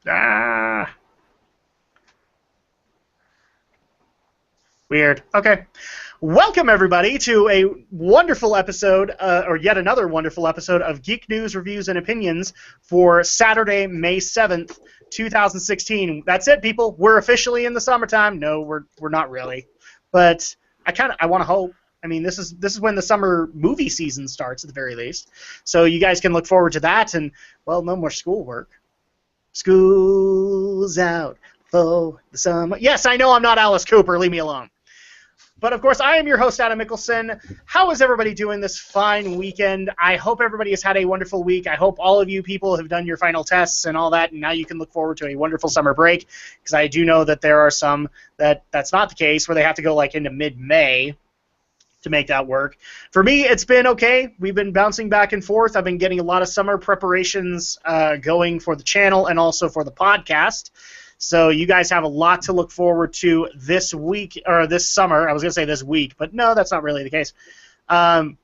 Ah, weird. Okay. Welcome, everybody, to a wonderful episode, or yet another wonderful episode of Geek News, Reviews, and Opinions for Saturday, May 7th, 2016. That's it, people. We're officially in the summertime. No, we're not really. But I want to hope. I mean, this is when the summer movie season starts, at the very least. So you guys can look forward to that, and, well, no more schoolwork. School's out for the summer. Yes, I know I'm not Alice Cooper. Leave me alone. But, of course, I am your host, Adam Mickelson. How is everybody doing this fine weekend? I hope everybody has had a wonderful week. I hope all of you people have done your final tests and all that, and now you can look forward to a wonderful summer break, because I do know that there are some that's not the case, where they have to go, like, into mid-May to make that work. For me, it's been okay. We've been bouncing back and forth. I've been getting a lot of summer preparations going for the channel and also for the podcast. So you guys have a lot to look forward to this week, or this summer. I was going to say this week, but no, that's not really the case. But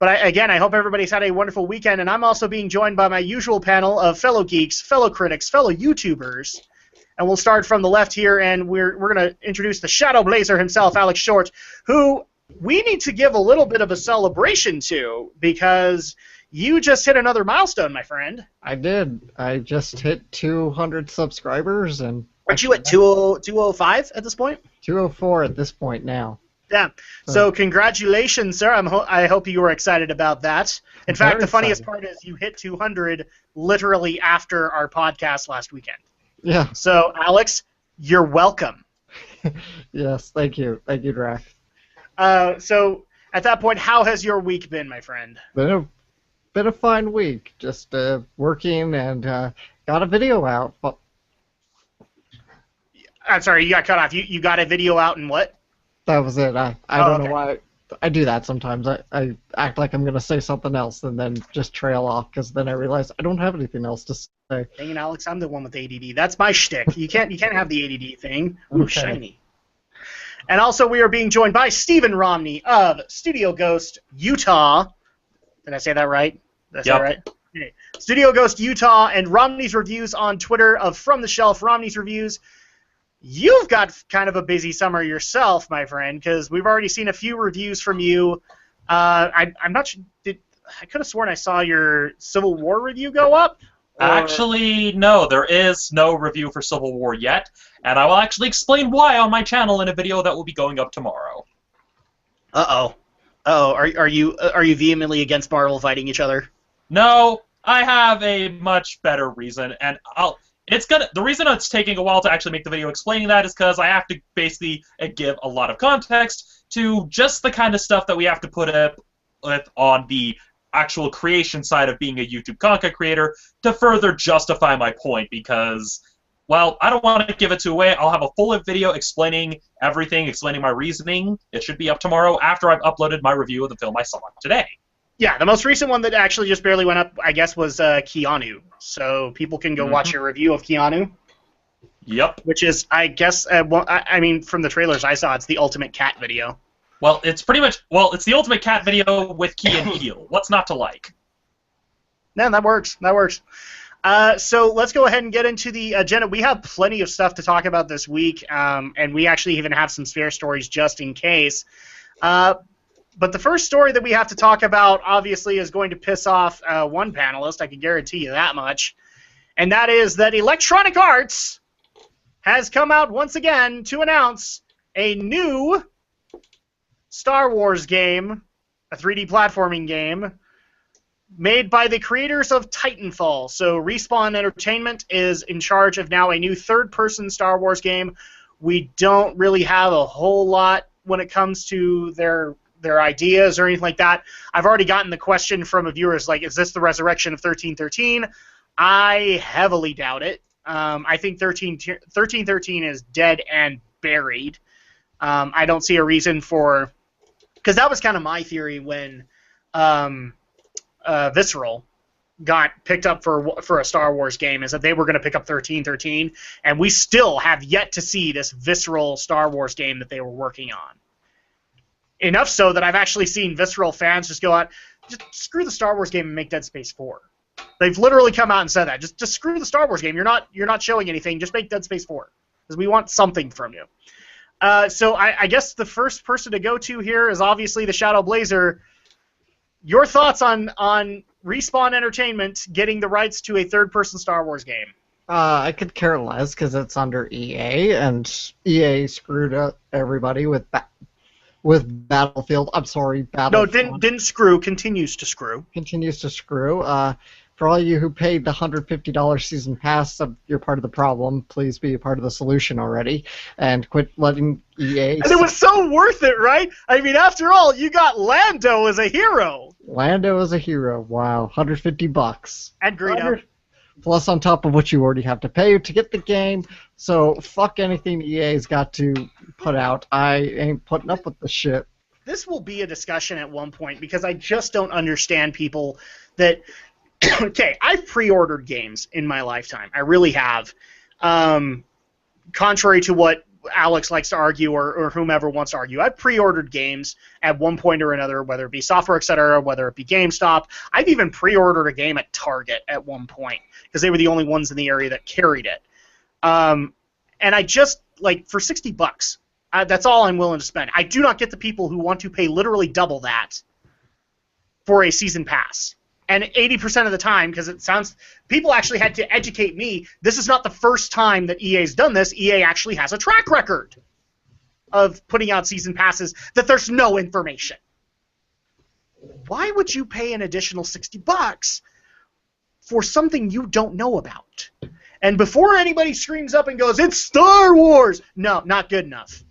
again, I hope everybody's had a wonderful weekend, and I'm also being joined by my usual panel of fellow geeks, fellow critics, fellow YouTubers. And we'll start from the left here, and we're going to introduce the Shadow Blazer himself, Alex Short, who we need to give a little bit of a celebration to, because you just hit another milestone, my friend. I did. I just hit 200 subscribers, and aren't you at 205 at this point? 204 at this point now. Yeah. So congratulations, sir. I hope you were excited about that. In fact, the funniest part is you hit 200 literally after our podcast last weekend. Yeah. So, Alex, you're welcome. Yes, thank you. Thank you, Drac. So, at that point, how has your week been, my friend? Been a fine week. Just working and got a video out. I'm sorry, you got cut off. You got a video out and what? That was it. I don't know why. I do that sometimes. I act like I'm going to say something else and then just trail off, because then I realize I don't have anything else to say. Dang it, Alex, I'm the one with ADD. That's my shtick. You can't have the ADD thing. Ooh, okay. Shiny. And also we are being joined by Stephen Romney of Studio Ghost, Utah. Did I say that right? Did I say that right? Okay. Studio Ghost, Utah, and Romney's Reviews on Twitter of From the Shelf, Romney's Reviews. You've got kind of a busy summer yourself, my friend, because we've already seen a few reviews from you. I'm not sure. I could have sworn I saw your Civil War review go up. Actually, no, there is no review for Civil War yet, and I will actually explain why on my channel in a video that will be going up tomorrow. Uh-oh. Uh-oh, are you vehemently against Marvel fighting each other? No, I have a much better reason, and the reason it's taking a while to actually make the video explaining that is because I have to basically give a lot of context to just the kind of stuff that we have to put up with on the actual creation side of being a YouTube content creator to further justify my point, because, well, I don't want to give it away. I'll have a full video explaining everything, explaining my reasoning. It should be up tomorrow after I've uploaded my review of the film I saw today. Yeah, the most recent one that actually just barely went up, I guess, was Keanu. So people can go watch your review of Keanu. Yep. Which is, I guess, I mean, from the trailers I saw, it's the ultimate cat video. Well, it's pretty much, it's the ultimate cat video with Key and Peele. What's not to like? No, that works. That works. So let's go ahead and get into the agenda. We have plenty of stuff to talk about this week, and we actually even have some spare stories just in case. But the first story that we have to talk about, obviously, is going to piss off one panelist. I can guarantee you that much. And that is that Electronic Arts has come out once again to announce a new Star Wars game, a 3D platforming game, made by the creators of Titanfall. So Respawn Entertainment is in charge of now a new third-person Star Wars game. We don't really have a whole lot when it comes to their ideas or anything like that. I've already gotten the question from viewers like, is this the resurrection of 1313? I heavily doubt it. I think 1313 is dead and buried. I don't see a reason for... Because that was kind of my theory when Visceral got picked up for a Star Wars game, is that they were going to pick up 1313, and we still have yet to see this Visceral Star Wars game that they were working on. Enough so that I've actually seen Visceral fans just go out, just screw the Star Wars game and make Dead Space 4. They've literally come out and said that. Just screw the Star Wars game. You're not showing anything. Just make Dead Space 4 because we want something from you. So I guess the first person to go to here is obviously the Shadow Blazer. Your thoughts on Respawn Entertainment getting the rights to a third-person Star Wars game? I could care less because it's under EA, and EA screwed up everybody with Battlefield. I'm sorry, Battlefront. No, didn't screw. Continues to screw. Continues to screw. For all you who paid the $150 season pass, you're part of the problem. Please be a part of the solution already, and quit letting EA. And it was so worth it, right? I mean, after all, you got Lando as a hero. Lando as a hero. Wow, $150. And Greedo. Plus on top of what you already have to pay to get the game. So fuck anything EA's got to put out. I ain't putting up with the shit. This will be a discussion at one point because I just don't understand people that. Okay, I've pre-ordered games in my lifetime. I really have. Contrary to what Alex likes to argue or whomever wants to argue, I've pre-ordered games at one point or another, whether it be software, etc., whether it be GameStop. I've even pre-ordered a game at Target at one point because they were the only ones in the area that carried it. And I just, like, for $60, that's all I'm willing to spend. I do not get the people who want to pay literally double that for a season pass. And 80% of the time, because it sounds, people actually had to educate me, this is not the first time that EA's done this. EA actually has a track record of putting out season passes that there's no information. Why would you pay an additional $60 for something you don't know about? And before anybody screams up and goes, it's Star Wars! No, not good enough.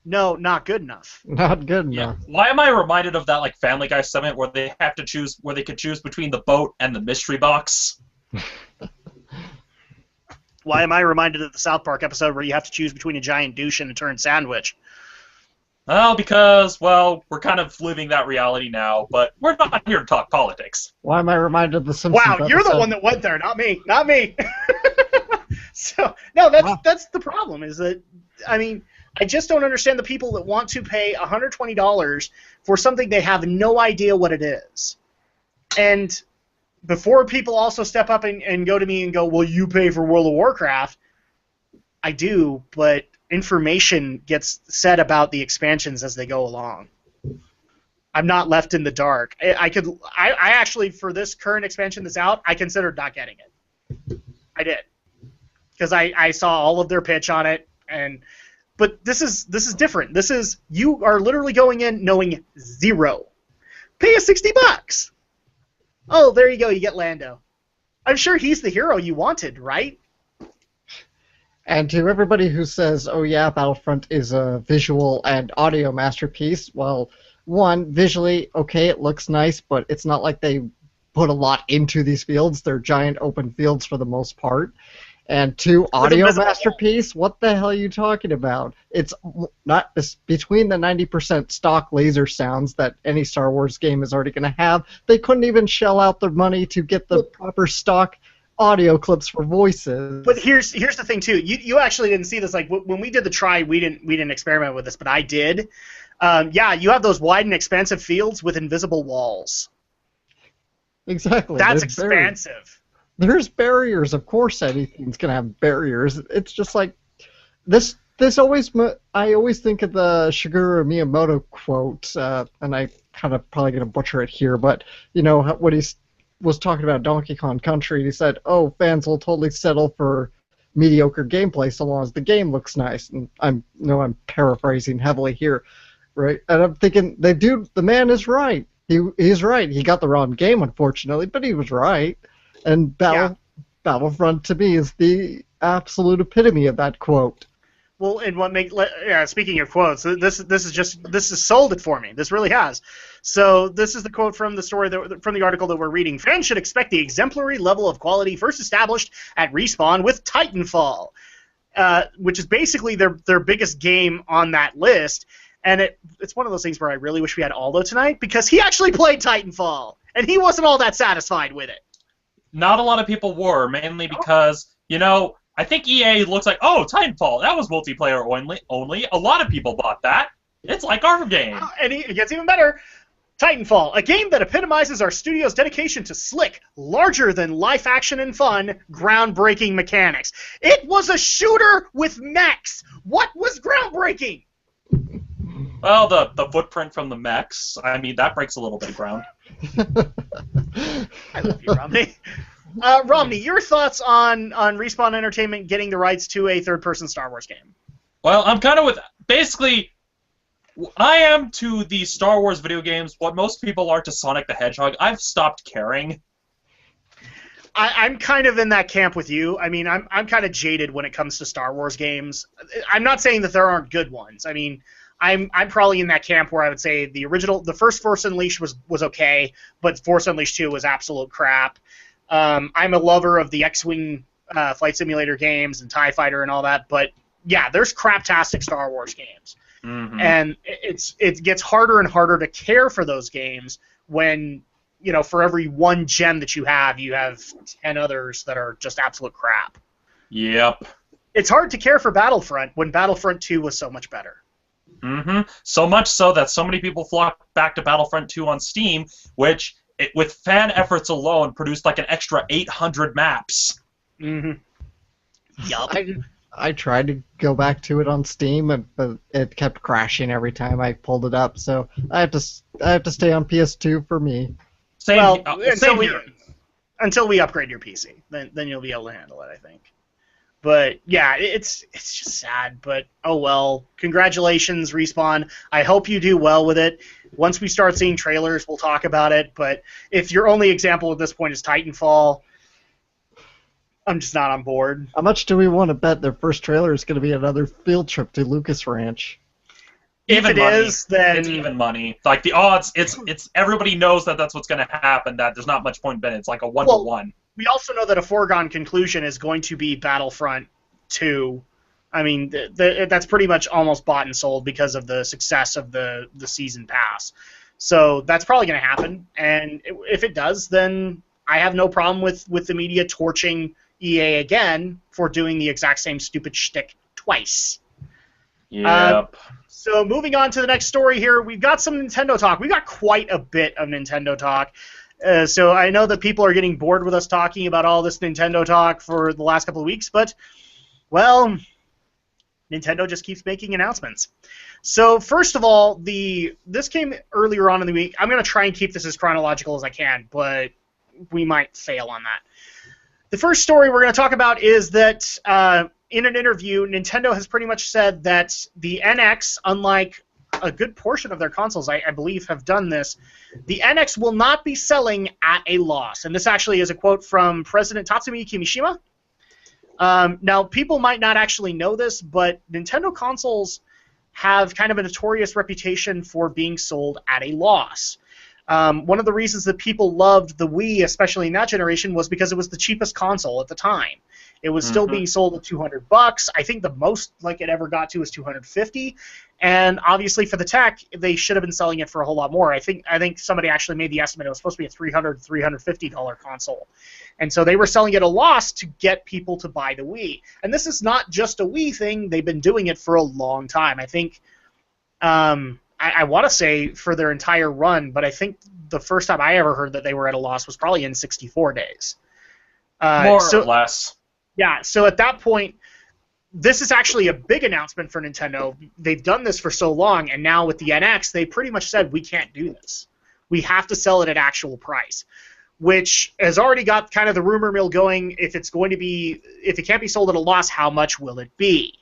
No, not good enough. Not good enough. Why am I reminded of that like Family Guy segment where they have to choose, where they could choose between the boat and the mystery box? Why am I reminded of the South Park episode where you have to choose between a giant douche and a turned sandwich? Well, because, well, we're kind of living that reality now, but we're not here to talk politics. Why am I reminded of the Simpsons Wow, you're the one that went there, not me. Not me. So, no, that's the problem, is that, I mean, I just don't understand the people that want to pay $120 for something they have no idea what it is. And before people also step up and go to me and go, well, you pay for World of Warcraft, I do, but information gets said about the expansions as they go along. I'm not left in the dark. I actually, for this current expansion that's out, I considered not getting it. I did. Because I saw all of their pitch on it, but this is different. This is, you are literally going in knowing zero. Pay us $60. Oh, there you go. You get Lando. I'm sure he's the hero you wanted, right? And to everybody who says, oh yeah, Battlefront is a visual and audio masterpiece, well, one, visually, okay, it looks nice, but it's not like they put a lot into these fields. They're giant open fields for the most part. And two, audio masterpiece? What the hell are you talking about? It's not it's between the 90% stock laser sounds that any Star Wars game is already going to have. They couldn't even shell out the money to get the proper stock audio clips for voices. But here's the thing too. You actually didn't see this. Like when we did the try, we didn't experiment with this, but I did. Yeah, you have those wide and expansive fields with invisible walls. Exactly. That's expansive. There's barriers. Of course, anything's gonna have barriers. It's just like this. I always think of the Shigeru Miyamoto quote, and I kind of probably gonna butcher it here, but you know what he was talking about Donkey Kong Country. He said, "Oh, fans will totally settle for mediocre gameplay so long as the game looks nice." And I'm paraphrasing heavily here, right? And I'm thinking, the man is right. He's right. He got the wrong game, unfortunately, but he was right. And Battlefront to me is the absolute epitome of that quote. Well, and speaking of quotes, this has sold it for me. This really has. So this is the quote from the story from the article that we're reading. Fans should expect the exemplary level of quality first established at Respawn with Titanfall, which is basically their biggest game on that list. And it's one of those things where I really wish we had Aldo tonight because he actually played Titanfall and he wasn't all that satisfied with it. Not a lot of people were, mainly because, I think EA looks like, oh, Titanfall, that was multiplayer only. A lot of people bought that. It's like our game. And it gets even better. Titanfall, a game that epitomizes our studio's dedication to slick, larger-than-life action and fun, groundbreaking mechanics. It was a shooter with mechs. What was groundbreaking? Well, the footprint from the mechs, I mean, that breaks a little bit of ground. I love you, Romney. Romney, your thoughts on Respawn Entertainment getting the rights to a third-person Star Wars game? Well, I'm kind of with... Basically, I am to the Star Wars video games what most people are to Sonic the Hedgehog. I've stopped caring. I'm kind of in that camp with you. I mean, I'm kind of jaded when it comes to Star Wars games. I'm not saying that there aren't good ones. I mean, I'm probably in that camp where I would say the first Force Unleashed was okay, but Force Unleashed 2 was absolute crap. I'm a lover of the X-Wing flight simulator games and TIE Fighter and all that, but yeah, there's craptastic Star Wars games. Mm-hmm. And it gets harder and harder to care for those games when, for every one gem that you have 10 others that are just absolute crap. Yep. It's hard to care for Battlefront when Battlefront 2 was so much better. Mm-hmm. So much so that so many people flocked back to Battlefront 2 on Steam, which, with fan efforts alone, produced like an extra 800 maps. Mm-hmm. Yup. I tried to go back to it on Steam, but it kept crashing every time I pulled it up. So I have to stay on PS2 for me. Same until here. Until we upgrade your PC, then you'll be able to handle it, I think. But yeah, it's just sad. But oh well. Congratulations, Respawn. I hope you do well with it. Once we start seeing trailers, we'll talk about it. But if your only example at this point is Titanfall, I'm just not on board. How much do we want to bet their first trailer is going to be another field trip to Lucas Ranch? If it is, then it's even money. Like the odds, it's everybody knows that that's what's going to happen. That there's not much point in it. It's like a 1-to-1. We also know that a foregone conclusion is going to be Battlefront 2. I mean, that's pretty much almost bought and sold because of the success of the season pass. So that's probably going to happen. And if it does, then I have no problem with the media torching EA again for doing the exact same stupid shtick twice. Yep. So moving on to the next story here, we've got some Nintendo talk. We got quite a bit of Nintendo talk. So I know that people are getting bored with us talking about all this Nintendo talk for the last couple of weeks, but, well, Nintendo just keeps making announcements. So first of all, this came earlier on in the week. I'm going to try and keep this as chronological as I can, but we might fail on that. The first story we're going to talk about is that in an interview, Nintendo has pretty much said that the NX, unlike a good portion of their consoles, I believe, have done this, the NX will not be selling at a loss. And this actually is a quote from President Tatsumi Kimishima. Now, people might not actually know this, but Nintendo consoles have kind of a notorious reputation for being sold at a loss. One of the reasons that people loved the Wii, especially in that generation, was because it was the cheapest console at the time. It was still being sold at $200. I think the most like it ever got to was $250. And obviously for the tech, they should have been selling it for a whole lot more. I think somebody actually made the estimate it was supposed to be a $300, $350 console. And so they were selling at a loss to get people to buy the Wii. And this is not just a Wii thing. They've been doing it for a long time. I think I want to say for their entire run, but I think the first time I ever heard that they were at a loss was probably in 64 days. More or less. Yeah, so at that point, this is actually a big announcement for Nintendo. They've done this for so long, and now with the NX, they pretty much said, we can't do this. We have to sell it at actual price, which has already got kind of the rumor mill going. If it can't be sold at a loss, how much will it be?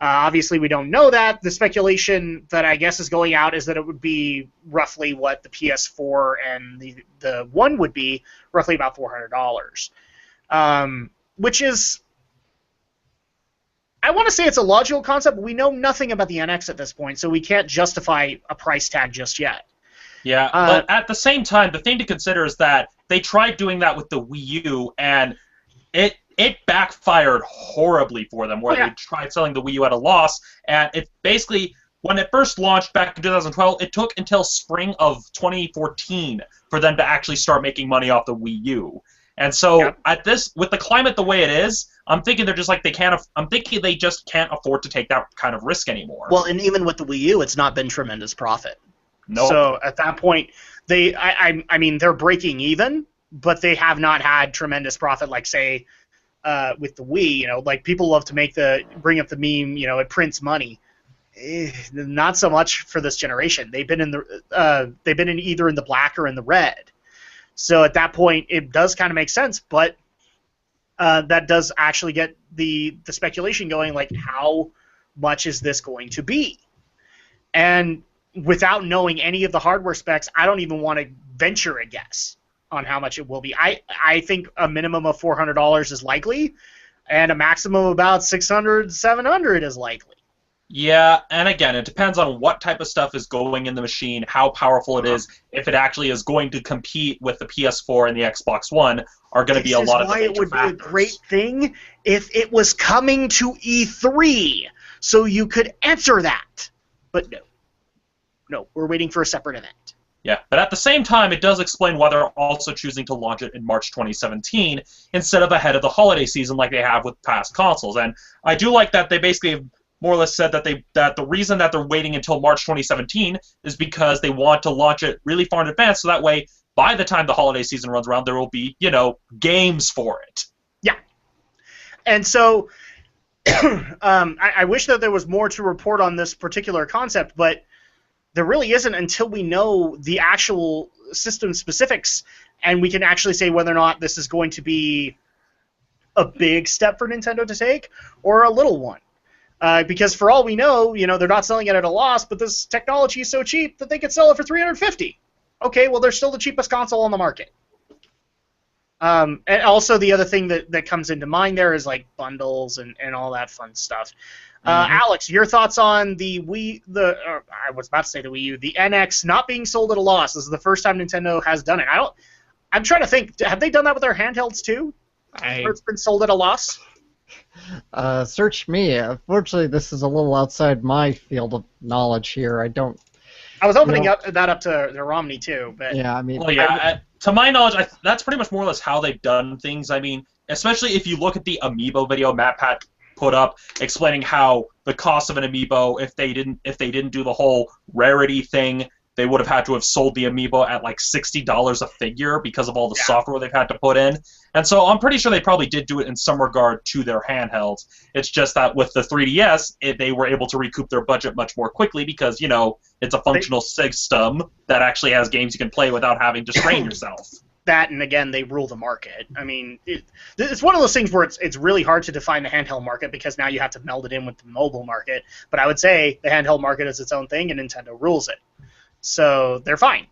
Obviously, we don't know that. The speculation that I guess is going out is that it would be roughly what the PS4 and the One would be, roughly about $400. Which is, I want to say it's a logical concept, but we know nothing about the NX at this point, so we can't justify a price tag just yet. Yeah, but at the same time, the thing to consider is that they tried doing that with the Wii U, and it backfired horribly for them, where they tried selling the Wii U at a loss, and it basically, when it first launched back in 2012, it took until spring of 2014 for them to actually start making money off the Wii U. And so with the climate the way it is, I'm thinking they're just like I'm thinking they just can't afford to take that kind of risk anymore. Well, and even with the Wii U, it's not been tremendous profit. Nope. So at that point, I mean, they're breaking even, but they have not had tremendous profit, like say with the Wii. You know, like people love to bring up the meme. You know, it prints money. Not so much for this generation. They've been in either in the black or in the red. So at that point, it does kind of make sense, but that does actually get the speculation going, like how much is this going to be? And without knowing any of the hardware specs, I don't even want to venture a guess on how much it will be. I think a minimum of $400 is likely, and a maximum of about $600, $700 is likely. Yeah, and again, it depends on what type of stuff is going in the machine, how powerful it is, if it actually is going to compete with the PS4 and the Xbox One are going to be a lot of the major This is why it would factors. be a great thing if it was coming to E3, so you could answer that. But no, we're waiting for a separate event. Yeah, but at the same time, it does explain why they're also choosing to launch it in March 2017 instead of ahead of the holiday season like they have with past consoles. And I do like that they basically more or less said that the reason that they're waiting until March 2017 is because they want to launch it really far in advance, so that way, by the time the holiday season runs around, there will be, games for it. Yeah. And so, I wish that there was more to report on this particular concept, but there really isn't until we know the actual system specifics, and we can actually say whether or not this is going to be a big step for Nintendo to take, or a little one. Because for all we know, they're not selling it at a loss, but this technology is so cheap that they could sell it for $350. Okay, well, they're still the cheapest console on the market. And also the other thing that comes into mind there is like bundles and all that fun stuff. Alex, your thoughts on the Wii? I was about to say the Wii U, the NX not being sold at a loss. This is the first time Nintendo has done it. I'm trying to think. Have they done that with their handhelds too? Where it's been sold at a loss? Search me. Unfortunately, this is a little outside my field of knowledge here. I was opening that up to Romney too, but yeah, I mean, well, yeah. To my knowledge, that's pretty much more or less how they've done things. I mean, especially if you look at the Amiibo video MatPat put up explaining how the cost of an Amiibo, if they didn't do the whole rarity thing, they would have had to have sold the Amiibo at like $60 a figure because of all the software they've had to put in. And so I'm pretty sure they probably did do it in some regard to their handhelds. It's just that with the 3DS, they were able to recoup their budget much more quickly because, it's a functional system that actually has games you can play without having to strain yourself. That, and again, they rule the market. I mean, it's one of those things where it's really hard to define the handheld market because now you have to meld it in with the mobile market. But I would say the handheld market is its own thing, and Nintendo rules it. So they're fine.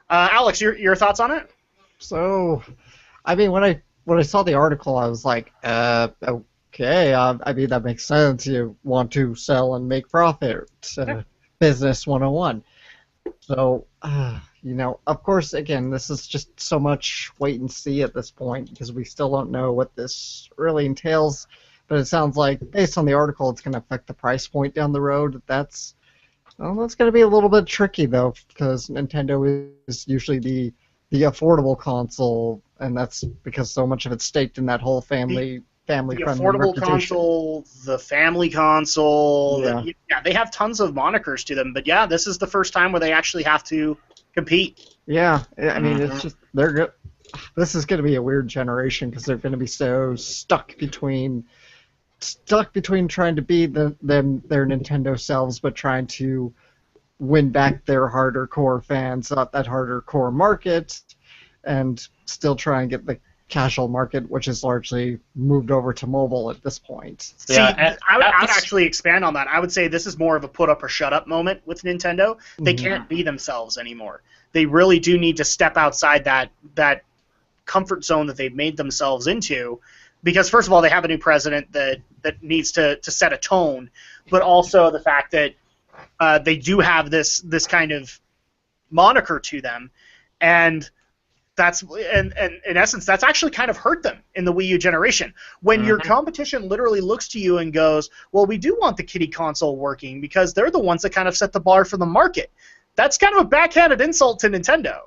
Alex, your thoughts on it? So, I mean, when I saw the article, I was like, okay. I mean, that makes sense. You want to sell and make profit. Business 101. So, of course, again, this is just so much wait and see at this point because we still don't know what this really entails. But it sounds like, based on the article, it's going to affect the price point down the road. That's going to be a little bit tricky, though, because Nintendo is usually the affordable console, and that's because so much of it's staked in that whole family-friendly affordable console, the family console. Yeah, they have tons of monikers to them, but yeah, this is the first time where they actually have to compete. Yeah, I mean, it's just this is going to be a weird generation because they're going to be so stuck between trying to be their Nintendo selves, but trying to win back their harder core fans, that harder core market, and still try and get the casual market, which is largely moved over to mobile at this point. Yeah, see, I would actually expand on that. I would say this is more of a put up or shut up moment with Nintendo. They can't be themselves anymore. They really do need to step outside that comfort zone that they've made themselves into. Because first of all, they have a new president that needs to set a tone, but also the fact that they do have this kind of moniker to them, and that's and in essence that's actually kind of hurt them in the Wii U generation. When your competition literally looks to you and goes, "Well, we do want the kiddie console working because they're the ones that kind of set the bar for the market." That's kind of a backhanded insult to Nintendo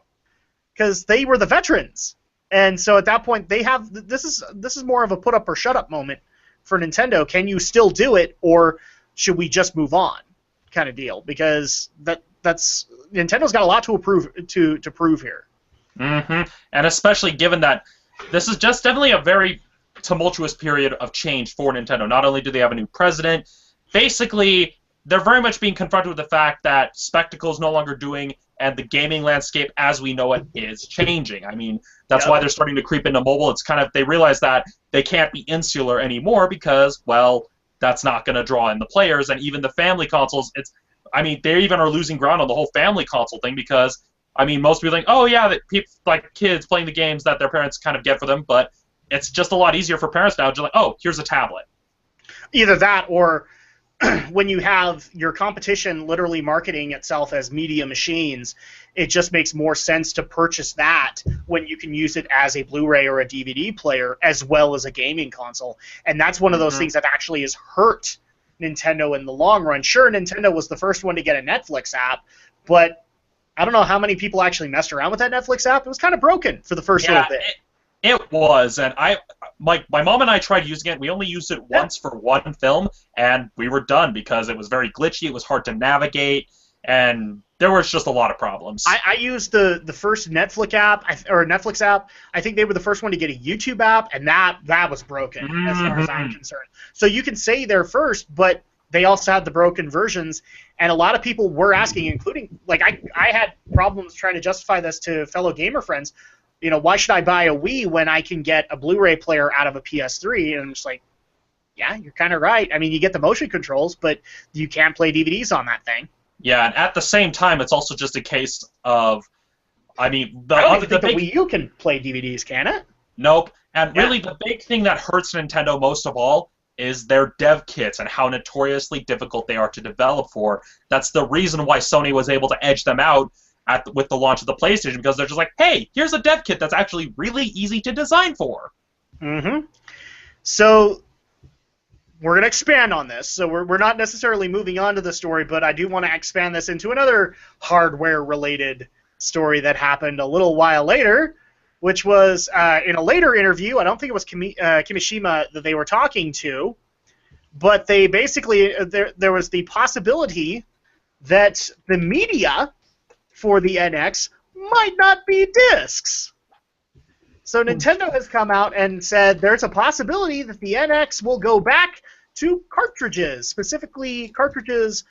because they were the veterans. And so at that point, they have this is more of a put up or shut up moment for Nintendo. Can you still do it, or should we just move on, kind of deal? Because Nintendo's got a lot to prove here. And especially given that this is just definitely a very tumultuous period of change for Nintendo. Not only do they have a new president, basically they're very much being confronted with the fact that Spectacle is no longer doing, and the gaming landscape as we know it is changing. I mean, that's why they're starting to creep into mobile. It's kind of, they realize that they can't be insular anymore because, well, that's not going to draw in the players, and even the family consoles, they even are losing ground on the whole family console thing because, most people think, oh yeah, that people, like kids playing the games that their parents kind of get for them, but it's just a lot easier for parents now to like, oh, here's a tablet. Either that or when you have your competition literally marketing itself as media machines, it just makes more sense to purchase that when you can use it as a Blu-ray or a DVD player as well as a gaming console. And that's one of those things that actually has hurt Nintendo in the long run. Sure, Nintendo was the first one to get a Netflix app, but I don't know how many people actually messed around with that Netflix app. It was kind of broken for the first little bit. It was, and my mom and I tried using it. We only used it once for one film, and we were done because it was very glitchy. It was hard to navigate, and there was just a lot of problems. I used the first Netflix app. I think they were the first one to get a YouTube app, and that was broken as far as I'm concerned. So you can say they're first, but they also had the broken versions, and a lot of people were asking, including, like, I had problems trying to justify this to fellow gamer friends. Why should I buy a Wii when I can get a Blu-ray player out of a PS3? And I'm just like, yeah, you're kind of right. You get the motion controls, but you can't play DVDs on that thing. Yeah, and at the same time, it's also just a case of, I don't even think the Wii U can play DVDs, can it? Nope. And really, the big thing that hurts Nintendo most of all is their dev kits and how notoriously difficult they are to develop for. That's the reason why Sony was able to edge them out with the launch of the PlayStation, because they're just like, hey, here's a dev kit that's actually really easy to design for. So we're going to expand on this. So we're not necessarily moving on to the story, but I do want to expand this into another hardware-related story that happened a little while later, which was in a later interview. I don't think it was Kimishima that they were talking to, but they basically, there was the possibility that the media for the NX might not be discs. So Nintendo has come out and said there's a possibility that the NX will go back to cartridges, specifically cartridges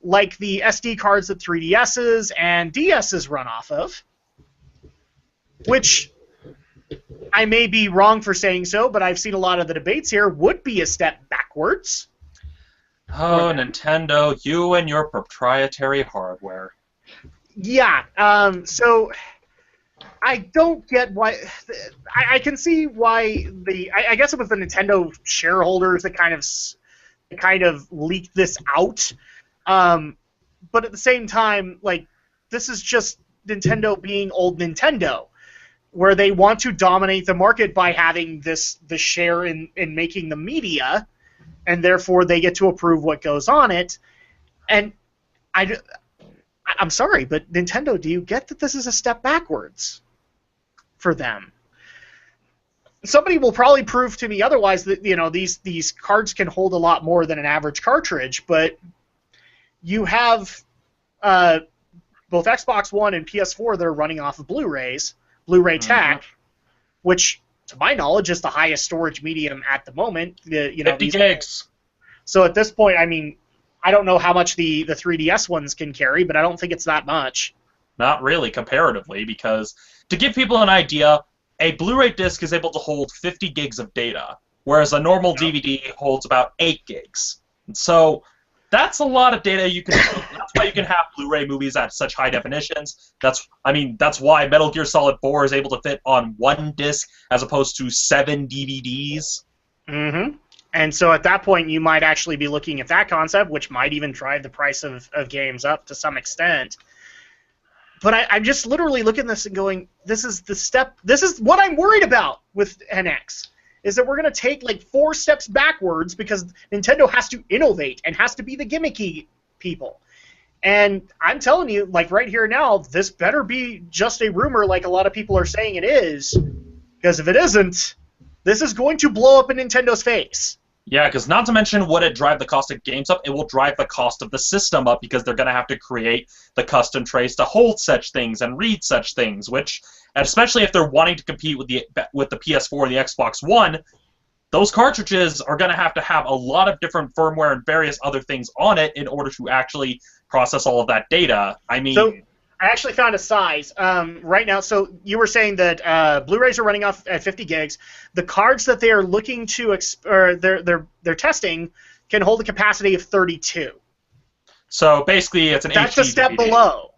like the SD cards that 3DSs and DSs run off of, which I may be wrong for saying so, but I've seen a lot of the debates here, would be a step backwards. Oh, Nintendo, you and your proprietary hardware. Yeah, so I don't get why. I can see why I guess it was the Nintendo shareholders that kind of leaked this out. But at the same time, like, this is just Nintendo being old Nintendo, where they want to dominate the market by having the share in making the media, and therefore they get to approve what goes on it. And I'm sorry, but Nintendo, do you get that this is a step backwards for them? Somebody will probably prove to me otherwise that these cards can hold a lot more than an average cartridge, but you have both Xbox One and PS4 that are running off of Blu-rays, Blu-ray tech, which, to my knowledge, is the highest storage medium at the moment. 50 gigs. So at this point, I don't know how much the 3DS ones can carry, but I don't think it's that much. Not really, comparatively, because to give people an idea, a Blu-ray disc is able to hold 50 gigs of data, whereas a normal DVD holds about 8 gigs. And so that's a lot of data you can. That's why you can have Blu-ray movies at such high definitions. That's why Metal Gear Solid 4 is able to fit on one disc as opposed to 7 DVDs. And so at that point, you might actually be looking at that concept, which might even drive the price of games up to some extent. But I'm just literally looking at this and going, this is what I'm worried about with NX, is that we're going to take like 4 steps backwards because Nintendo has to innovate and has to be the gimmicky people. And I'm telling you, like right here now, this better be just a rumor like a lot of people are saying it is, because if it isn't, this is going to blow up in Nintendo's face. Yeah, because not to mention would it drive the cost of games up, it will drive the cost of the system up because they're going to have to create the custom trays to hold such things and read such things, which, and especially if they're wanting to compete with the PS4 and the Xbox One, those cartridges are going to have a lot of different firmware and various other things on it in order to actually process all of that data. I mean... So, I actually found a size right now. So you were saying that Blu-rays are running off at 50 gigs. The cards that they are looking to they're testing can hold a capacity of 32. So basically, it's an That's HD a step DVD. below.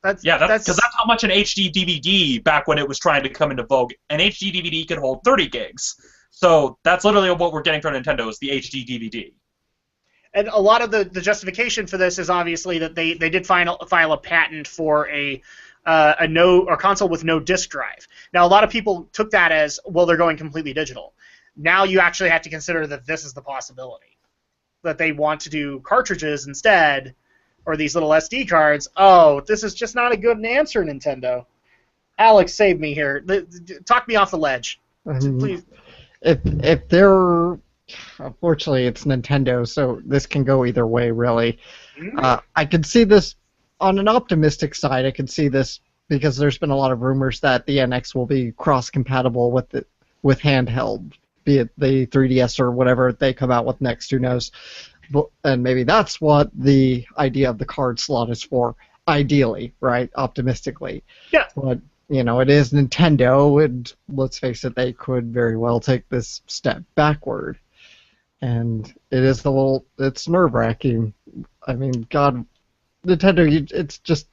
That's how much an HD DVD back when it was trying to come into vogue. An HD DVD could hold 30 gigs. So that's literally what we're getting from Nintendo is the HD DVD. And a lot of the justification for this is obviously that they did file a patent for a console with no disk drive. Now, a lot of people took that as, well, they're going completely digital. Now you actually have to consider that this is the possibility, that they want to do cartridges instead, or these little SD cards. Oh, this is just not a good answer, Nintendo. Alex, save me here. Talk me off the ledge, please. If they're... Unfortunately, it's Nintendo, so this can go either way, really. I could see this on an optimistic side. I could see this because there's been a lot of rumors that the NX will be cross-compatible with handheld, be it the 3DS or whatever they come out with next. Who knows? And maybe that's what the idea of the card slot is for, ideally, right? Optimistically. Yeah. But it is Nintendo, and let's face it, they could very well take this step backward. And it is it's nerve-wracking. I mean, God, Nintendo, it's just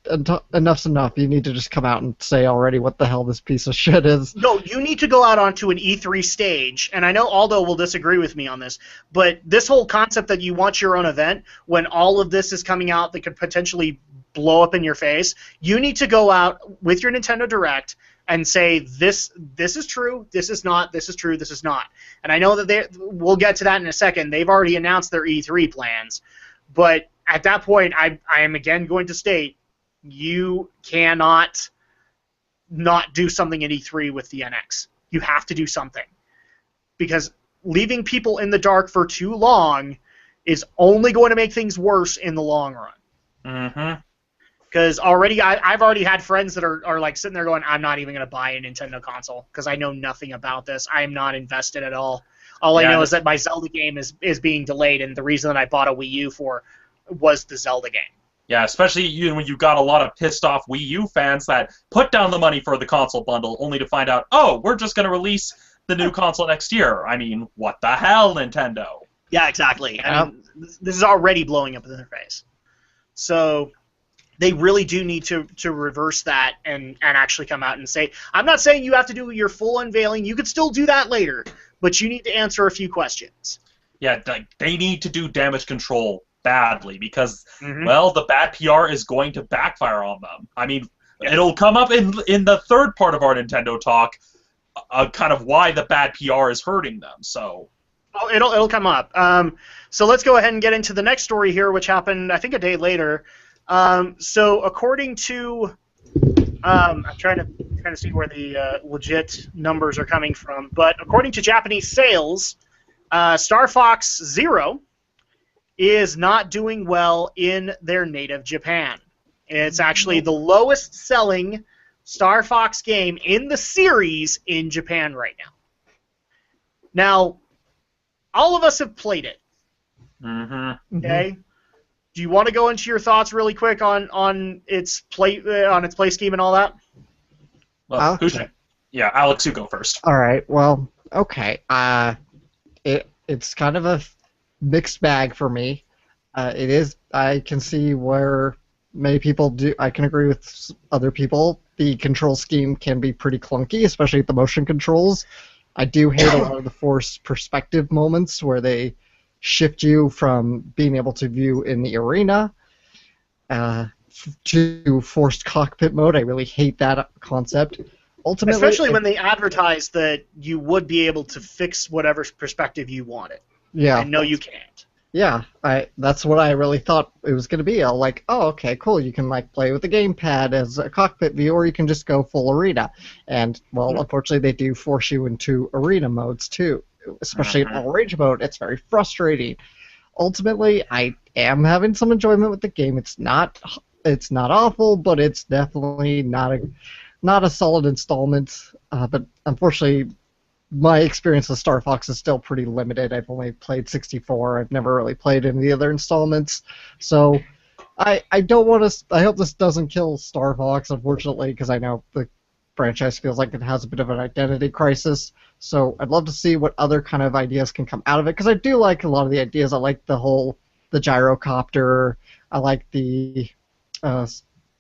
enough's enough. You need to just come out and say already what the hell this piece of shit is. No, you need to go out onto an E3 stage, and I know Aldo will disagree with me on this, but this whole concept that you want your own event, when all of this is coming out that could potentially blow up in your face, you need to go out with your Nintendo Direct and say, this is true, this is not, this is true, this is not. And I know that we'll get to that in a second. They've already announced their E3 plans. But at that point, I am again going to state, you cannot not do something at E3 with the NX. You have to do something. Because leaving people in the dark for too long is only going to make things worse in the long run. Mm-hmm. Because I've already had friends that are like sitting there going, I'm not even going to buy a Nintendo console because I know nothing about this. I am not invested at all. All I know is that my Zelda game is being delayed, and the reason that I bought a Wii U was the Zelda game. Yeah, especially when you got a lot of pissed off Wii U fans that put down the money for the console bundle only to find out, oh, we're just going to release the new console next year. I mean, what the hell, Nintendo? Yeah, exactly. I mean, this is already blowing up in their face. So they really do need to reverse that and actually come out and say, I'm not saying you have to do your full unveiling. You could still do that later, but you need to answer a few questions. Yeah, they need to do damage control badly because, well, the bad PR is going to backfire on them. I mean, it'll come up in the third part of our Nintendo talk, kind of why the bad PR is hurting them. So. Oh, it'll come up. So let's go ahead and get into the next story here, which happened, I think, a day later. So according to, I'm trying to see where the legit numbers are coming from, but according to Japanese sales, Star Fox Zero is not doing well in their native Japan. It's actually the lowest selling Star Fox game in the series in Japan right now. Now, all of us have played it. Okay? Do you want to go into your thoughts really quick on its play scheme and all that? Well, yeah, Alex, you go first. All right. Well, okay. It's kind of a mixed bag for me. It is. I can see where many people do. I can agree with other people. The control scheme can be pretty clunky, especially with the motion controls. I do hate a lot of the forced perspective moments where they shift you from being able to view in the arena to forced cockpit mode. I really hate that concept. Ultimately, especially when they advertise that you would be able to fix whatever perspective you wanted. Yeah. And no, you can't. Yeah, that's what I really thought it was going to be. Like, oh, okay, cool. You can play with the gamepad as a cockpit view, or you can just go full arena. And well, unfortunately, they do force you into arena modes too, especially in all rage mode. It's very frustrating. Ultimately, I am having some enjoyment with the game. It's not awful, but it's definitely not a solid installment. But unfortunately, my experience with Star Fox is still pretty limited. I've only played 64. I've never really played any of the other installments. So I don't want to. I hope this doesn't kill Star Fox, unfortunately, because I know the franchise feels like it has a bit of an identity crisis. So I'd love to see what other kind of ideas can come out of it, because I do like a lot of the ideas. I like the gyrocopter. I like the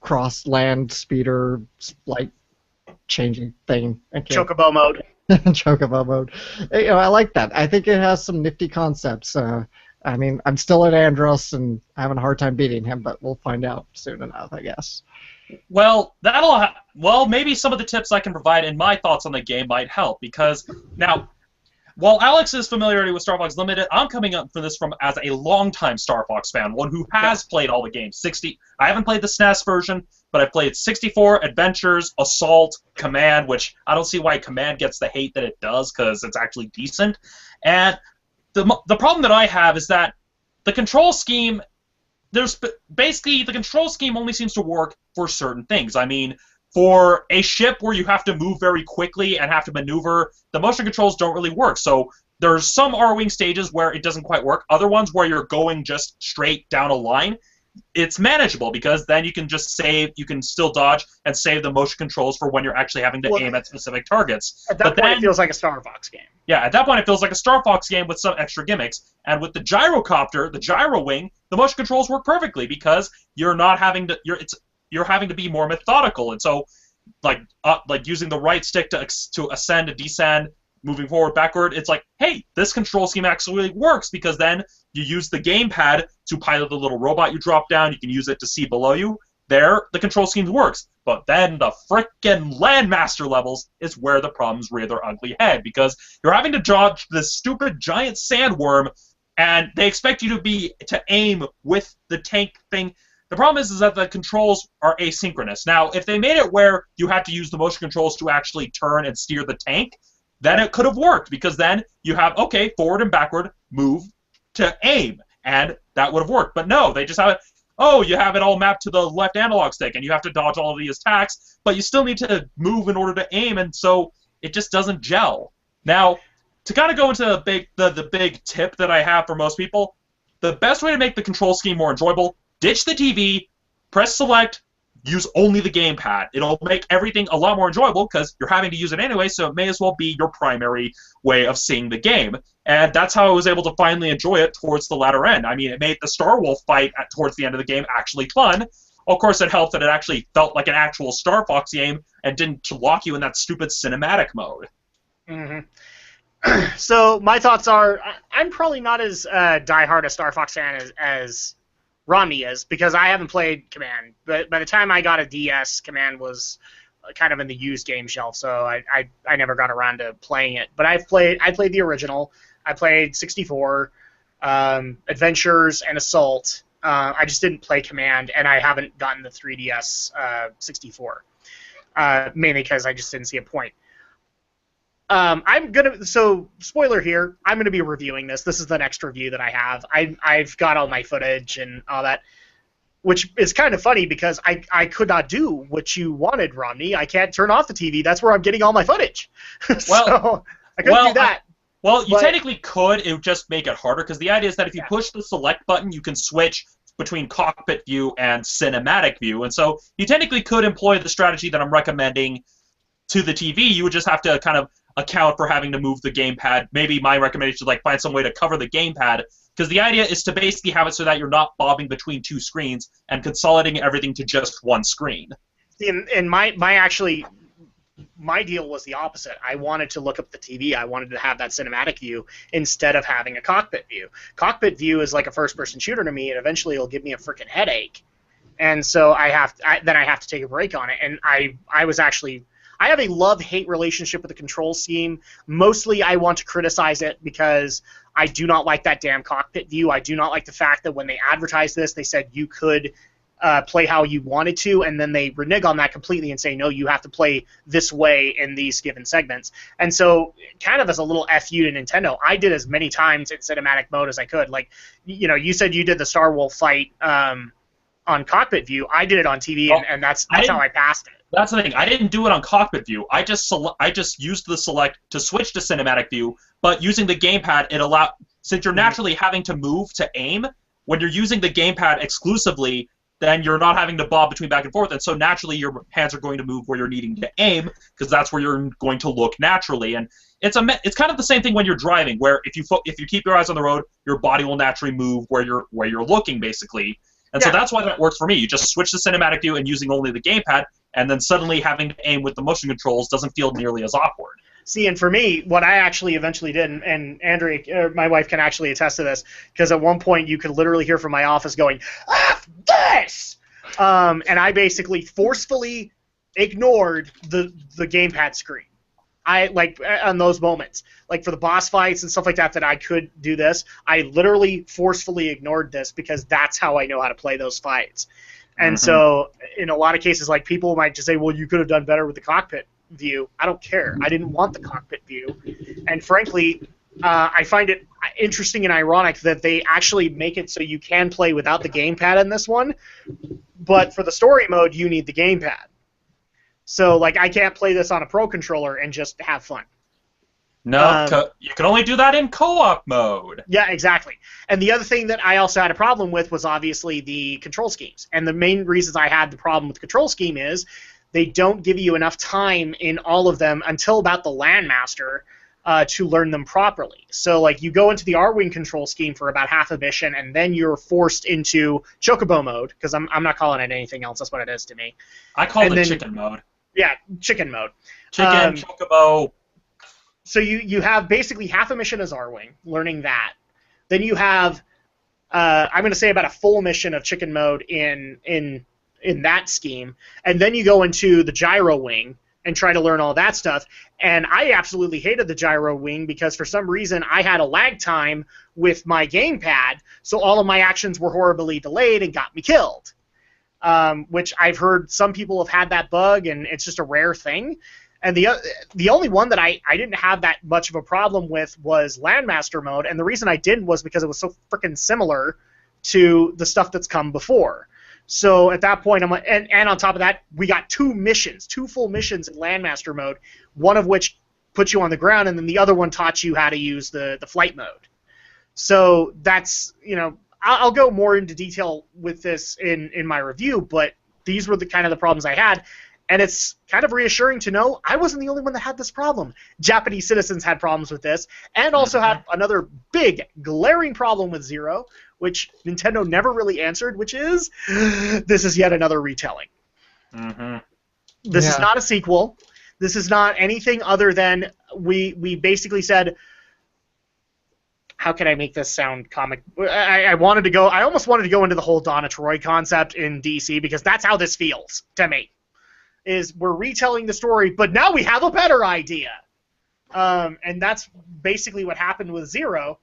cross land speeder like changing thing. Chocobo mode. Chocobo mode. I like that. I think it has some nifty concepts. I mean, I'm still at Andros and having a hard time beating him, but we'll find out soon enough, I guess. Well, maybe some of the tips I can provide and my thoughts on the game might help, because now, while Alex's familiarity with Star Fox is limited, I'm coming up for this as a longtime Star Fox fan, one who has played all the games. I haven't played the SNES version, but I've played 64, Adventures, Assault, Command, which I don't see why Command gets the hate that it does, because it's actually decent. And the problem that I have is that the control scheme, the control scheme only seems to work for certain things. I mean, for a ship where you have to move very quickly and have to maneuver, the motion controls don't really work. So there's some R-Wing stages where it doesn't quite work. Other ones where you're going just straight down a line, it's manageable, because then you can just save, you can still dodge and save the motion controls for when you're actually having to aim at specific targets. At that point, it feels like a Star Fox game. Yeah, at that point, it feels like a Star Fox game with some extra gimmicks. And with the gyrocopter, the gyro wing, the motion controls work perfectly, because you're not having to you're having to be more methodical. And so, like using the right stick to ascend and descend, moving forward, backward, it's like, hey, this control scheme actually works, because then you use the gamepad to pilot the little robot you drop down. You can use it to see below you. There, the control scheme works. But then the frickin' Landmaster levels is where the problems rear their ugly head, because you're having to dodge this stupid giant sandworm, and they expect you to aim with the tank thing. The problem is that the controls are asynchronous. Now, if they made it where you had to use the motion controls to actually turn and steer the tank, then it could have worked, because then you have, okay, forward and backward, move to aim, and that would have worked. But no, they just have it, you have it all mapped to the left analog stick, and you have to dodge all of these attacks, but you still need to move in order to aim, and so it just doesn't gel. Now, to kind of go into the big tip that I have for most people, the best way to make the control scheme more enjoyable, ditch the TV, press select, use only the gamepad. It'll make everything a lot more enjoyable, because you're having to use it anyway, so it may as well be your primary way of seeing the game. And that's how I was able to finally enjoy it towards the latter end. I mean, it made the Star Wolf fight towards the end of the game actually fun. Of course, it helped that it actually felt like an actual Star Fox game and didn't lock you in that stupid cinematic mode. Mm-hmm. So my thoughts are, I'm probably not as diehard a Star Fox fan as Romney is, because I haven't played Command. But by the time I got a DS, Command was kind of in the used game shelf, so I never got around to playing it. But I played the original. I played 64, Adventures, and Assault. I just didn't play Command, and I haven't gotten the 3DS 64, mainly because I just didn't see a point. So spoiler here, I'm gonna be reviewing this. This is the next review that I have. I've got all my footage and all that, which is kind of funny, because I could not do what you wanted, Romney. I can't turn off the TV. That's where I'm getting all my footage. So I couldn't do that. You technically could. It would just make it harder, because the idea is that if you push the select button, you can switch between cockpit view and cinematic view. And so you technically could employ the strategy that I'm recommending to the TV. You would just have to kind of account for having to move the gamepad. Maybe my recommendation is find some way to cover the gamepad, because the idea is to basically have it so that you're not bobbing between two screens and consolidating everything to just one screen. And my deal was the opposite. I wanted to look up the TV. I wanted to have that cinematic view instead of having a cockpit view. Cockpit view is like a first-person shooter to me, and eventually it'll give me a freaking headache. And so I have to take a break on it. And I have a love-hate relationship with the control scheme. Mostly I want to criticize it because I do not like that damn cockpit view. I do not like the fact that when they advertised this, they said you could play how you wanted to, and then they renege on that completely and say, no, you have to play this way in these given segments. And so, kind of as a little FU to Nintendo, I did as many times in cinematic mode as I could. Like, you know, you said you did the Star Wolf fight on cockpit view. I did it on TV, and that's how I passed it. That's the thing. I didn't do it on cockpit view. I just used the select to switch to cinematic view, but using the gamepad, it allowed, since you're naturally having to move to aim, when you're using the gamepad exclusively, then you're not having to bob between back and forth, and so naturally your hands are going to move where you're needing to aim, because that's where you're going to look naturally. And it's kind of the same thing when you're driving, where if you keep your eyes on the road, your body will naturally move where you're looking, basically. And so that's why that works for me. You just switch to cinematic view and using only the gamepad, and then suddenly having to aim with the motion controls doesn't feel nearly as awkward. See, and for me, what I actually eventually did, and Andrea, my wife, can actually attest to this, because at one point you could literally hear from my office going, "F this!" And I basically forcefully ignored the gamepad screen. I, like, on those moments, like for the boss fights and stuff like that I could do this, I literally forcefully ignored this because that's how I know how to play those fights. And so in a lot of cases, like, people might just say, well, you could have done better with the cockpit view. I don't care. I didn't want the cockpit view. And frankly, I find it interesting and ironic that they actually make it so you can play without the gamepad in this one, but for the story mode, you need the gamepad. So, like, I can't play this on a Pro Controller and just have fun. No, you can only do that in co-op mode. Yeah, exactly. And the other thing that I also had a problem with was obviously the control schemes. And the main reasons I had the problem with the control scheme is they don't give you enough time in all of them until about the Landmaster to learn them properly. So, like, you go into the R-Wing control scheme for about half a mission, and then you're forced into Chocobo mode, because I'm not calling it anything else. That's what it is to me. I call it chicken mode. Yeah, chicken mode. Chicken, Chocobo. So you have basically half a mission as R-Wing, learning that. Then you have, I'm going to say, about a full mission of chicken mode in that scheme, and then you go into the gyro wing and try to learn all that stuff. And I absolutely hated the gyro wing because for some reason I had a lag time with my gamepad, so all of my actions were horribly delayed and got me killed. Which I've heard some people have had that bug, and it's just a rare thing. And the only one that I didn't have that much of a problem with was Landmaster mode, and the reason I didn't was because it was so freaking similar to the stuff that's come before. So at that point, I'm like, and on top of that, we got two full missions in Landmaster mode, one of which puts you on the ground, and then the other one taught you how to use the flight mode. So that's, you know, I'll go more into detail with this in my review, but these were the kind of the problems I had. And it's kind of reassuring to know I wasn't the only one that had this problem. Japanese citizens had problems with this, and also had another big, glaring problem with Zero, which Nintendo never really answered, which is, this is yet another retelling. This is not a sequel. This is not anything other than we basically said, how can I make this sound comic? I almost wanted to go into the whole Donna Troy concept in DC, because that's how this feels to me. Is we're retelling the story, but now we have a better idea. And that's basically what happened with Zero.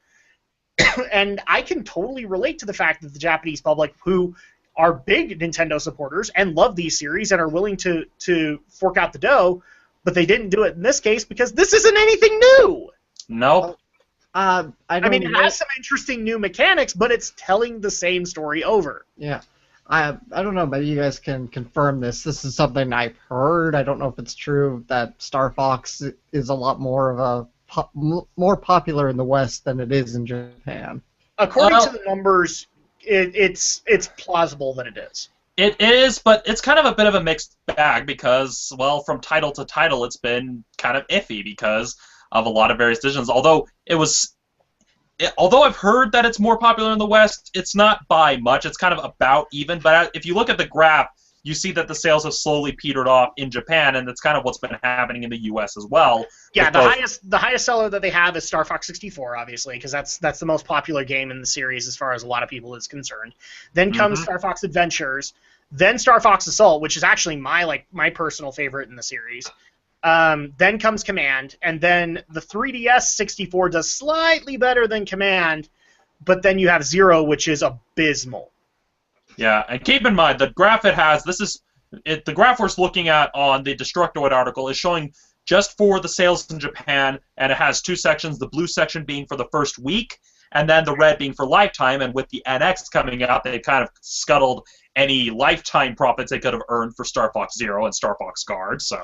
And I can totally relate to the fact that the Japanese public, who are big Nintendo supporters and love these series and are willing to fork out the dough, but they didn't do it in this case because this isn't anything new. Nope. I mean, it has some interesting new mechanics, but it's telling the same story over. Yeah. I don't know, maybe you guys can confirm this. This is something I've heard. I don't know if it's true that Star Fox is a lot more of more popular in the West than it is in Japan. According to the numbers, it's plausible that it is. It is, but it's kind of a bit of a mixed bag because, well, from title to title, it's been kind of iffy because of a lot of various decisions. Although I've heard that it's more popular in the West, it's not by much. It's kind of about even. But if you look at the graph, you see that the sales have slowly petered off in Japan, and that's kind of what's been happening in the U.S. as well. Yeah, the highest seller that they have is Star Fox 64, obviously, because that's the most popular game in the series as far as a lot of people is concerned. Then comes Star Fox Adventures, then Star Fox Assault, which is actually my personal favorite in the series. Then comes Command, and then the 3DS 64 does slightly better than Command, but then you have Zero, which is abysmal. Yeah, and keep in mind the graph it has. The graph we're looking at on the Destructoid article is showing just for the sales in Japan, and it has two sections: the blue section being for the first week, and then the red being for lifetime. And with the NX coming out, they kind of scuttled any lifetime profits they could have earned for Star Fox Zero and Star Fox Guard. So.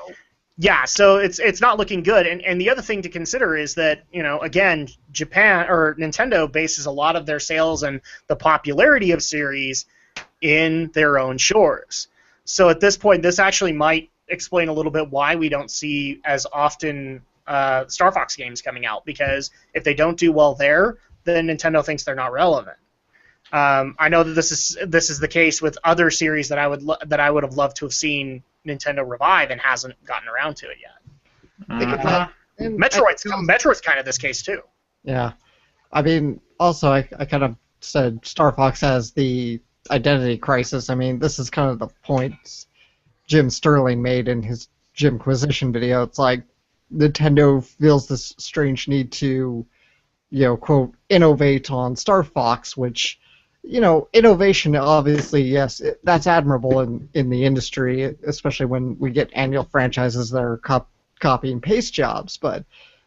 Yeah, so it's not looking good. And the other thing to consider is that, again, Japan or Nintendo bases a lot of their sales and the popularity of series in their own shores. So at this point, this actually might explain a little bit why we don't see as often Star Fox games coming out, because if they don't do well there, then Nintendo thinks they're not relevant. I know that this is the case with other series that I would have loved to have seen Nintendo revive and hasn't gotten around to it yet. Metroid's kind of this case too. Yeah, I mean, also I kind of said Star Fox has the identity crisis. I mean, this is kind of the point Jim Sterling made in his Jimquisition video. It's like Nintendo feels this strange need to, quote, innovate on Star Fox, which, innovation, obviously, yes, that's admirable in the industry, especially when we get annual franchises that are copy and paste jobs. But,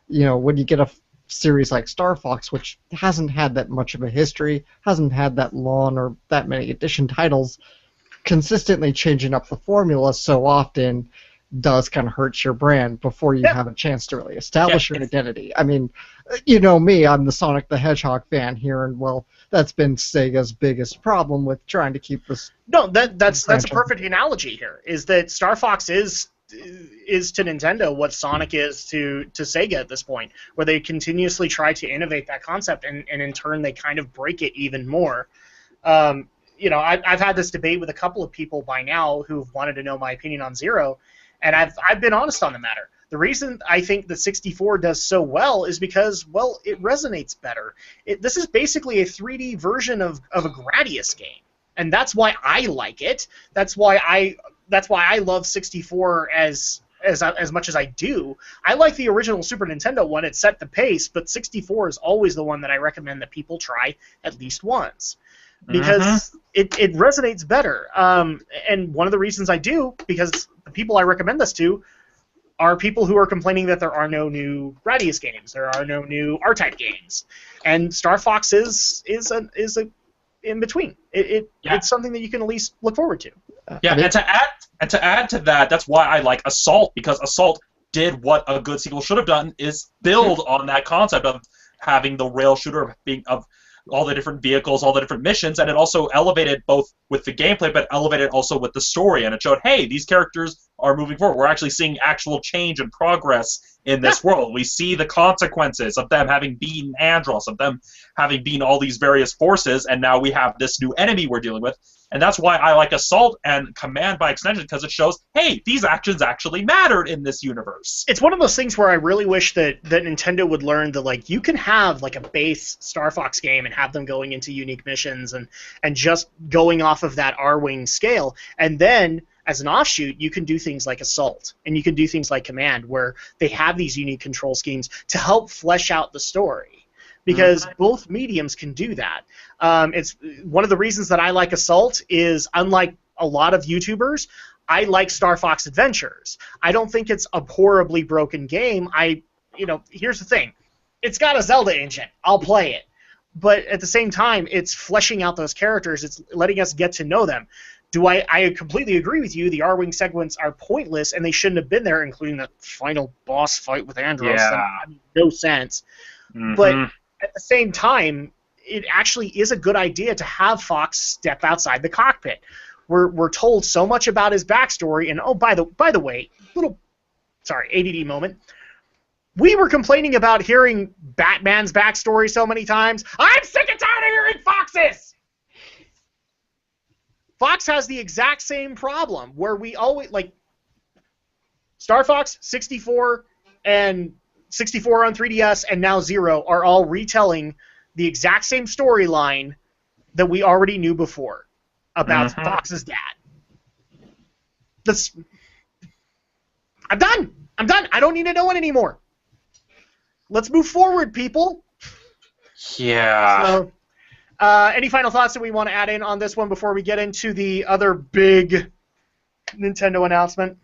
when you get a series like Star Fox, which hasn't had that much of a history, hasn't had that long or that many edition titles, consistently changing up the formula so often does kind of hurt your brand before you have a chance to really establish your identity. I mean, me, I'm the Sonic the Hedgehog fan here, and well, that's been Sega's biggest problem with trying to keep this. No, that's a perfect analogy here. Is that Star Fox is to Nintendo what Sonic is to Sega at this point, where they continuously try to innovate that concept, and in turn they kind of break it even more. I've had this debate with a couple of people by now who've wanted to know my opinion on Zero. And I've been honest on the matter. The reason I think that 64 does so well is because, well, it resonates better. This is basically a 3D version of a Gradius game, and that's why I like it. That's why I love 64 as much as I do. I like the original Super Nintendo one. It set the pace, but 64 is always the one that I recommend that people try at least once, because it resonates better. And one of the reasons I do, because the people I recommend this to are people who are complaining that there are no new Gradius games, there are no new R-Type games, and Star Fox is a in between. It's something that you can at least look forward to. Yeah, and to add to that, that's why I like Assault, because Assault did what a good sequel should have done, is build on that concept of having the rail shooter of all the different vehicles, all the different missions, and it also elevated both with the gameplay, but elevated also with the story, and it showed, hey, these characters are moving forward. We're actually seeing actual change and progress in this world. We see the consequences of them having beaten Andros, of them having beaten all these various forces, and now we have this new enemy we're dealing with. And that's why I like Assault and Command by extension, because it shows, hey, these actions actually mattered in this universe. It's one of those things where I really wish that Nintendo would learn that, like, you can have like a base Star Fox game and have them going into unique missions and just going off of that R-Wing scale, and then as an offshoot, you can do things like Assault, and you can do things like Command, where they have these unique control schemes to help flesh out the story. Because both mediums can do that. It's one of the reasons that I like Assault is, unlike a lot of YouTubers, I like Star Fox Adventures. I don't think it's a horribly broken game. Here's the thing. It's got a Zelda engine. I'll play it. But at the same time, it's fleshing out those characters. It's letting us get to know them. I completely agree with you. The R-Wing segments are pointless, and they shouldn't have been there, including the final boss fight with Andros. Yeah. That made no sense. But at the same time, it actually is a good idea to have Fox step outside the cockpit. We're told so much about his backstory, and by the way, ADD moment. We were complaining about hearing Batman's backstory so many times. I'm sick and tired of hearing Fox's! Fox has the exact same problem, where we always, like, Star Fox, 64, and 64 on 3DS, and now Zero are all retelling the exact same storyline that we already knew before about Fox's dad. I'm done! I don't need to know it anymore. Let's move forward, people. Yeah. Any final thoughts that we want to add in on this one before we get into the other big Nintendo announcement?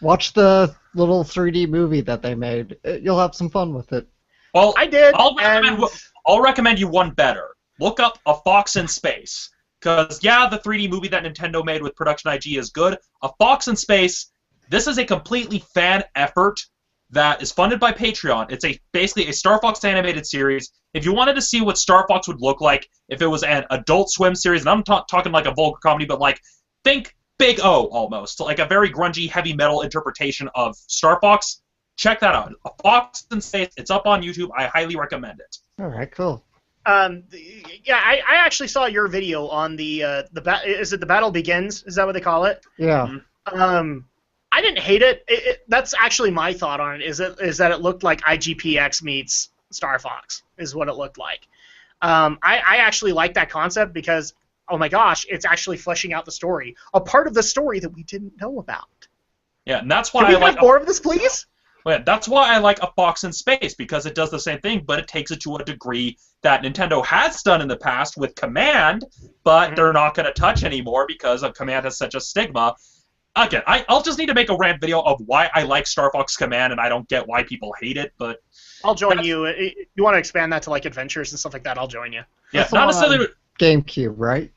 Watch the little 3D movie that they made. You'll have some fun with it. Well, I did. I'll recommend you one better. Look up A Fox in Space. Because, yeah, the 3D movie that Nintendo made with Production IG is good. A Fox in Space, this is a completely fan effort that is funded by Patreon. It's basically a Star Fox animated series. If you wanted to see what Star Fox would look like if it was an Adult Swim series, and I'm talking like a vulgar comedy, but like, think Big O almost. Like a very grungy, heavy metal interpretation of Star Fox. Check that out. A Fox in Space, it's up on YouTube. I highly recommend it. All right, cool. Yeah, I actually saw your video on is it the Battle Begins? Is that what they call it? Yeah. I didn't hate it. That's actually my thought on it. Is that it looked like IGPX meets Star Fox is what it looked like. I actually like that concept because, oh my gosh, it's actually fleshing out the story, a part of the story that we didn't know about. Yeah, and that's why Can we have more of this, please? Yeah, that's why I like A Fox in Space, because it does the same thing, but it takes it to a degree that Nintendo has done in the past with Command, but they're not going to touch anymore because of Command has such a stigma. Again, I'll just need to make a rant video of why I like Star Fox Command, and I don't get why people hate it, but... I'll join you. You want to expand that to, like, adventures and stuff like that, I'll join you. Yeah, not necessarily... GameCube, right?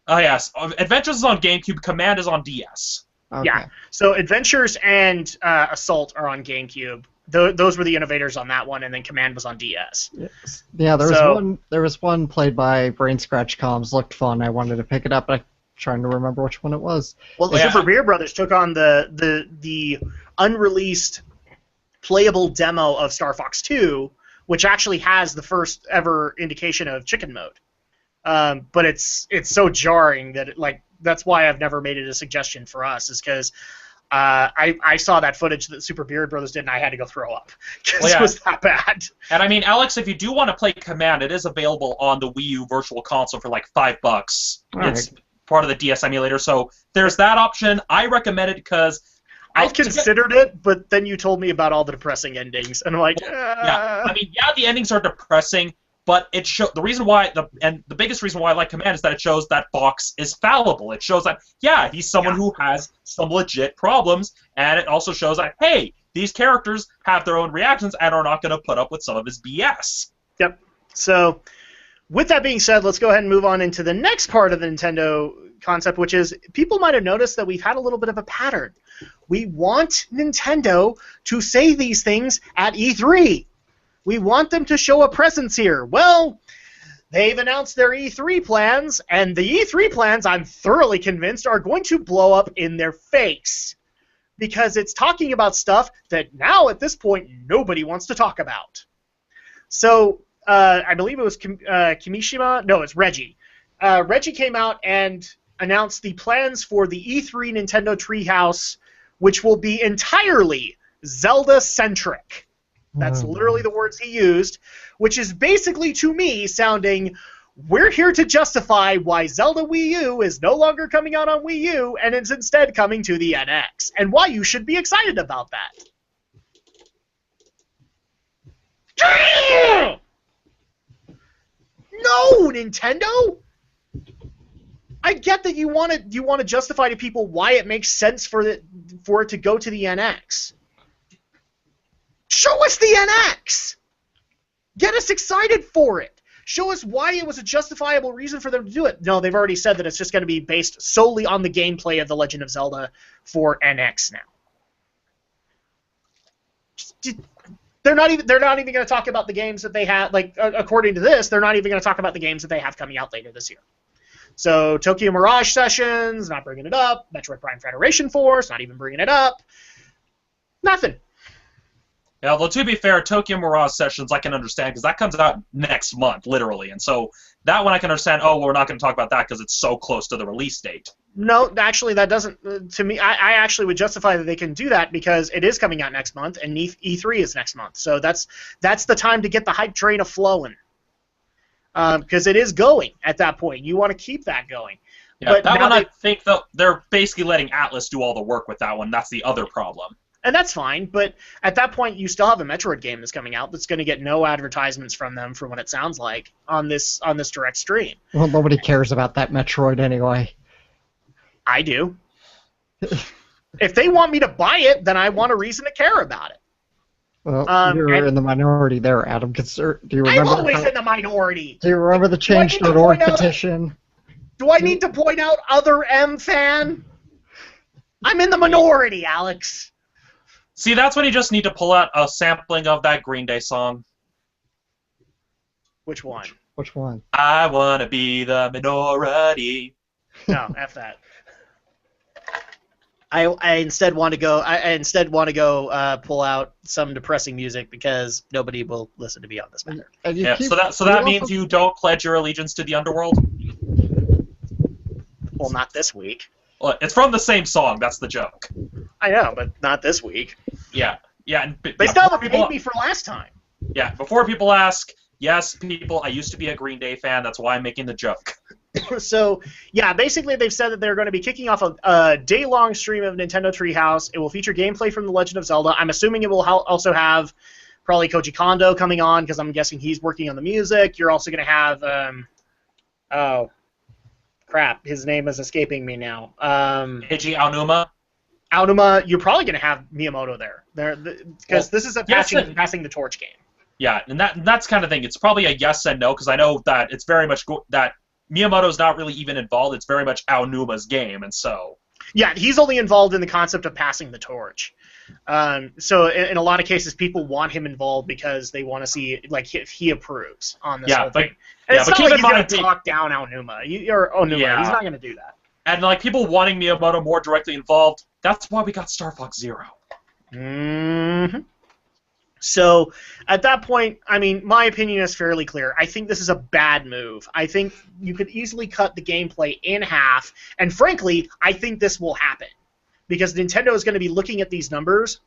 Oh, yes. Adventures is on GameCube, Command is on DS. Okay. Yeah, so Adventures and Assault are on GameCube. Those were the innovators on that one, and then Command was on DS. Yes. Yeah, there was one played by Brain Scratch Comms. Looked fun. I wanted to pick it up, but I'm trying to remember which one it was. Well, the Super Beer Brothers took on the unreleased playable demo of Star Fox 2, which actually has the first ever indication of chicken mode. But it's so jarring that that's why I've never made it a suggestion for us, is because I saw that footage that Super Beard Brothers did, and I had to go throw up because it was that bad. And I mean, Alex, if you do want to play Command, it is available on the Wii U Virtual Console for like $5. It's part of the DS emulator, so there's that option. I recommend it because I considered it, but then you told me about all the depressing endings, and I'm like, yeah. I mean, yeah, the endings are depressing. But the reason why, the biggest reason why I like Command is that it shows that Fox is fallible. It shows that, yeah, he's someone who has some legit problems, and it also shows that, hey, these characters have their own reactions and are not going to put up with some of his BS. Yep. So, with that being said, let's go ahead and move on into the next part of the Nintendo concept, which is people might have noticed that we've had a little bit of a pattern. We want Nintendo to say these things at E3. We want them to show a presence here. Well, they've announced their E3 plans, and the E3 plans, I'm thoroughly convinced, are going to blow up in their face. Because it's talking about stuff that now, at this point, nobody wants to talk about. So, I believe it was Kimishima? No, it's Reggie. Reggie came out and announced the plans for the E3 Nintendo Treehouse, which will be entirely Zelda-centric. That's literally the words he used, which is basically, to me, sounding, we're here to justify why Zelda Wii U is no longer coming out on Wii U and is instead coming to the NX, and why you should be excited about that. No, Nintendo! I get that you want to justify to people why it makes sense for it to go to the NX. Show us the NX! Get us excited for it! Show us why it was a justifiable reason for them to do it. No, they've already said that it's just going to be based solely on the gameplay of The Legend of Zelda for NX now. They're not even going to talk about the games that they have, like, according to this, they're not even going to talk about the games that they have coming out later this year. So, Tokyo Mirage Sessions, not bringing it up. Metroid Prime Federation Force, not even bringing it up. Nothing. Yeah, although to be fair, Tokyo Mirage Sessions I can understand because that comes out next month, literally. And so that one I can understand, oh, well, we're not going to talk about that because it's so close to the release date. No, actually, that doesn't, to me, I actually would justify that they can do that because it is coming out next month and E3 is next month. So that's the time to get the hype train a-flowing. Because it is going at that point. You want to keep that going. Yeah, but that one I think they're basically letting Atlas do all the work with that one. That's the other problem. And that's fine, but at that point, you still have a Metroid game that's coming out that's going to get no advertisements from them, from what it sounds like, on this direct stream. Well, nobody cares about that Metroid anyway. I do. If they want me to buy it, then I want a reason to care about it. Well, you're in the minority there, Adam. Do you remember? I'm always in the minority. Do you remember the Change.org petition? Do I need to point out other M fan? I'm in the minority, Alex. See, that's when you just need to pull out a sampling of that Green Day song. Which one? Which one? I wanna be the minority. No, F that. I instead want to go. Pull out some depressing music because nobody will listen to me on this matter. Yeah, so that means you don't pledge your allegiance to the underworld? Well, not this week. Well, it's from the same song. That's the joke. I know, but not this week. Yeah. And, they still haven't paid me for last time. Yeah, before people ask, yes, people, I used to be a Green Day fan. That's why I'm making the joke. So, yeah, basically they've said that they're going to be kicking off a day-long stream of Nintendo Treehouse. It will feature gameplay from The Legend of Zelda. I'm assuming it will also have probably Koji Kondo coming on, because I'm guessing he's working on the music. You're also going to have, oh, crap, his name is escaping me now. Eiji Aonuma. Aonuma, you're probably going to have Miyamoto there, because this is a passing the torch game. Yeah, and that's kind of thing. It's probably a yes and no, because I know that it's very much that Miyamoto's not really even involved. It's very much Aonuma's game, and so... Yeah, he's only involved in the concept of passing the torch. So in a lot of cases, people want him involved because they want to see if he approves on this whole thing. And it's not like he's going to talk down Aonuma. He's not going to do that. And people wanting Miyamoto more directly involved, that's why we got Star Fox Zero. Mm-hmm. So at that point, I mean, my opinion is fairly clear. I think this is a bad move. I think you could easily cut the gameplay in half, and frankly, I think this will happen because Nintendo is going to be looking at these numbers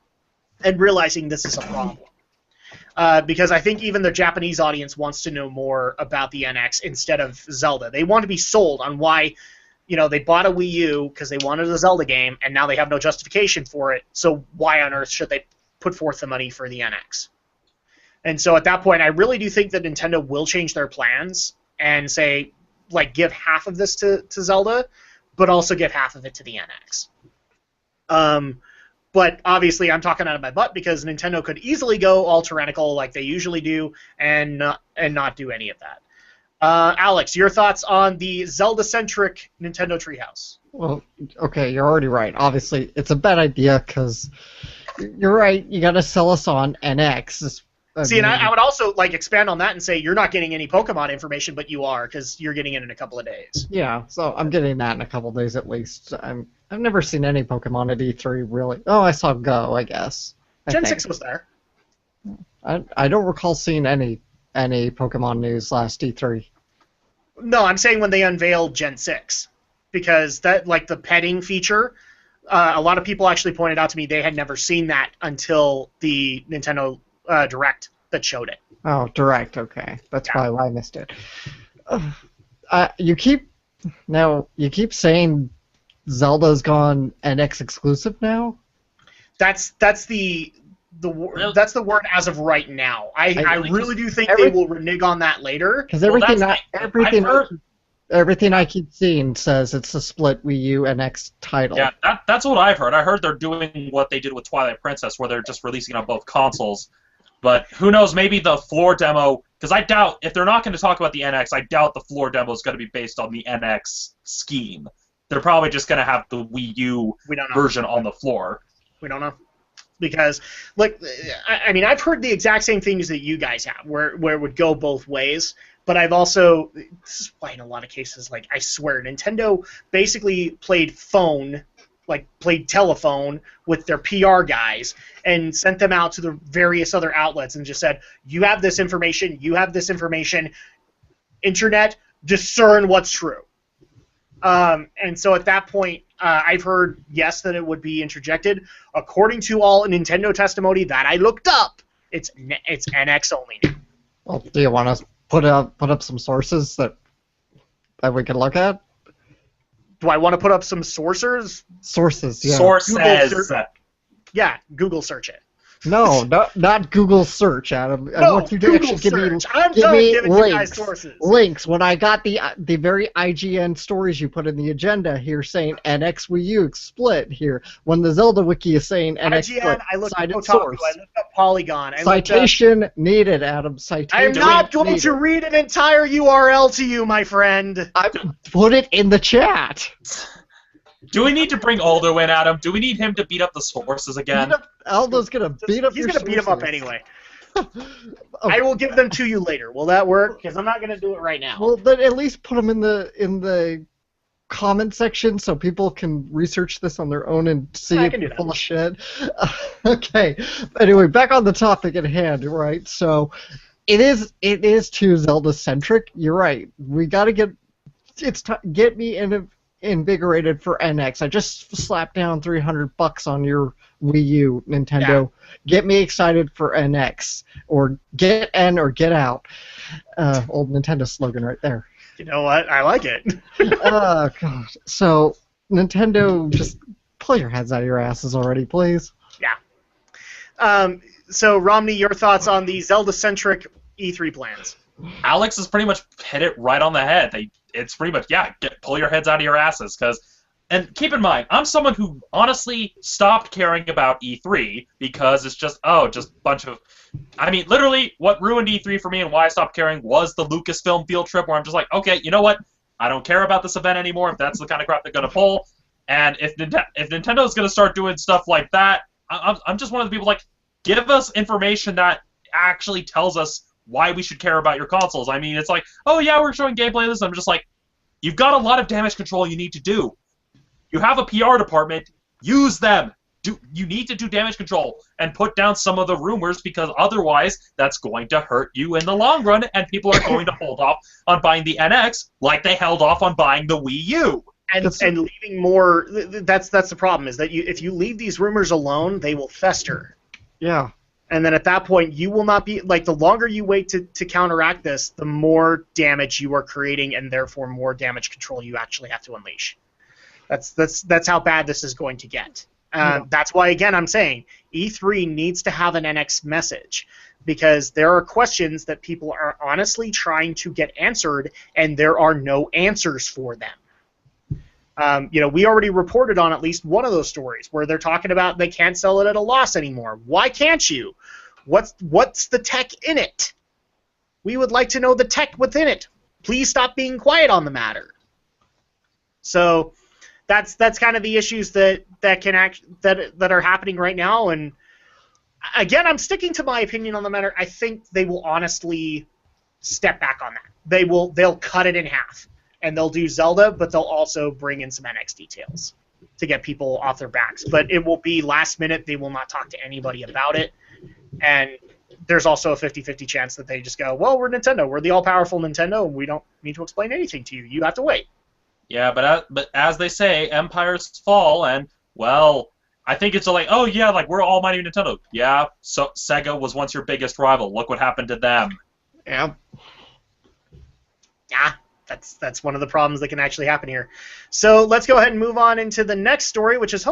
and realizing this is a problem. Because I think even the Japanese audience wants to know more about the NX instead of Zelda. They want to be sold on why, they bought a Wii U because they wanted a Zelda game, and now they have no justification for it. So why on earth should they put forth the money for the NX? And so at that point, I really do think that Nintendo will change their plans and say, give half of this to Zelda, but also give half of it to the NX. But obviously, I'm talking out of my butt because Nintendo could easily go all tyrannical like they usually do and not do any of that. Alex, your thoughts on the Zelda-centric Nintendo Treehouse? Well, okay, you're already right. Obviously, it's a bad idea because you're right. You got to sell us on NX. And I would also expand on that and say you're not getting any Pokemon information, but you are because you're getting it in a couple of days. Yeah, so I'm getting that in a couple of days at least. I've never seen any Pokemon at E3 really. Oh, I saw Go, I guess. Gen 6 was there. I don't recall seeing any Pokemon news last E3. No, I'm saying when they unveiled Gen 6, because that the petting feature. A lot of people actually pointed out to me they had never seen that until the Nintendo Direct that showed it. Oh, Direct, okay. That's probably why I missed it. You keep saying Zelda's gone NX exclusive now? That's the word as of right now. I really do think they will renege on that later. Because everything I keep seeing says it's a split Wii U NX title. Yeah, that's what I've heard. I heard they're doing what they did with Twilight Princess, where they're just releasing it on both consoles. But who knows, maybe the floor demo, because I doubt, if they're not going to talk about the NX, I doubt the floor demo is going to be based on the NX scheme. They're probably just going to have the Wii U version on the floor. We don't know. Because, I mean, I've heard the exact same things that you guys have, where it would go both ways. But I've also, this is why in a lot of cases, I swear, Nintendo basically played telephone with their PR guys and sent them out to the various other outlets and just said, you have this information, internet, discern what's true. And so at that point, I've heard, yes, that it would be interjected. According to all Nintendo testimony that I looked up, it's NX only now. Well, do you want to put up some sources that we can look at? Do I want to put up some sources? Sources, yeah. Sources. Yeah, Google search it. No, not Google search, Adam. I No, want you to Google actually search. I'm give done me giving you guys links. sources. Links. When I got the very IGN stories you put in the agenda here saying NX Wii U split here, when the Zelda wiki is saying NX IGN, split, I looked up cited Kotaku, source. I looked up Polygon. Citation needed, Adam. Citation I'm not going needed. to read an entire URL to you, my friend. I put it in the chat. Do we need to bring Aldo in, Adam? Do we need him to beat up the sources again? Aldo's gonna beat up. He's your going to beat him up sources. anyway. Oh. I will give them to you later. Will that work? Because I'm not going to do it right now. Well, then at least put them in the comment section so people can research this on their own and see I if can do it's that. full of shit. Okay. Anyway, back on the topic at hand, right? So it is too Zelda centric. You're right. We got to get me invigorated for NX. I just slapped down $300 on your Wii U, Nintendo. Yeah. Get me excited for NX, or get in or get out. Old Nintendo slogan right there. You know what? I like it. Oh god. So Nintendo, just pull your heads out of your asses already, please. Yeah. So Romney, your thoughts on the Zelda-centric E3 plans? Alex has pretty much hit it right on the head. It's pretty much, pull your heads out of your asses, and keep in mind, I'm someone who honestly stopped caring about E3 because it's just a bunch of, I mean, literally, what ruined E3 for me and why I stopped caring was the Lucasfilm field trip, where I'm just like, okay, you know what? I don't care about this event anymore if that's the kind of crap they're going to pull, and if Nintendo's going to start doing stuff like that, I'm just one of the people like, give us information that actually tells us why we should care about your consoles. I mean, it's like, oh yeah, we're showing gameplay of this. I'm just like, you've got a lot of damage control you need to do. You have a PR department. Use them. You need to do damage control and put down some of the rumors, because otherwise that's going to hurt you in the long run, and people are going to hold off on buying the NX like they held off on buying the Wii U. And leaving more. That's the problem, is that if you leave these rumors alone, they will fester. Yeah. And then at that point, you will not be, like, the longer you wait to counteract this, the more damage you are creating, and therefore more damage control you actually have to unleash. That's how bad this is going to get. That's why, again, I'm saying E3 needs to have an NX message, because there are questions that people are honestly trying to get answered, and there are no answers for them. We already reported on at least one of those stories where they're talking about they can't sell it at a loss anymore. Why can't you? What's the tech in it? We would like to know the tech within it. Please stop being quiet on the matter. So that's kind of the issues that are happening right now. And again, I'm sticking to my opinion on the matter. I think they will honestly step back on that. They'll cut it in half. And they'll do Zelda, but they'll also bring in some NX details to get people off their backs. But it will be last minute. They will not talk to anybody about it. And there's also a 50-50 chance that they just go, well, we're Nintendo. We're the all-powerful Nintendo, and we don't need to explain anything to you. You have to wait. Yeah, but as they say, empires fall, and, well, I think it's like, oh, yeah, like, we're almighty Nintendo. Yeah, so Sega was once your biggest rival. Look what happened to them. Yeah. Yeah. That's one of the problems that can actually happen here. So let's go ahead and move on into the next story, which is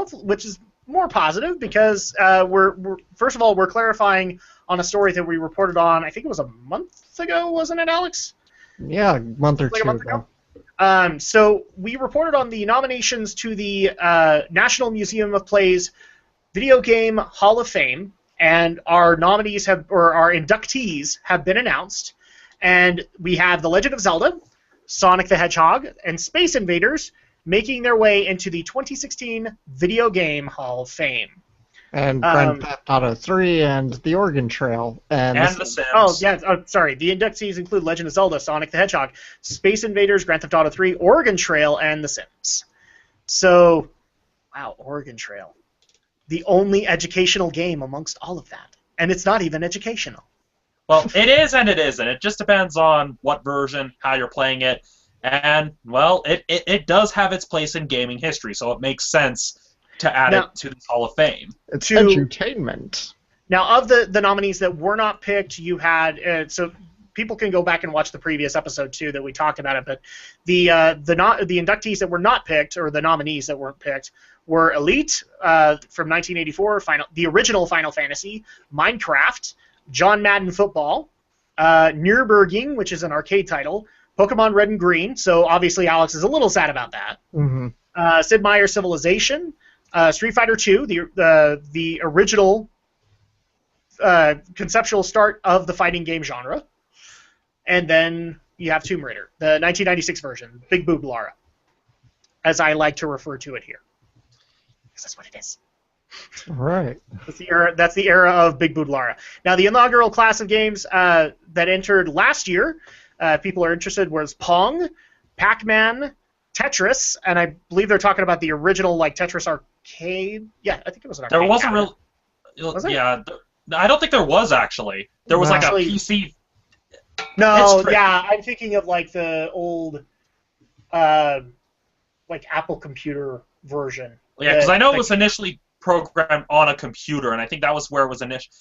more positive, because we're first of all, we're clarifying on a story that we reported on. I think it was a month ago, wasn't it, Alex? Yeah, a month or two ago. So we reported on the nominations to the National Museum of Play's Video Game Hall of Fame, and our inductees have been announced, and we have The Legend of Zelda, Sonic the Hedgehog, and Space Invaders making their way into the 2016 Video Game Hall of Fame. And Grand Theft Auto 3 and The Oregon Trail. And The Sims. Oh, yeah, sorry. The inductees include Legend of Zelda, Sonic the Hedgehog, Space Invaders, Grand Theft Auto 3, Oregon Trail, and The Sims. So, wow, Oregon Trail. The only educational game amongst all of that. And it's not even educational. Well, it is and it isn't. It just depends on what version, how you're playing it, and, well, it does have its place in gaming history, so it makes sense to add it to this Hall of Fame. It's entertainment. Now, of the nominees that were not picked, you had, so people can go back and watch the previous episode too that we talked about it. But the inductees that were not picked, or the nominees that weren't picked, were Elite from 1984, the original Final Fantasy, Minecraft, John Madden Football, Nürburgring, which is an arcade title, Pokemon Red and Green. So obviously Alex is a little sad about that. Mm-hmm. Sid Meier's Civilization, Street Fighter II, the original conceptual start of the fighting game genre, and then you have Tomb Raider, the 1996 version, Big Boob Lara, as I like to refer to it here, because that's what it is. All right. That's the era of Big Boob Lara. Now, the inaugural class of games that entered last year, people are interested, was Pong, Pac-Man, Tetris, and I believe they're talking about the original Tetris arcade. Yeah, I think it was an arcade. There wasn't real. Was it? Yeah, I don't think there was actually. There was a PC. No, yeah, I'm thinking of the old, Apple computer version. Yeah, because I know it was initially programmed on a computer, and I think that was where it was initially.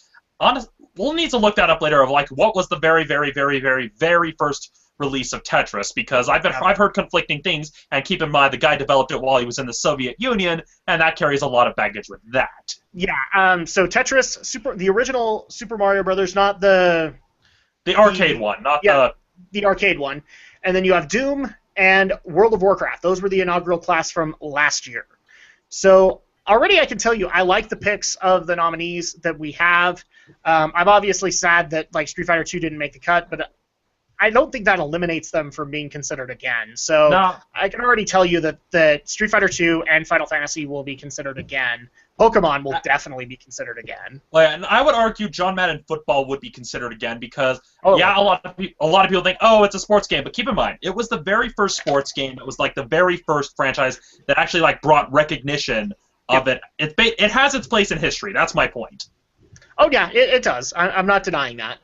We'll need to look that up later of what was the very, very, very, very, very first release of Tetris, because I've heard conflicting things, and keep in mind the guy developed it while he was in the Soviet Union, and that carries a lot of baggage with that. Yeah, so Tetris, the original Super Mario Brothers, not the arcade one, not the arcade one, and then you have Doom and World of Warcraft. Those were the inaugural class from last year. So already I can tell you I like the picks of the nominees that we have. I'm obviously sad that Street Fighter II didn't make the cut, but I don't think that eliminates them from being considered again. So no. I can already tell you that Street Fighter II and Final Fantasy will be considered again. Pokemon will definitely be considered again. Well, and I would argue John Madden Football would be considered again because, a lot of people think, oh, it's a sports game. But keep in mind, it was the very first sports game. It was the very first franchise that actually brought recognition of it. It has its place in history. That's my point. Oh, yeah, it does. I'm not denying that.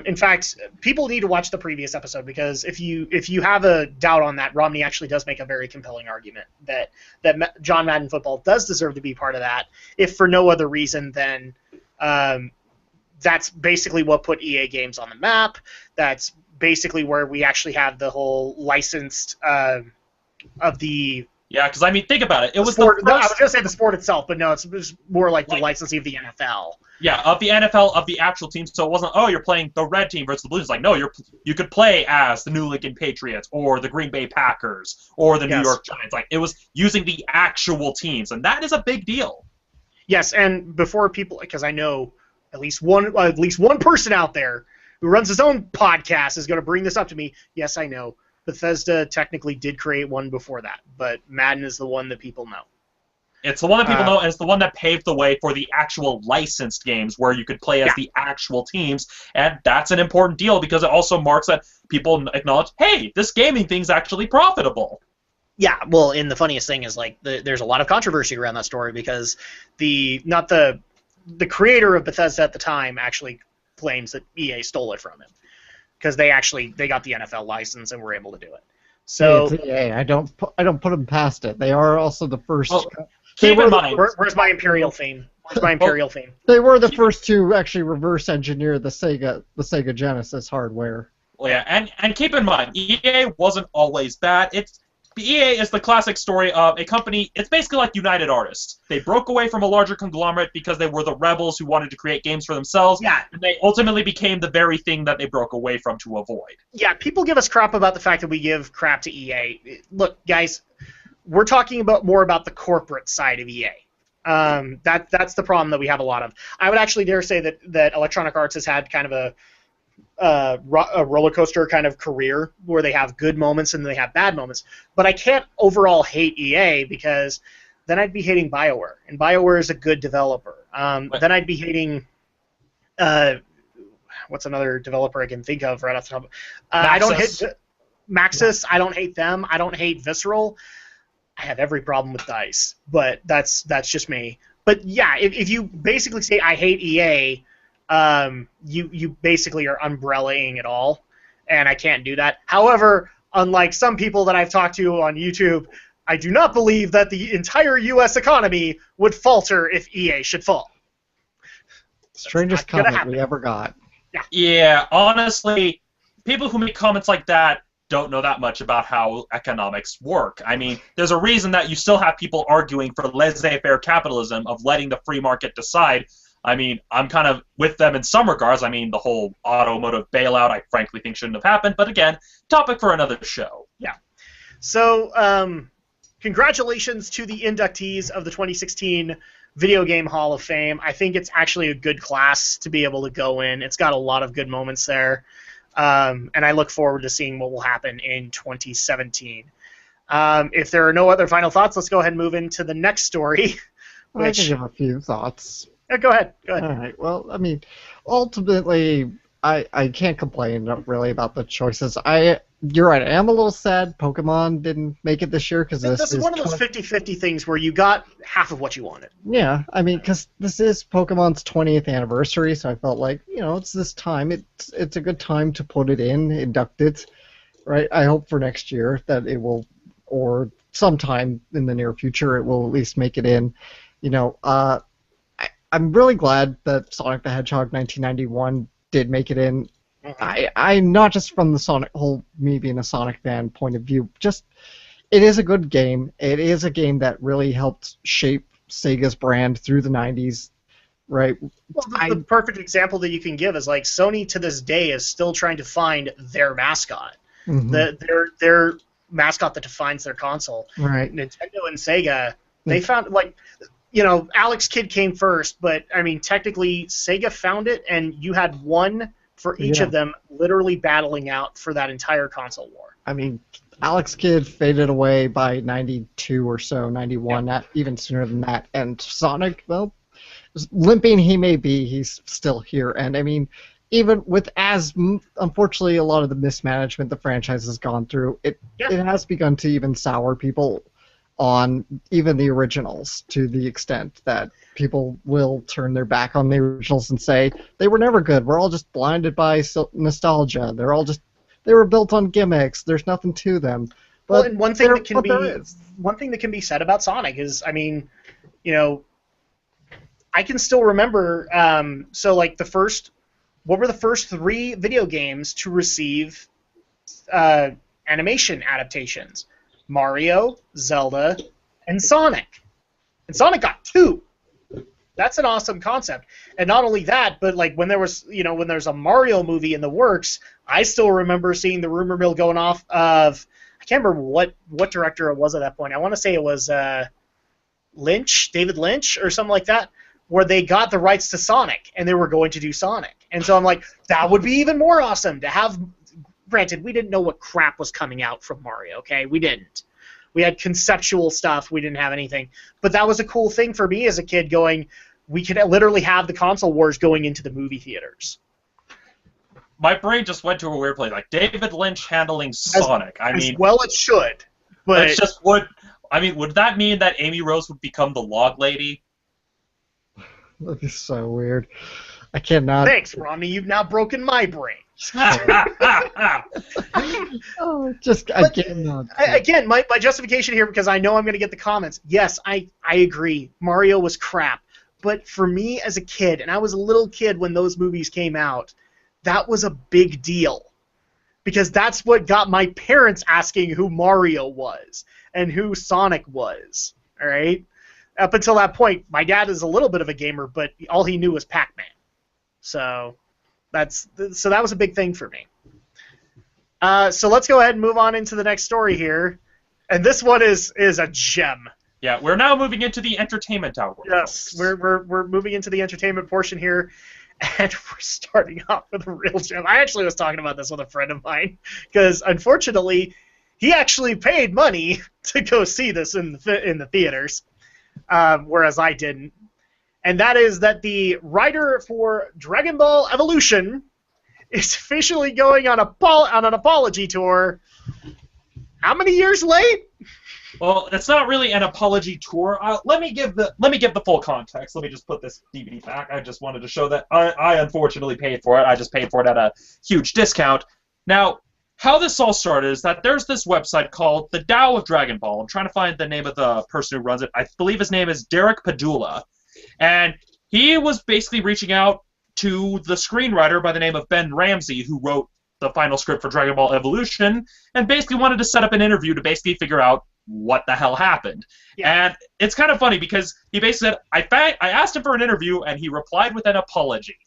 In fact, people need to watch the previous episode, because if you have a doubt on that, Romney actually does make a very compelling argument that John Madden Football does deserve to be part of that, if for no other reason than that's basically what put EA Games on the map. That's basically where we actually have the whole licensed of the... Yeah, because, think about it. It was sport, I was going to say the sport itself, but no, it's more the licensing of the NFL. Yeah, of the NFL, of the actual team. So it wasn't, oh, you're playing the red team versus the blue. It's no, you could play as the New England Patriots or the Green Bay Packers or the New York Giants. It was using the actual teams, and that is a big deal. Yes, and before people, because I know at least one person out there who runs his own podcast is going to bring this up to me. Yes, I know. Bethesda technically did create one before that, but Madden is the one that people know. It's the one that people know, and it's the one that paved the way for the actual licensed games where you could play as the actual teams, and that's an important deal because it also marks that people acknowledge, hey, this gaming thing's actually profitable. Yeah, well, and the funniest thing is there's a lot of controversy around that story because the creator of Bethesda at the time actually claims that EA stole it from him because they got the NFL license and were able to do it. So it's EA. I don't put them past it. They are also the first. Keep in mind. Where's my Imperial theme? Where's my Imperial theme? They were the first to actually reverse engineer the Sega Genesis hardware. Well, yeah, and keep in mind, EA wasn't always bad. EA is the classic story of a company. It's basically like United Artists. They broke away from a larger conglomerate because they were the rebels who wanted to create games for themselves. Yeah. And they ultimately became the very thing that they broke away from to avoid. Yeah, people give us crap about the fact that we give crap to EA. Look, guys, we're talking more about the corporate side of EA. That's the problem that we have a lot of. I would actually dare say that Electronic Arts has had kind of a roller coaster kind of career where they have good moments and they have bad moments. But I can't overall hate EA because then I'd be hating BioWare, and BioWare is a good developer. Then I'd be hating what's another developer I can think of right off the top? I don't hate Maxis. I don't hate them. I don't hate Visceral. I have every problem with DICE, but that's just me. But yeah, if you basically say I hate EA, you basically are umbrellaing it all, and I can't do that. However, unlike some people that I've talked to on YouTube, I do not believe that the entire U.S. economy would falter if EA should fall. Strangest comment we ever got. Yeah, honestly, people who make comments like that don't know that much about how economics work. I mean, there's a reason that you still have people arguing for laissez-faire capitalism of letting the free market decide. I mean, I'm kind of with them in some regards. I mean, the whole automotive bailout, I frankly think shouldn't have happened. But again, topic for another show. Yeah. So, congratulations to the inductees of the 2016 Video Game Hall of Fame. I think it's actually a good class to be able to go in. It's got a lot of good moments there. And I look forward to seeing what will happen in 2017. If there are no other final thoughts, let's go ahead and move into the next story. I can give a few thoughts. Go ahead. All right. Well, I mean, ultimately, I can't complain really about the choices. You're right. I am a little sad Pokemon didn't make it this year because this is one of those 50-50 things where you got half of what you wanted. Yeah, I mean, because this is Pokemon's 20th anniversary, so I felt like, it's this time. It's a good time to put it in, induct it, right? I hope for next year that it will, or sometime in the near future, it will at least make it in. I'm really glad that Sonic the Hedgehog 1991 did make it in. I not just from the Sonic me being a Sonic fan point of view, just it is a good game. It is a game that really helped shape Sega's brand through the 90s, right? Well, the perfect example that you can give is like Sony to this day is still trying to find their mascot, their mascot that defines their console. Right. Nintendo and Sega, they found Alex Kidd came first, but I mean technically Sega found it, and you had one for each of them literally battling out for that entire console war. I mean, Alex Kidd faded away by 92 or so, 91, not even sooner than that. And Sonic, well, limping he may be, he's still here. And I mean, even with unfortunately a lot of the mismanagement the franchise has gone through, it has begun to even sour people on even the originals to the extent that people will turn their back on the originals and say they were never good. We're all just blinded by nostalgia. They were built on gimmicks. There's nothing to them. But and one thing that can be said about Sonic is, I mean, I can still remember. What were the first 3 video games to receive animation adaptations? Mario, Zelda, and Sonic. And Sonic got 2. That's an awesome concept. And not only that, but like when there's a Mario movie in the works, I still remember seeing the rumor mill going off of, I can't remember what director it was at that point. I want to say it was David Lynch or something like that, where they got the rights to Sonic and they were going to do Sonic. And so I'm like, that would be even more awesome to have. Granted, we didn't know what crap was coming out from Mario, okay? We didn't. We had conceptual stuff. We didn't have anything. But that was a cool thing for me as a kid going, we could literally have the console wars going into the movie theaters. My brain just went to a weird place. Like, David Lynch handling Sonic. Well, it should. But it's just would that mean that Amy Rose would become the log lady? That'd be so weird. I cannot. Thanks, Romney. You've now broken my brain. Again, my justification here, because I know I'm going to get the comments. Yes, I agree. Mario was crap. But for me as a kid, and I was a little kid when those movies came out, that was a big deal. Because that's what got my parents asking who Mario was and who Sonic was. All right? Up until that point, my dad is a little bit of a gamer, but all he knew was Pac-Man. So that was a big thing for me. So let's go ahead and move on into the next story here. And this one is a gem. Yeah, we're now moving into the entertainment hour. Yes, we're moving into the entertainment portion here, and we're starting off with a real gem. I actually was talking about this with a friend of mine, because unfortunately, he actually paid money to go see this in the theaters, whereas I didn't. And that is that the writer for Dragon Ball Evolution is officially going on an apology tour. How many years late? Well, it's not really an apology tour. Let me give the full context. Let me just put this DVD back. I just wanted to show that I unfortunately paid for it. I just paid for it at a huge discount. Now, how this all started is that there's this website called the Tao of Dragon Ball. I'm trying to find the name of the person who runs it. I believe his name is Derek Padula. And he was basically reaching out to the screenwriter by the name of Ben Ramsey, who wrote the final script for Dragon Ball Evolution, and basically wanted to set up an interview to basically figure out what the hell happened. Yeah. And it's kind of funny because he basically said, I asked him for an interview, and he replied with an apology.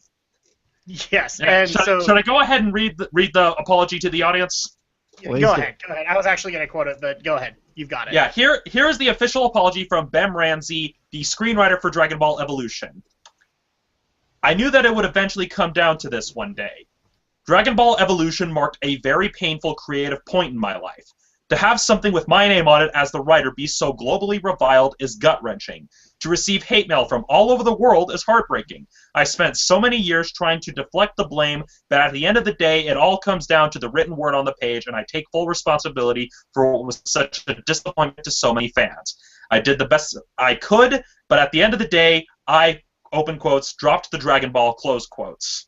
Yes, and should I go ahead and read the apology to the audience? Go ahead. I was actually going to quote it, but go ahead. You've got it. Yeah, here is the official apology from Ben Ramsey, the screenwriter for Dragon Ball Evolution. I knew that it would eventually come down to this one day. Dragon Ball Evolution marked a very painful creative point in my life. To have something with my name on it as the writer be so globally reviled is gut-wrenching. To receive hate mail from all over the world is heartbreaking. I spent so many years trying to deflect the blame, but at the end of the day, it all comes down to the written word on the page, and I take full responsibility for what was such a disappointment to so many fans. I did the best I could, but at the end of the day, I, open quotes, dropped the Dragon Ball, close quotes.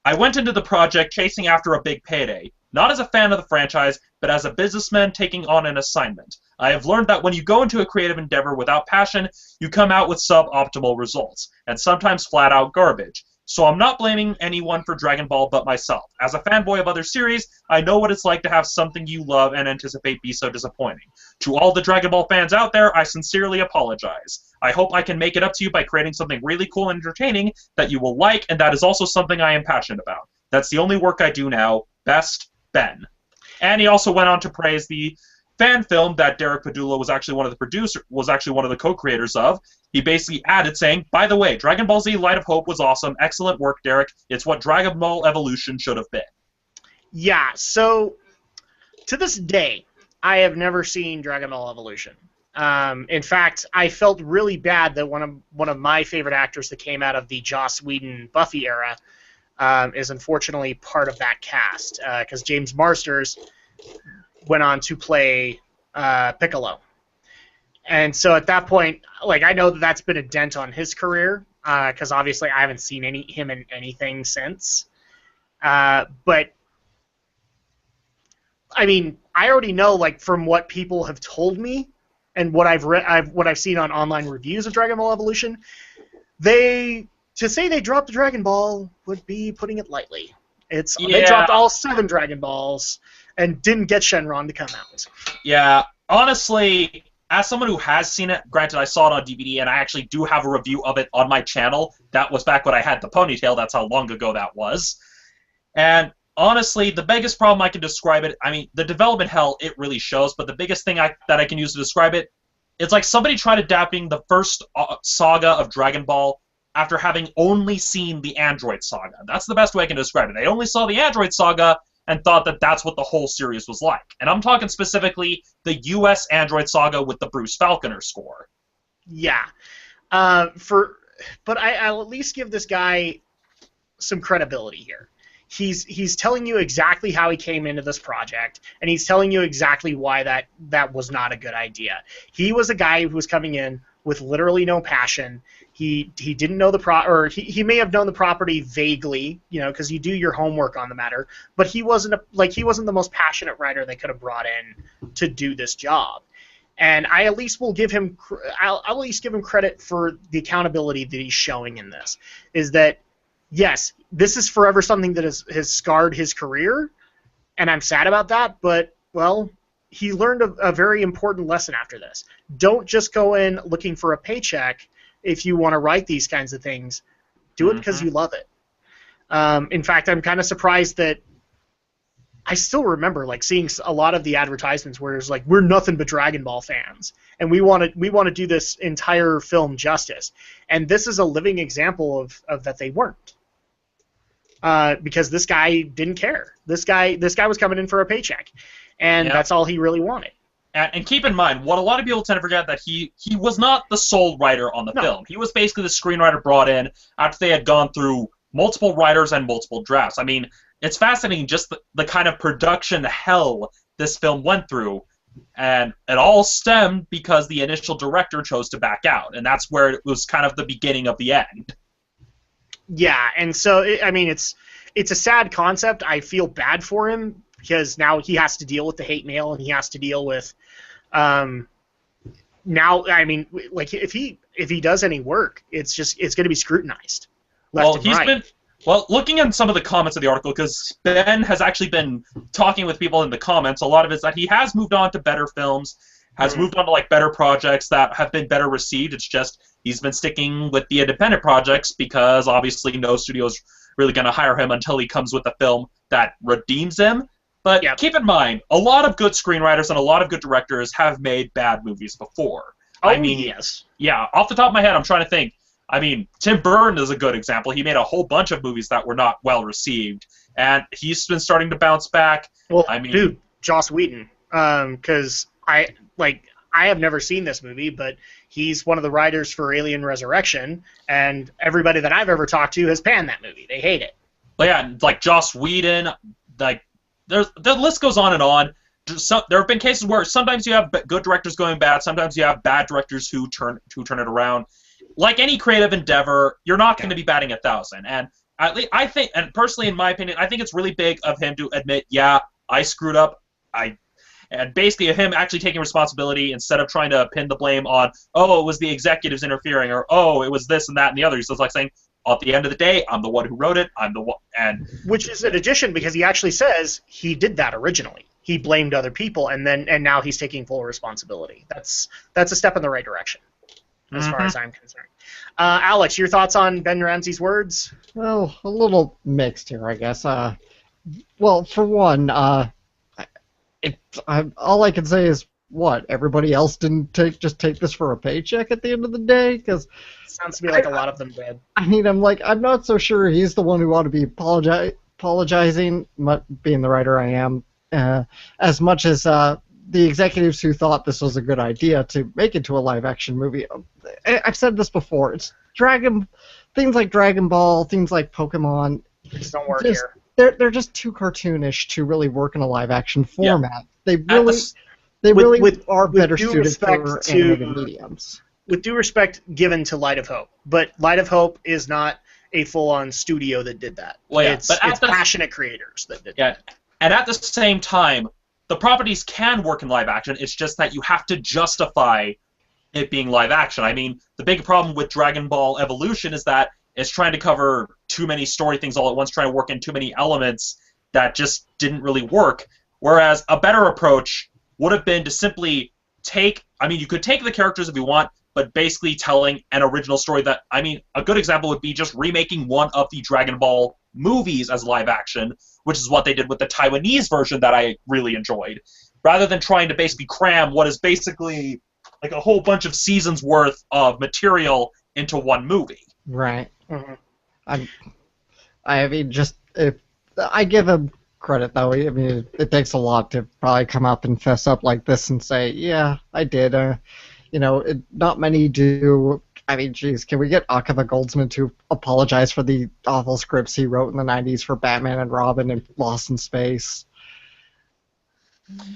I went into the project chasing after a big payday, not as a fan of the franchise, but as a businessman taking on an assignment. I have learned that when you go into a creative endeavor without passion, you come out with suboptimal results, and sometimes flat-out garbage. So I'm not blaming anyone for Dragon Ball but myself. As a fanboy of other series, I know what it's like to have something you love and anticipate be so disappointing. To all the Dragon Ball fans out there, I sincerely apologize. I hope I can make it up to you by creating something really cool and entertaining that you will like, and that is also something I am passionate about. That's the only work I do now. Best, Ben. And he also went on to praise the fan film that Derek Padula was actually one of the co-creators of. He basically added saying, by the way, Dragon Ball Z Light of Hope was awesome. Excellent work, Derek. It's what Dragon Ball Evolution should have been. Yeah, so to this day, I have never seen Dragon Ball Evolution. In fact, I felt really bad that one of my favorite actors that came out of the Joss Whedon Buffy era is unfortunately part of that cast, because James Marsters went on to play Piccolo. And so at that point, like, I know that that's been a dent on his career, because obviously I haven't seen him in anything since. But I mean, I already know, like, from what people have told me and what I've seen on online reviews of Dragon Ball Evolution, to say they dropped the Dragon Ball would be putting it lightly. They dropped all 7 Dragon Balls and didn't get Shenron to come out. Yeah, honestly, as someone who has seen it, granted I saw it on DVD and I actually do have a review of it on my channel. That was back when I had the ponytail, that's how long ago that was. And honestly, the biggest problem I can describe it, I mean, the development hell, it really shows, but the biggest thing that I can use to describe it, it's like somebody tried adapting the first saga of Dragon Ball after having only seen the Android Saga. That's the best way I can describe it. They only saw the Android Saga and thought that that's what the whole series was like. And I'm talking specifically the US Android Saga with the Bruce Falconer score. Yeah. But I'll at least give this guy some credibility here. He's telling you exactly how he came into this project, and he's telling you exactly why that was not a good idea. He was a guy who was coming in with literally no passion. He didn't know he may have known the property vaguely, because you do your homework on the matter, but he wasn't the most passionate writer they could have brought in to do this job. And I at least will give him I'll at least give him credit for the accountability that he's showing in this. Is that, yes, this is forever something that has scarred his career, and I'm sad about that, but, well, he learned a very important lesson after this. Don't just go in looking for a paycheck if you want to write these kinds of things. Do it because you love it. In fact, I'm kind of surprised that I still remember, like, seeing a lot of the advertisements where it's like, we're nothing but Dragon Ball fans, and we want to do this entire film justice. And this is a living example of that they weren't. Because this guy didn't care. This guy was coming in for a paycheck, and that's all he really wanted. And keep in mind, what a lot of people tend to forget, that he was not the sole writer on the film. He was basically the screenwriter brought in after they had gone through multiple writers and multiple drafts. I mean, it's fascinating just the kind of production hell this film went through, and it all stemmed because the initial director chose to back out, and that's where it was kind of the beginning of the end. Yeah, and so, I mean, it's a sad concept. I feel bad for him, because now he has to deal with the hate mail, and he has to deal with, now, I mean, like, if he does any work, it's going to be scrutinized. Well, he's Well, looking at some of the comments of the article, because Ben has actually been talking with people in the comments, a lot of it is that he has moved on to better films, has moved on to like better projects that have been better received. It's just he's been sticking with the independent projects because obviously no studio's really going to hire him until he comes with a film that redeems him. But keep in mind, a lot of good screenwriters and a lot of good directors have made bad movies before. Oh, I mean, yes. Yeah, off the top of my head, I'm trying to think. I mean, Tim Burton is a good example. He made a whole bunch of movies that were not well received, and he's been starting to bounce back. Well, I mean, dude, Joss Whedon, because I have never seen this movie, but he's one of the writers for Alien Resurrection, and everybody that I've ever talked to has panned that movie. They hate it. But yeah, like Joss Whedon, like the list goes on and on. There have been cases where sometimes you have good directors going bad, sometimes you have bad directors who turn it around. Like any creative endeavor, you're not going to be batting 1,000. And I think, and personally, in my opinion, I think it's really big of him to admit, yeah, I screwed up. And basically, him actually taking responsibility instead of trying to pin the blame on, oh, it was the executives interfering, or oh, it was this and that and the other. He's just like saying, at the end of the day, I'm the one who wrote it. I'm the one, and which is an addition because he actually says he did that originally. He blamed other people, and now he's taking full responsibility. That's a step in the right direction, as far as I'm concerned. Alex, your thoughts on Ben Ramsey's words? Well, a little mixed here, I guess. Well, for one, all I can say is, what, everybody else didn't just take this for a paycheck at the end of the day? Because sounds to me like a lot of them did. I mean, I'm not so sure he's the one who ought to be apologizing, being the writer I am, as much as the executives who thought this was a good idea to make it to a live-action movie. I've said this before. It's things like Dragon Ball, things like Pokemon. Just don't work here. They're just too cartoonish to really work in a live-action format. Yeah. They really are better due suited respect for to- animated mediums. With due respect given to Light of Hope, but Light of Hope is not a full-on studio that did that. Well, yeah, it's but passionate creators that did that. And at the same time, the properties can work in live action. It's just that you have to justify it being live action. I mean, the big problem with Dragon Ball Evolution is that it's trying to cover too many story things all at once, trying to work in too many elements that just didn't really work. Whereas a better approach would have been to simply you could take the characters if you want, but basically telling an original story a good example would be just remaking one of the Dragon Ball movies as live action, which is what they did with the Taiwanese version that I really enjoyed, rather than trying to basically cram what is basically like a whole bunch of seasons worth of material into one movie. Right. Mm-hmm. I give him credit, though. I mean, it takes a lot to probably come up and fess up like this and say, yeah, I did. Not many do. I mean, geez, can we get Akiva Goldsman to apologize for the awful scripts he wrote in the 90s for Batman and Robin and Lost in Space?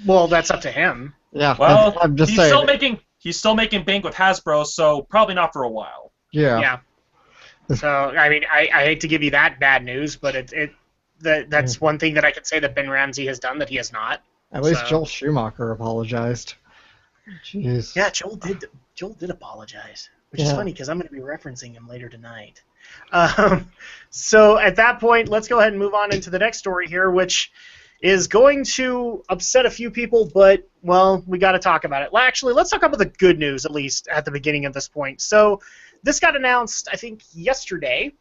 Well, that's up to him. Yeah, well, I'm just saying. He's still making bank with Hasbro, so probably not for a while. Yeah. So, I mean, I hate to give you that bad news, but that's one thing that I can say that Ben Ramsey has done that he has not. At least Joel Schumacher apologized. Jeez. Yeah, Joel did apologize, which is funny because I'm going to be referencing him later tonight. So at that point, let's go ahead and move on into the next story here, which is going to upset a few people, but, well, we got to talk about it. Well, actually, let's talk about the good news, at least at the beginning of this point. So this got announced, I think, yesterday,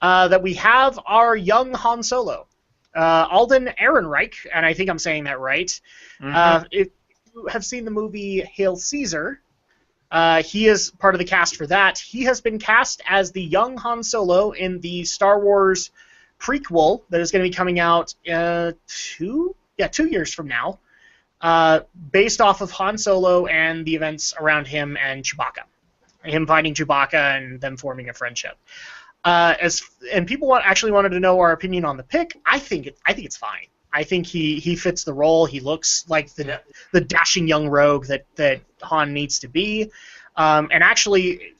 that we have our young Han Solo, Alden Ehrenreich, and I think I'm saying that right. Mm-hmm. If you have seen the movie Hail Caesar, he is part of the cast for that. He has been cast as the young Han Solo in the Star Wars prequel that is going to be coming out 2 years from now, based off of Han Solo and the events around him and Chewbacca, him finding Chewbacca and them forming a friendship. And people actually wanted to know our opinion on the pick. I think it's fine. I think he fits the role. He looks like the dashing young rogue that Han needs to be. And actually,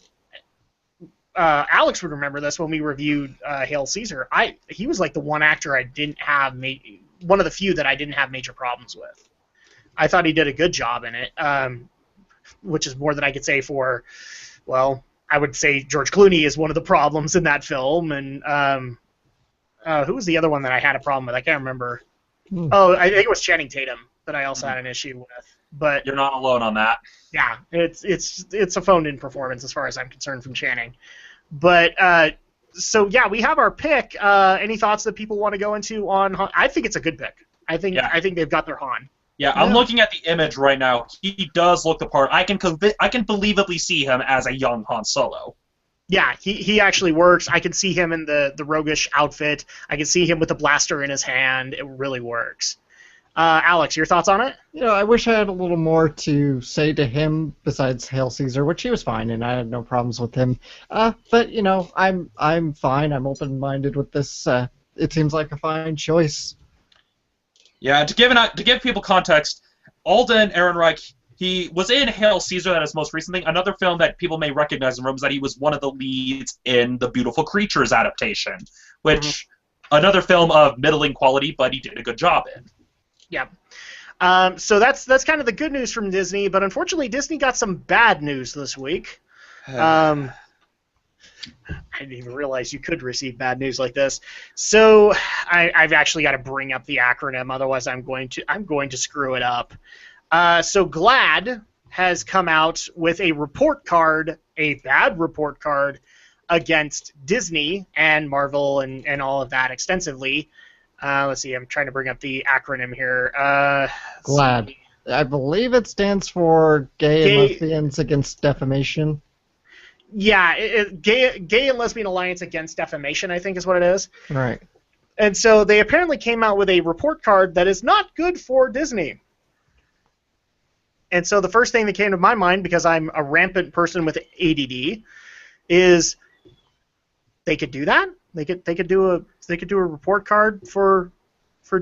Alex would remember this when we reviewed Hail Caesar. He was like the one actor I didn't have one of the few that I didn't have major problems with. I thought he did a good job in it, which is more than I could say for, well, I would say George Clooney is one of the problems in that film, and Who was the other one that I had a problem with? I can't remember. Hmm. Oh, I think it was Channing Tatum that I also had an issue with. But You're not alone on that. yeah, it's a phoned-in performance as far as I'm concerned from Channing. But so yeah, we have our pick. Any thoughts that people want to go into on Han? I think it's a good pick. I think they've got their Han. Yeah, I'm looking at the image right now. He does look the part. I can believably see him as a young Han Solo. Yeah, he actually works. I can see him in the roguish outfit. I can see him with the blaster in his hand. It really works. Alex, your thoughts on it? I wish I had a little more to say to him besides Hail Caesar, which he was fine, and I had no problems with him. But I'm fine. I'm open-minded with this. It seems like a fine choice. Yeah, to give people context, Alden Ehrenreich, he was in Hail Caesar, that is his most recent thing. Another film that people may recognize him from is that he was one of the leads in the Beautiful Creatures adaptation, which another film of middling quality, but he did a good job in. Yeah. So that's kind of the good news from Disney, but unfortunately Disney got some bad news this week. I didn't even realize you could receive bad news like this. So I've actually got to bring up the acronym, otherwise I'm going to screw it up. So GLAAD has come out with a report card, a bad report card, against Disney and Marvel and all of that extensively. Let's see, I'm trying to bring up the acronym here. GLAAD. I believe it stands for Gay and Lesbians Against Defamation. Yeah, Gay and Lesbian Alliance Against Defamation, I think is what it is. Right. And so they apparently came out with a report card that is not good for Disney. And so the first thing that came to my mind, because I'm a rampant person with ADD, is they could do that. They could do a report card for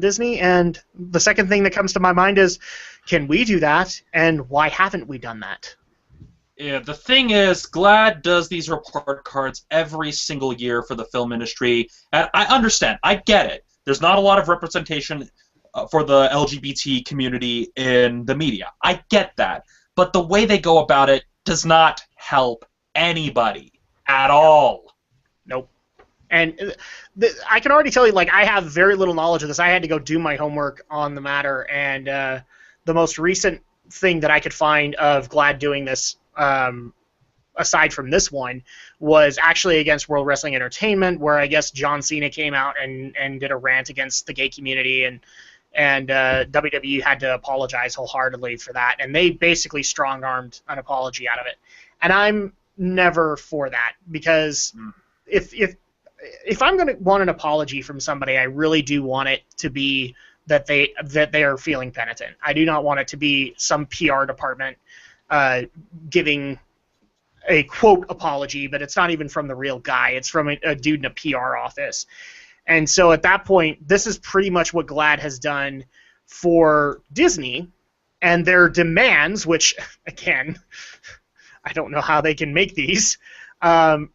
Disney. And the second thing that comes to my mind is, can we do that? And why haven't we done that? Yeah, the thing is, GLAAD does these report cards every single year for the film industry, and I understand. I get it. There's not a lot of representation for the LGBT community in the media. I get that. But the way they go about it does not help anybody at all. Nope. And I can already tell you, like, I have very little knowledge of this. I had to go do my homework on the matter, and the most recent thing that I could find of GLAAD doing this, aside from this one, was actually against World Wrestling Entertainment, where I guess John Cena came out and did a rant against the gay community, and WWE had to apologize wholeheartedly for that, and they basically strong-armed an apology out of it. And I'm never for that, because if I'm going to want an apology from somebody, I really do want it to be that they are feeling penitent. I do not want it to be some PR department giving a quote apology, but it's not even from the real guy. It's from a dude in a PR office. And so at that point, this is pretty much what GLAAD has done for Disney, and their demands, which, again, I don't know how they can make these,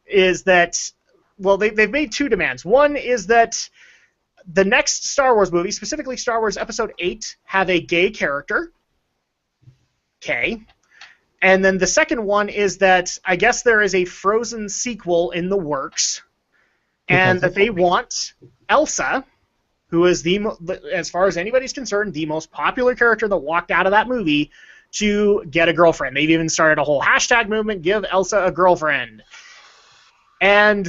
is that, well, they've made two demands. One is that the next Star Wars movie, specifically Star Wars Episode 8, have a gay character. Okay. And then the second one is that I guess there is a Frozen sequel in the works, and that they want Elsa, who is as far as anybody's concerned, the most popular character that walked out of that movie, to get a girlfriend. They've even started a whole hashtag movement, give Elsa a girlfriend. And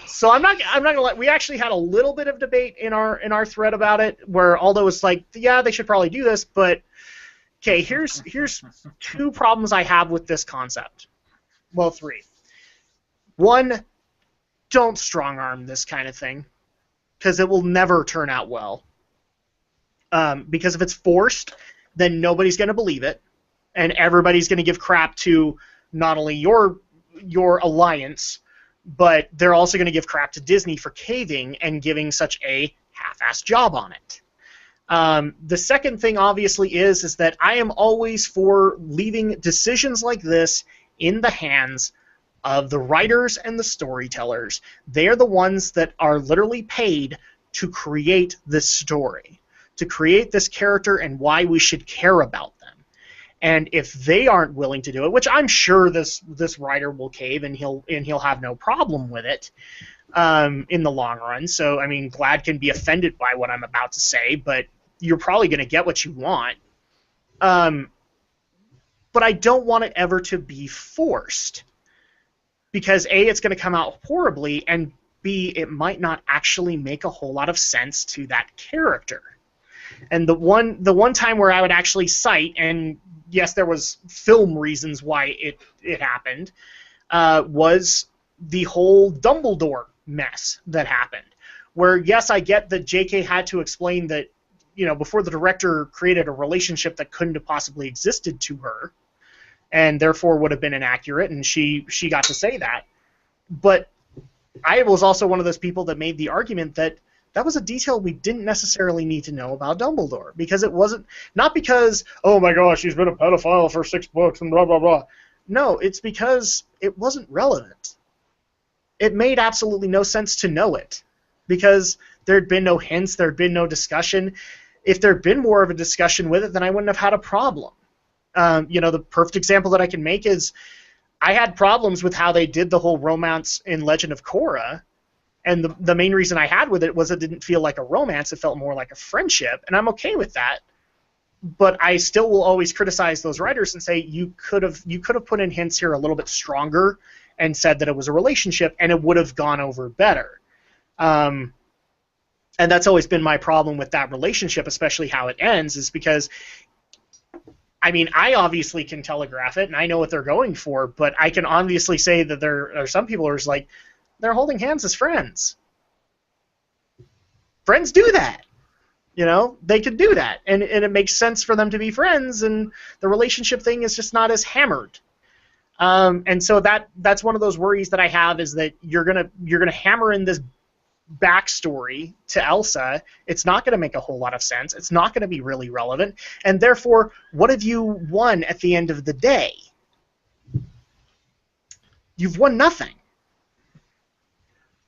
so I'm not gonna let. We actually had a little bit of debate in our thread about it, where Aldo was like, yeah, they should probably do this, but okay, here's two problems I have with this concept. Well, three. One, don't strong-arm this kind of thing, because it will never turn out well. Because if it's forced, then nobody's going to believe it, and everybody's going to give crap to not only your alliance, but they're also going to give crap to Disney for caving and giving such a half-assed job on it. The second thing, obviously, is that I am always for leaving decisions like this in the hands of the writers and the storytellers. They are the ones that are literally paid to create this story, to create this character and why we should care about them. And if they aren't willing to do it, which I'm sure this writer will cave and he'll have no problem with it, in the long run. So, I mean, Glad can be offended by what I'm about to say, but you're probably going to get what you want. But I don't want it ever to be forced. Because A, it's going to come out horribly, and B, it might not actually make a whole lot of sense to that character. And the one time where I would actually cite, and yes, there was film reasons why it happened, was the whole Dumbledore mess that happened. Where, yes, I get that J.K. had to explain that, before the director created a relationship that couldn't have possibly existed to her, and therefore would have been inaccurate, and she got to say that. But I was also one of those people that made the argument that was a detail we didn't necessarily need to know about Dumbledore, because it wasn't, not because, oh my gosh, he's been a pedophile for 6 books and blah, blah, blah. No, it's because it wasn't relevant. It made absolutely no sense to know it, because there'd been no hints, there'd been no discussion. If there'd been more of a discussion with it, then I wouldn't have had a problem. The perfect example that I can make is I had problems with how they did the whole romance in Legend of Korra, and the main reason I had with it was it didn't feel like a romance, it felt more like a friendship, and I'm okay with that. But I still will always criticize those writers and say you could have put in hints here a little bit stronger and said that it was a relationship, and it would have gone over better. And that's always been my problem with that relationship, especially how it ends, is because I mean, I obviously can telegraph it, and I know what they're going for, but I can obviously say that there are some people who are just like, they're holding hands as friends. Friends do that. They could do that, and it makes sense for them to be friends, and the relationship thing is just not as hammered. And so that's one of those worries that I have, is that you're gonna hammer in this backstory to Elsa. It's not going to make a whole lot of sense. It's not going to be really relevant, and therefore, what have you won at the end of the day? You've won nothing.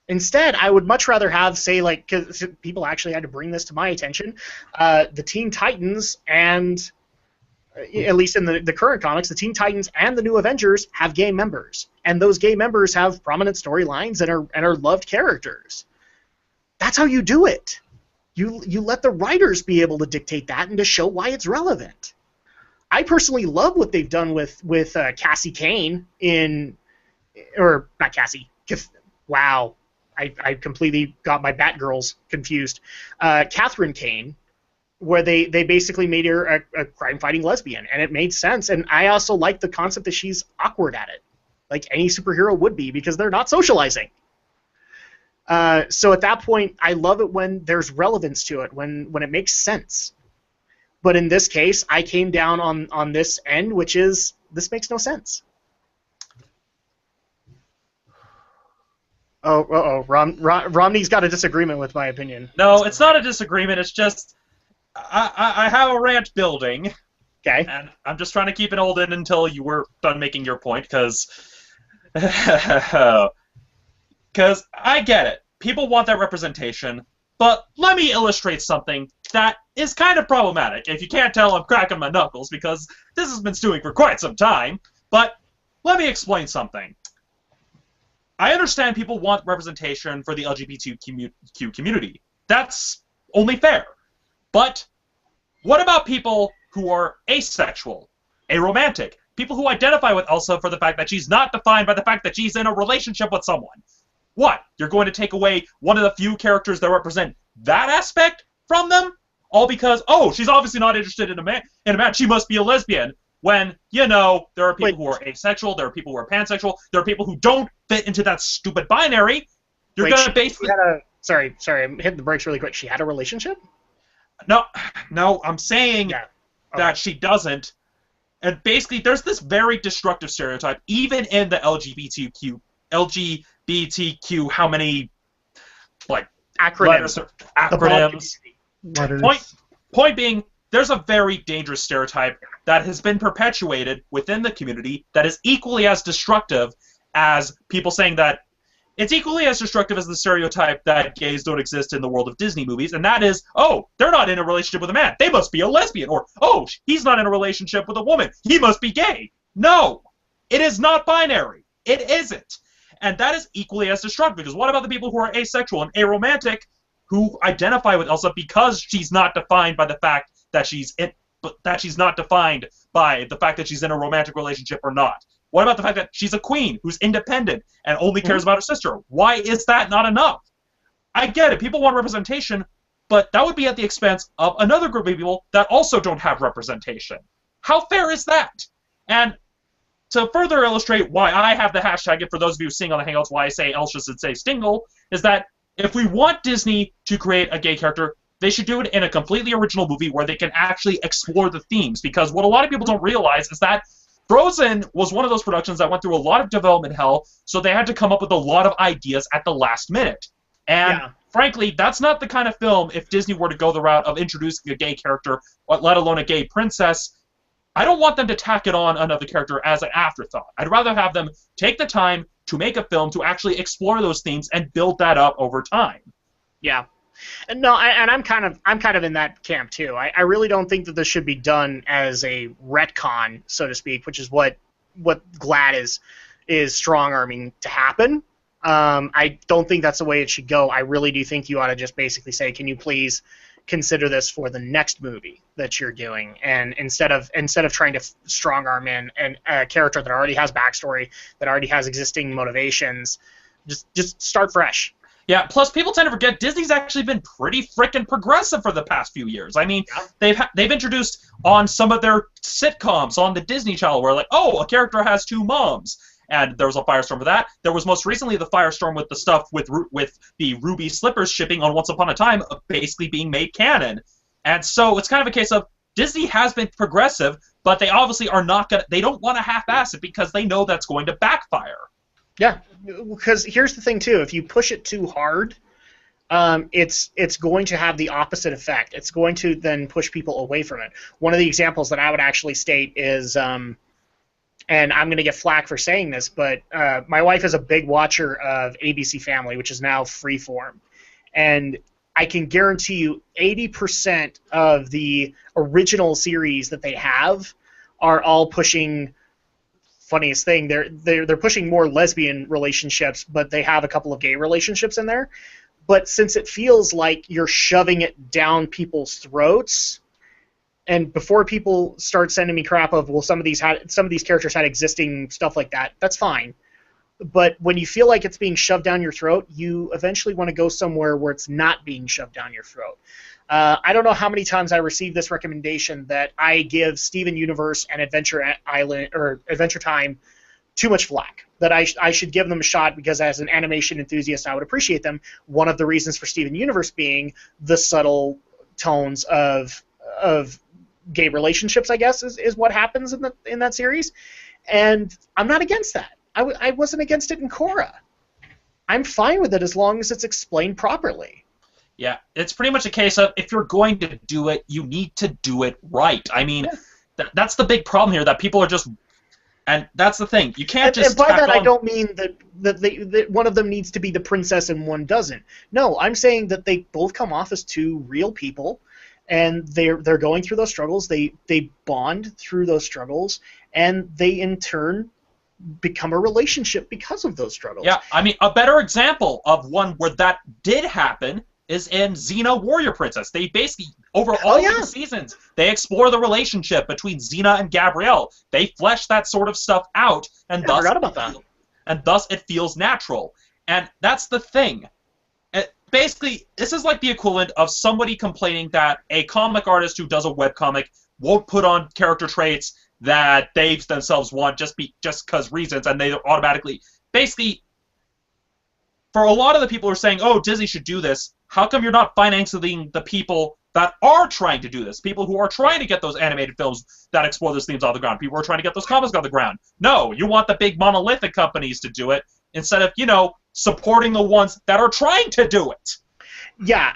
Instead, I would much rather have, say, like, because people actually had to bring this to my attention, the Teen Titans, and at least in the current comics, the Teen Titans and the New Avengers have gay members, and those gay members have prominent storylines and are loved characters. That's how you do it. You let the writers be able to dictate that and to show why it's relevant. I personally love what they've done with Cassie Kane or not Cassie. Wow, I completely got my Batgirls confused. Catherine Kane, where they basically made her a crime-fighting lesbian, and it made sense. And I also like the concept that she's awkward at it, like any superhero would be, because they're not socializing. So at that point, I love it when there's relevance to it, when it makes sense. But in this case, I came down on this end, which is, this makes no sense. Romney's got a disagreement with my opinion. No, it's not a disagreement, it's just, I have a rant building. Okay. And I'm just trying to keep it hold in until you were done making your point, because I get it. People want that representation, but let me illustrate something that is kind of problematic. If you can't tell, I'm cracking my knuckles, because this has been stewing for quite some time, but let me explain something. I understand people want representation for the LGBTQ community. That's only fair. But what about people who are asexual, aromantic, people who identify with Elsa for the fact that she's not defined by the fact that she's in a relationship with someone? What? You're going to take away one of the few characters that represent that aspect from them? All because, oh, she's obviously not interested in a man, she must be a lesbian. When, there are people who are asexual, there are people who are pansexual, there are people who don't fit into that stupid binary. You're going to basically... Sorry, I'm hitting the brakes really quick. She had a relationship? No, I'm saying that she doesn't. And basically, there's this very destructive stereotype, even in the LGBTQ, how many, like, acronyms. Letters. Point being, there's a very dangerous stereotype that has been perpetuated within the community that is equally as destructive as people saying that it's equally as destructive as the stereotype that gays don't exist in the world of Disney movies, and that is, oh, they're not in a relationship with a man, they must be a lesbian, or, oh, he's not in a relationship with a woman, he must be gay. No, it is not binary. It isn't. And that is equally as destructive, because what about the people who are asexual and aromantic who identify with Elsa because she's not defined by the fact that she's not defined by the fact that she's in a romantic relationship or not? What about the fact that she's a queen who's independent and only cares about her sister? Why is that not enough? I get it. People want representation, but that would be at the expense of another group of people that also don't have representation. How fair is that? And to further illustrate why I have the hashtag, and for those of you seeing on the Hangouts why I say Elsa should say Stingle, is that if we want Disney to create a gay character, they should do it in a completely original movie where they can actually explore the themes. Because what a lot of people don't realize is that Frozen was one of those productions that went through a lot of development hell, so they had to come up with a lot of ideas at the last minute. And frankly, that's not the kind of film, if Disney were to go the route of introducing a gay character, let alone a gay princess, I don't want them to tack it on another character as an afterthought. I'd rather have them take the time to make a film to actually explore those themes and build that up over time. Yeah. No, I'm kind of in that camp too. I really don't think that this should be done as a retcon, so to speak, which is what GLAAD is strong-arming to happen. I don't think that's the way it should go. I really do think you ought to just basically say, can you please consider this for the next movie that you're doing, and instead of trying to strong-arm in a character that already has backstory, that already has existing motivations, just start fresh. Yeah, plus people tend to forget Disney's actually been pretty frickin' progressive for the past few years. I mean, they've introduced on some of their sitcoms on the Disney Channel where, like, oh, a character has two moms, and there was a firestorm for that. There was most recently the firestorm with the stuff with the Ruby Slippers shipping on Once Upon a Time basically being made canon. And so it's kind of a case of Disney has been progressive, but they obviously are not they don't want to half-ass it because they know that's going to backfire. Yeah, because here's the thing too: if you push it too hard, it's going to have the opposite effect. It's going to then push people away from it. One of the examples that I would actually state is, and I'm going to get flack for saying this, but my wife is a big watcher of ABC Family, which is now Freeform, and I can guarantee you 80% of the original series that they have are all pushing. Funniest thing, they're pushing more lesbian relationships, but they have a couple of gay relationships in there. But since it feels like you're shoving it down people's throats, and before people start sending me crap of, well, some of these characters had existing stuff like that, that's fine. But when you feel like it's being shoved down your throat, you eventually want to go somewhere where it's not being shoved down your throat. I don't know how many times I received this recommendation that I give Steven Universe and Adventure Island or Adventure Time too much flack. That I should give them a shot because as an animation enthusiast, I would appreciate them. One of the reasons for Steven Universe being the subtle tones of gay relationships, I guess, is what happens in that series. And I'm not against that. I wasn't against it in Korra. I'm fine with it as long as it's explained properly. Yeah, it's pretty much a case of if you're going to do it, you need to do it right. I mean, that's the big problem here, that people are just... And that's the thing. You can't just... And by that, I don't mean that one of them needs to be the princess and one doesn't. No, I'm saying that they both come off as two real people, and they're going through those struggles. They bond through those struggles, and they, in turn, become a relationship because of those struggles. Yeah, I mean, a better example of one where that did happen is in Xena Warrior Princess. They basically, over all of the seasons, they explore the relationship between Xena and Gabrielle. They flesh that sort of stuff out, and I forgot about that. And thus it feels natural. And that's the thing. Basically, this is like the equivalent of somebody complaining that a comic artist who does a webcomic won't put on character traits that they themselves want just because reasons, and they automatically... Basically, for a lot of the people who are saying, oh, Disney should do this, how come you're not financing the people that are trying to do this? People who are trying to get those animated films that explore those themes off the ground. People who are trying to get those comics off the ground. No, you want the big monolithic companies to do it instead of, supporting the ones that are trying to do it. Yeah,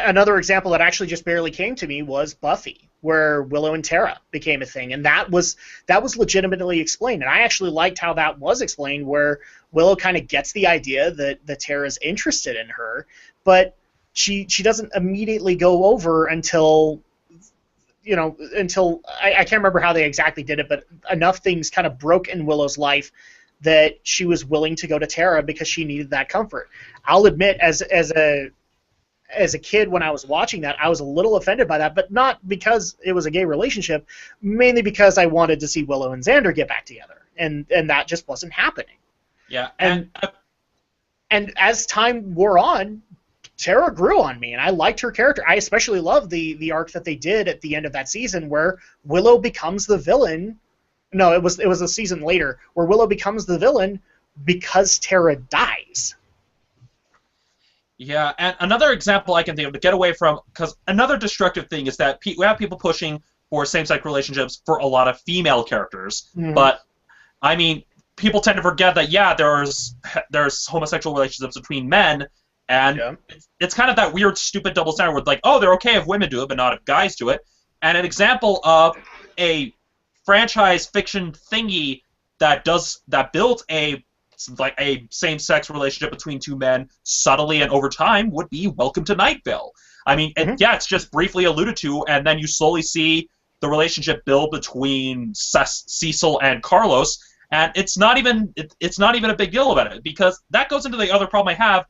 another example that actually just barely came to me was Buffy, where Willow and Tara became a thing, and that was legitimately explained, and I actually liked how that was explained, where Willow kind of gets the idea that Tara's interested in her, but she doesn't immediately go over until I can't remember how they exactly did it, but enough things kind of broke in Willow's life that she was willing to go to Tara because she needed that comfort. I'll admit, as a kid when I was watching that, I was a little offended by that, but not because it was a gay relationship, mainly because I wanted to see Willow and Xander get back together, and that just wasn't happening. Yeah, and as time wore on, Tara grew on me, and I liked her character. I especially love the arc that they did at the end of that season where Willow becomes the villain. No, it was a season later where Willow becomes the villain because Tara dies. Yeah, and another example I can think of to get away from, because another destructive thing is that we have people pushing for same-sex relationships for a lot of female characters, but I mean, people tend to forget that there's homosexual relationships between men, and it's kind of that weird, stupid double standard where, like, oh, they're okay if women do it, but not if guys do it. And an example of a franchise fiction thingy that built a same-sex relationship between two men subtly and over time would be Welcome to Night Vale. I mean, it's just briefly alluded to, and then you slowly see the relationship build between Cecil and Carlos, and it's not even a big deal about it, because that goes into the other problem I have.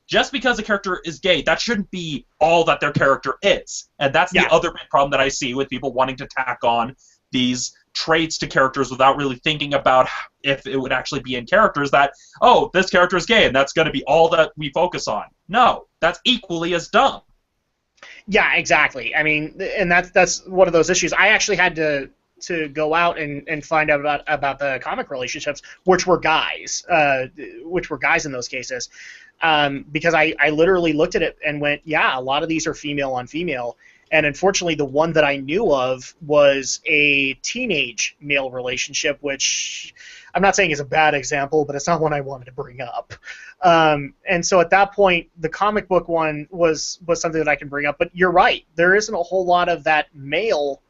Just because a character is gay, that shouldn't be all that their character is. And that's the other big problem that I see with people wanting to tack on these traits to characters without really thinking about if it would actually be in characters that, oh, this character is gay and that's going to be all that we focus on. No, that's equally as dumb. Yeah, exactly. I mean, and that's one of those issues. I actually had to go out and find out about the comic relationships, which were guys in those cases. Because I literally looked at it and went, yeah, a lot of these are female on female. And unfortunately, the one that I knew of was a teenage male relationship, which I'm not saying is a bad example, but it's not one I wanted to bring up. And so at that point, the comic book one was something that I can bring up. But you're right. There isn't a whole lot of that male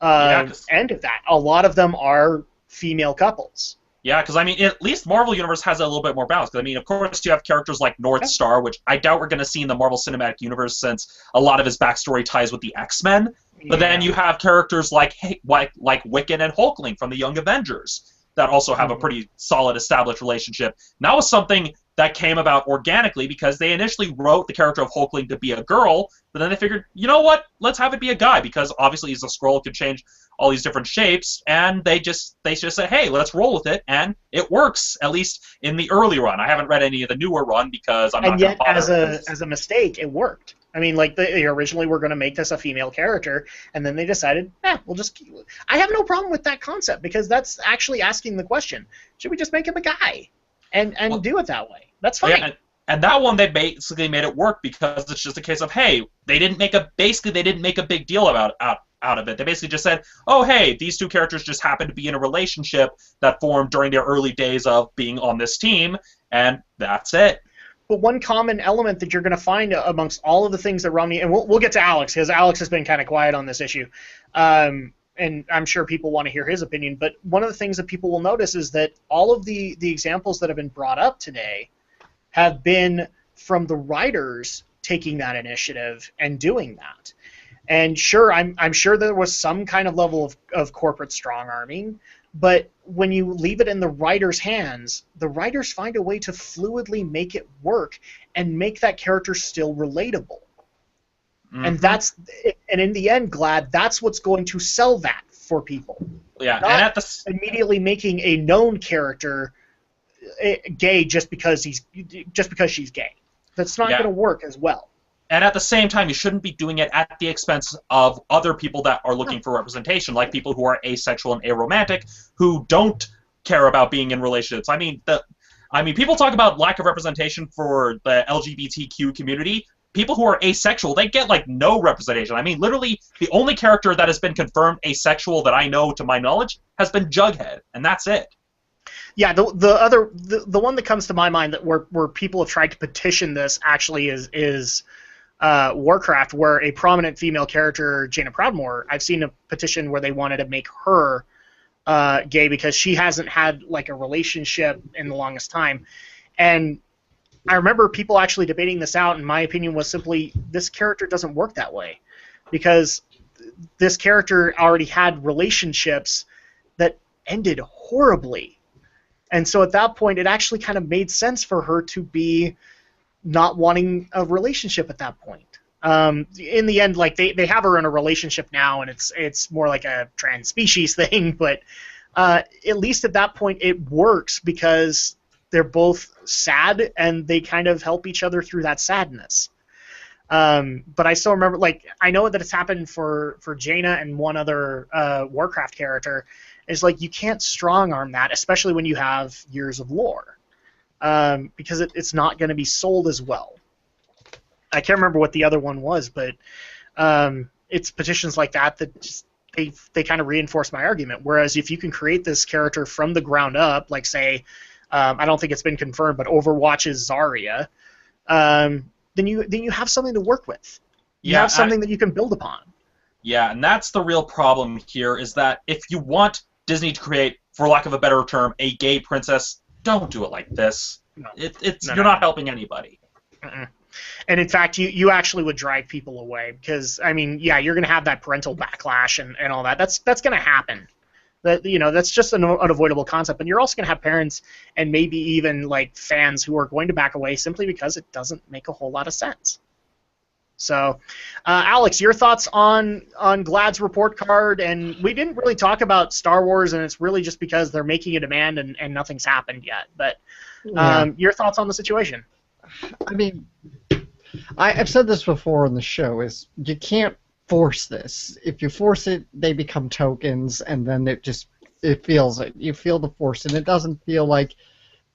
end of that. A lot of them are female couples. Yeah, because, I mean, at least Marvel Universe has a little bit more balance. Because, I mean, of course, you have characters like North Star, which I doubt we're going to see in the Marvel Cinematic Universe since a lot of his backstory ties with the X-Men. But then you have characters like Wiccan and Hulkling from the Young Avengers that also have a pretty solid established relationship. And that was something that came about organically because they initially wrote the character of Hulkling to be a girl, but then they figured, you know what, let's have it be a guy, because obviously he's a Skrull, could change all these different shapes, and they just said, hey, let's roll with it, and it works, at least in the early run. I haven't read any of the newer run because I'm not going to bother. And yet, as a mistake, it worked. I mean, like, they originally were going to make this a female character, and then they decided, we'll just... I have no problem with that concept, because that's actually asking the question, should we just make him a guy? And do it that way. That's fine. Yeah, and that one, they basically made it work because it's just a case of, hey, they didn't make a big deal out of it. They basically just said, oh, hey, these two characters just happen to be in a relationship that formed during their early days of being on this team, and that's it. But one common element that you're going to find amongst all of the things that Romney, and we'll get to Alex, because Alex has been kind of quiet on this issue, and I'm sure people want to hear his opinion, but one of the things that people will notice is that all of the examples that have been brought up today have been from the writers taking that initiative and doing that. And sure, I'm sure there was some kind of level of corporate strong-arming, but when you leave it in the writer's hands, the writers find a way to fluidly make it work and make that character still relatable. Mm-hmm. And in the end, Glad, that's what's going to sell that for people. Yeah, not immediately making a known character gay just because she's gay. That's not going to work as well. And at the same time, you shouldn't be doing it at the expense of other people that are looking for representation, like people who are asexual and aromantic, who don't care about being in relationships. I mean, people talk about lack of representation for the LGBTQ community. People who are asexual, they get, like, no representation. I mean, literally, the only character that has been confirmed asexual that I know, to my knowledge, has been Jughead, and that's it. Yeah, the one that comes to my mind that where people have tried to petition this actually is Warcraft, where a prominent female character, Jaina Proudmoore, I've seen a petition where they wanted to make her gay because she hasn't had, like, a relationship in the longest time. And I remember people actually debating this out, and my opinion was simply, this character doesn't work that way. Because this character already had relationships that ended horribly. And so at that point, it actually kind of made sense for her to be not wanting a relationship at that point. In the end, like they have her in a relationship now, and it's more like a trans species thing. But at least at that point, it works because they're both sad and they kind of help each other through that sadness. But I still remember, like, I know that it's happened for Jaina and one other Warcraft character. It's like you can't strong arm that, especially when you have years of lore, because it's not going to be sold as well. I can't remember what the other one was, but it's petitions like that just they kind of reinforce my argument. Whereas if you can create this character from the ground up, like say, I don't think it's been confirmed, but Overwatch's Zarya, then you have something to work with. You have something that you can build upon. Yeah, and that's the real problem here, is that if you want Disney to create, for lack of a better term, a gay princess, don't do it like this. No. You're not helping anybody. And in fact, you actually would drive people away because, I mean, yeah, you're going to have that parental backlash and all that. That's going to happen. That's just an unavoidable concept. And you're also going to have parents and maybe even like fans who are going to back away simply because it doesn't make a whole lot of sense. So, Alex, your thoughts on GLAAD's report card? And we didn't really talk about Star Wars, and it's really just because they're making a demand and nothing's happened yet. But your thoughts on the situation? I mean, I've said this before on the show, is you can't force this. If you force it, they become tokens, and then it feels it. You feel the force, and it doesn't feel like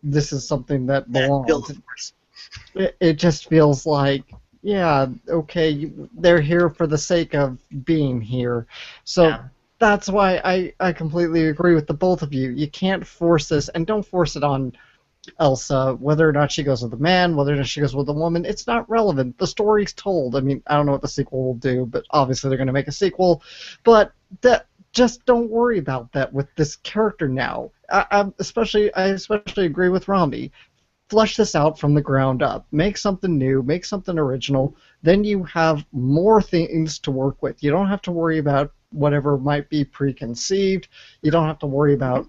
this is something that belongs. It just feels like, yeah, okay, they're here for the sake of being here. So that's why I completely agree with the both of you. You can't force this, and don't force it on Elsa, whether or not she goes with a man, whether or not she goes with a woman. It's not relevant. The story's told. I mean, I don't know what the sequel will do, but obviously they're going to make a sequel. But just don't worry about that with this character now. I especially agree with Rami. Flesh this out from the ground up. Make something new. Make something original. Then you have more things to work with. You don't have to worry about whatever might be preconceived. You don't have to worry about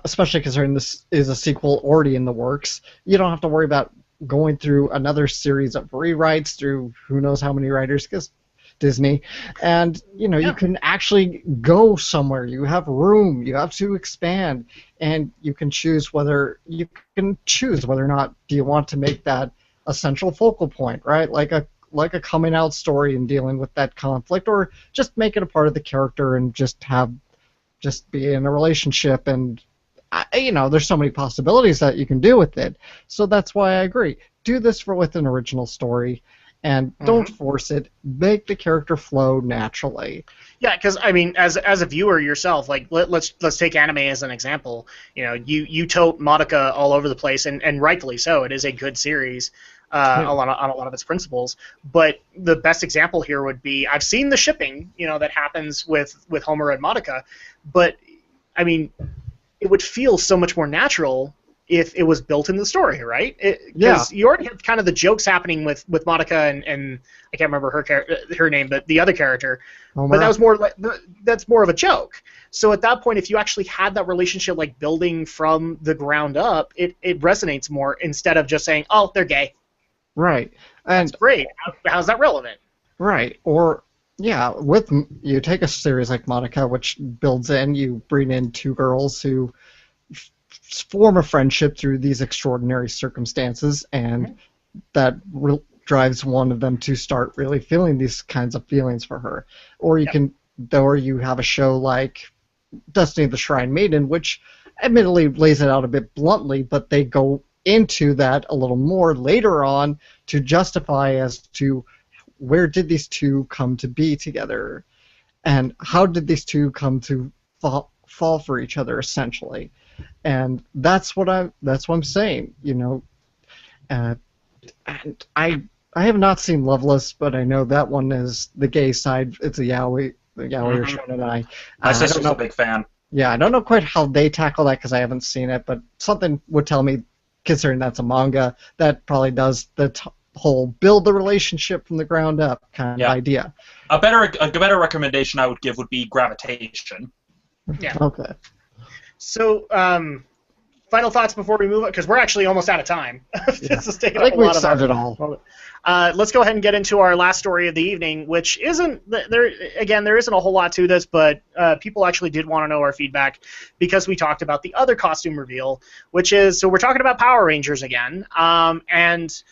especially considering this is a sequel already in the works, you don't have to worry about going through another series of rewrites through who knows how many writers, because Disney, and you can actually go somewhere. You have room. You have to expand, and you can choose whether or not do you want to make that a central focal point, right? Like a coming out story and dealing with that conflict, or just make it a part of the character and just be in a relationship. And there's so many possibilities that you can do with it. So that's why I agree. Do this with an original story, and don't force it. Make the character flow naturally. Yeah, because I mean, as a viewer yourself, like let's take anime as an example. You tote Madoka all over the place, and rightfully so. It is a good series. On a lot of its principles, but the best example here would be, I've seen the shipping, that happens with Homer and Madoka, but I mean, it would feel so much more natural if it was built into the story, right? Because you already have kind of the jokes happening with Madoka and I can't remember her name, but the other character, Homer. But that was more like that's more of a joke. So at that point, if you actually had that relationship like building from the ground up, it resonates more instead of just saying, oh, they're gay. Right. And that's great. How's that relevant? Right. Or, you take a series like Madoka, which builds in, you bring in two girls who form a friendship through these extraordinary circumstances, and that drives one of them to start really feeling these kinds of feelings for her. Or you have a show like Destiny of the Shrine Maiden, which admittedly lays it out a bit bluntly, but they go into that a little more later on to justify as to where did these two come to be together, and how did these two come to fall for each other, essentially. And that's what I'm saying, and I have not seen Loveless, but I know that one is the gay side. It's a yaoi or shonen. My sister's a big fan. Yeah, I don't know quite how they tackle that because I haven't seen it, but something would tell me, considering that's a manga, that probably does the whole build the relationship from the ground up kind of idea. A better recommendation I would give would be Gravitation. Yeah. Okay. So final thoughts before we move on, because we're actually almost out of time. This is taking I think up a we've lot of said our. it all. Let's go ahead and get into our last story of the evening, which isn't there. Again, there isn't a whole lot to this, but people actually did want to know our feedback because we talked about the other costume reveal, which is so we're talking about Power Rangers again. And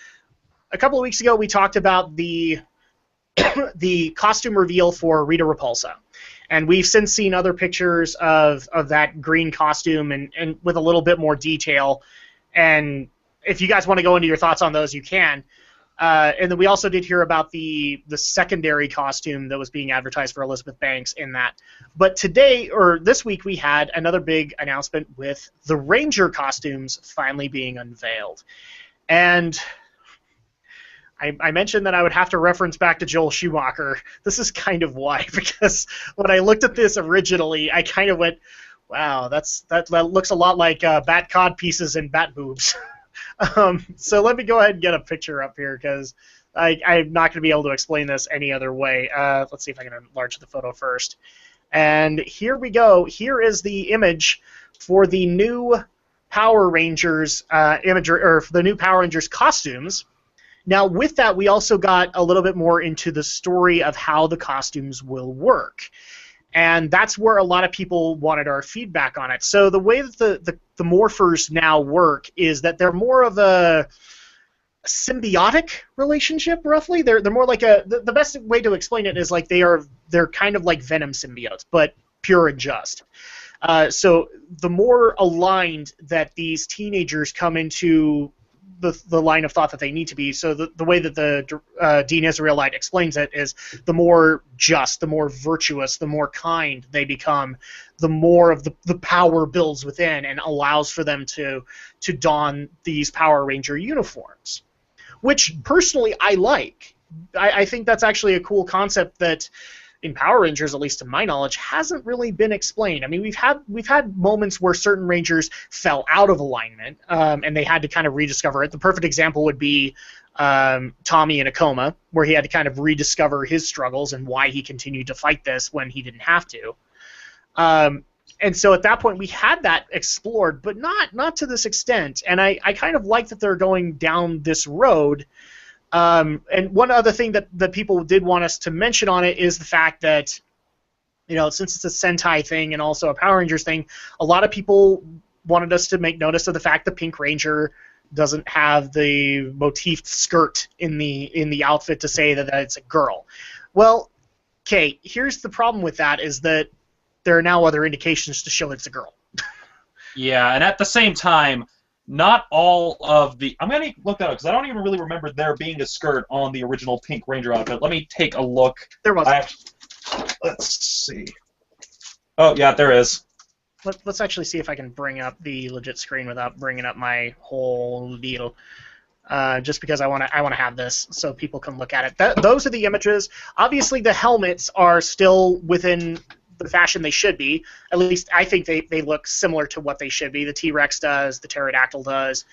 a couple of weeks ago, we talked about the the costume reveal for Rita Repulsa. And we've since seen other pictures of that green costume and with a little bit more detail. And if you guys want to go into your thoughts on those, you can. And then we also did hear about the secondary costume that was being advertised for Elizabeth Banks in that. But today, or this week, we had another big announcement with the Ranger costumes finally being unveiled. And I mentioned that I would have to reference back to Joel Schumacher. This is kind of why, because when I looked at this originally, I kind of went, wow, that looks a lot like bat cod pieces and bat boobs. So let me go ahead and get a picture up here, because I'm not going to be able to explain this any other way. Let's see if I can enlarge the photo first. And here we go. Here is the image for the new Power Rangers imagery, or the new Power Rangers costumes. Now, with that, we also got a little bit more into the story of how the costumes will work. And that's where a lot of people wanted our feedback on it. So the way that the morphers now work is that they're more of a symbiotic relationship, roughly. They're more like the best way to explain it is like they're kind of like Venom symbiotes, but pure and just. So the more aligned that these teenagers come into the line of thought that they need to be. So the way that the Dean Israelite explains it is the more just, the more virtuous, the more kind they become, the more of the power builds within and allows for them to don these Power Ranger uniforms, which personally I like. I think that's actually a cool concept that in Power Rangers, at least to my knowledge, hasn't really been explained. I mean, we've had moments where certain Rangers fell out of alignment, and they had to kind of rediscover it. The perfect example would be Tommy in a coma, where he had to kind of rediscover his struggles and why he continued to fight this when he didn't have to. And so at that point, we had that explored, but not to this extent. And I kind of like that they're going down this road. And one other thing that people did want us to mention on it is the fact that, since it's a Sentai thing and also a Power Rangers thing, a lot of people wanted us to make notice of the fact the Pink Ranger doesn't have the motifed skirt in the outfit to say that it's a girl. Well, okay, here's the problem with that is that there are now other indications to show it's a girl. Yeah, and at the same time, not all of the... I'm going to look that up, because I don't even really remember there being a skirt on the original Pink Ranger outfit. Let me take a look. There was. Let's see. Oh, yeah, there is. Let's actually see if I can bring up the legit screen without bringing up my whole deal. Just because I want to have this so people can look at it. Those are the images. Obviously, the helmets are still within the fashion they should be. At least I think they look similar to what they should be. The T-Rex does, the pterodactyl does.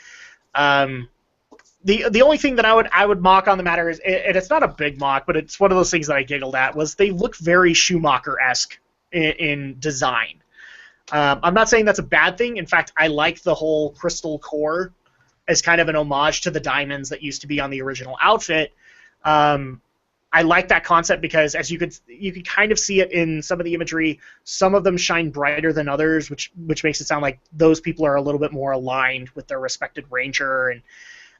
The only thing that I would mock on the matter is, and it's not a big mock, but it's one of those things that I giggled at, was they look very Schumacher-esque in design. I'm not saying that's a bad thing. In fact, I like the whole crystal core as kind of an homage to the diamonds that used to be on the original outfit. I like that concept because, as you could kind of see it in some of the imagery, some of them shine brighter than others, which makes it sound like those people are a little bit more aligned with their respected ranger,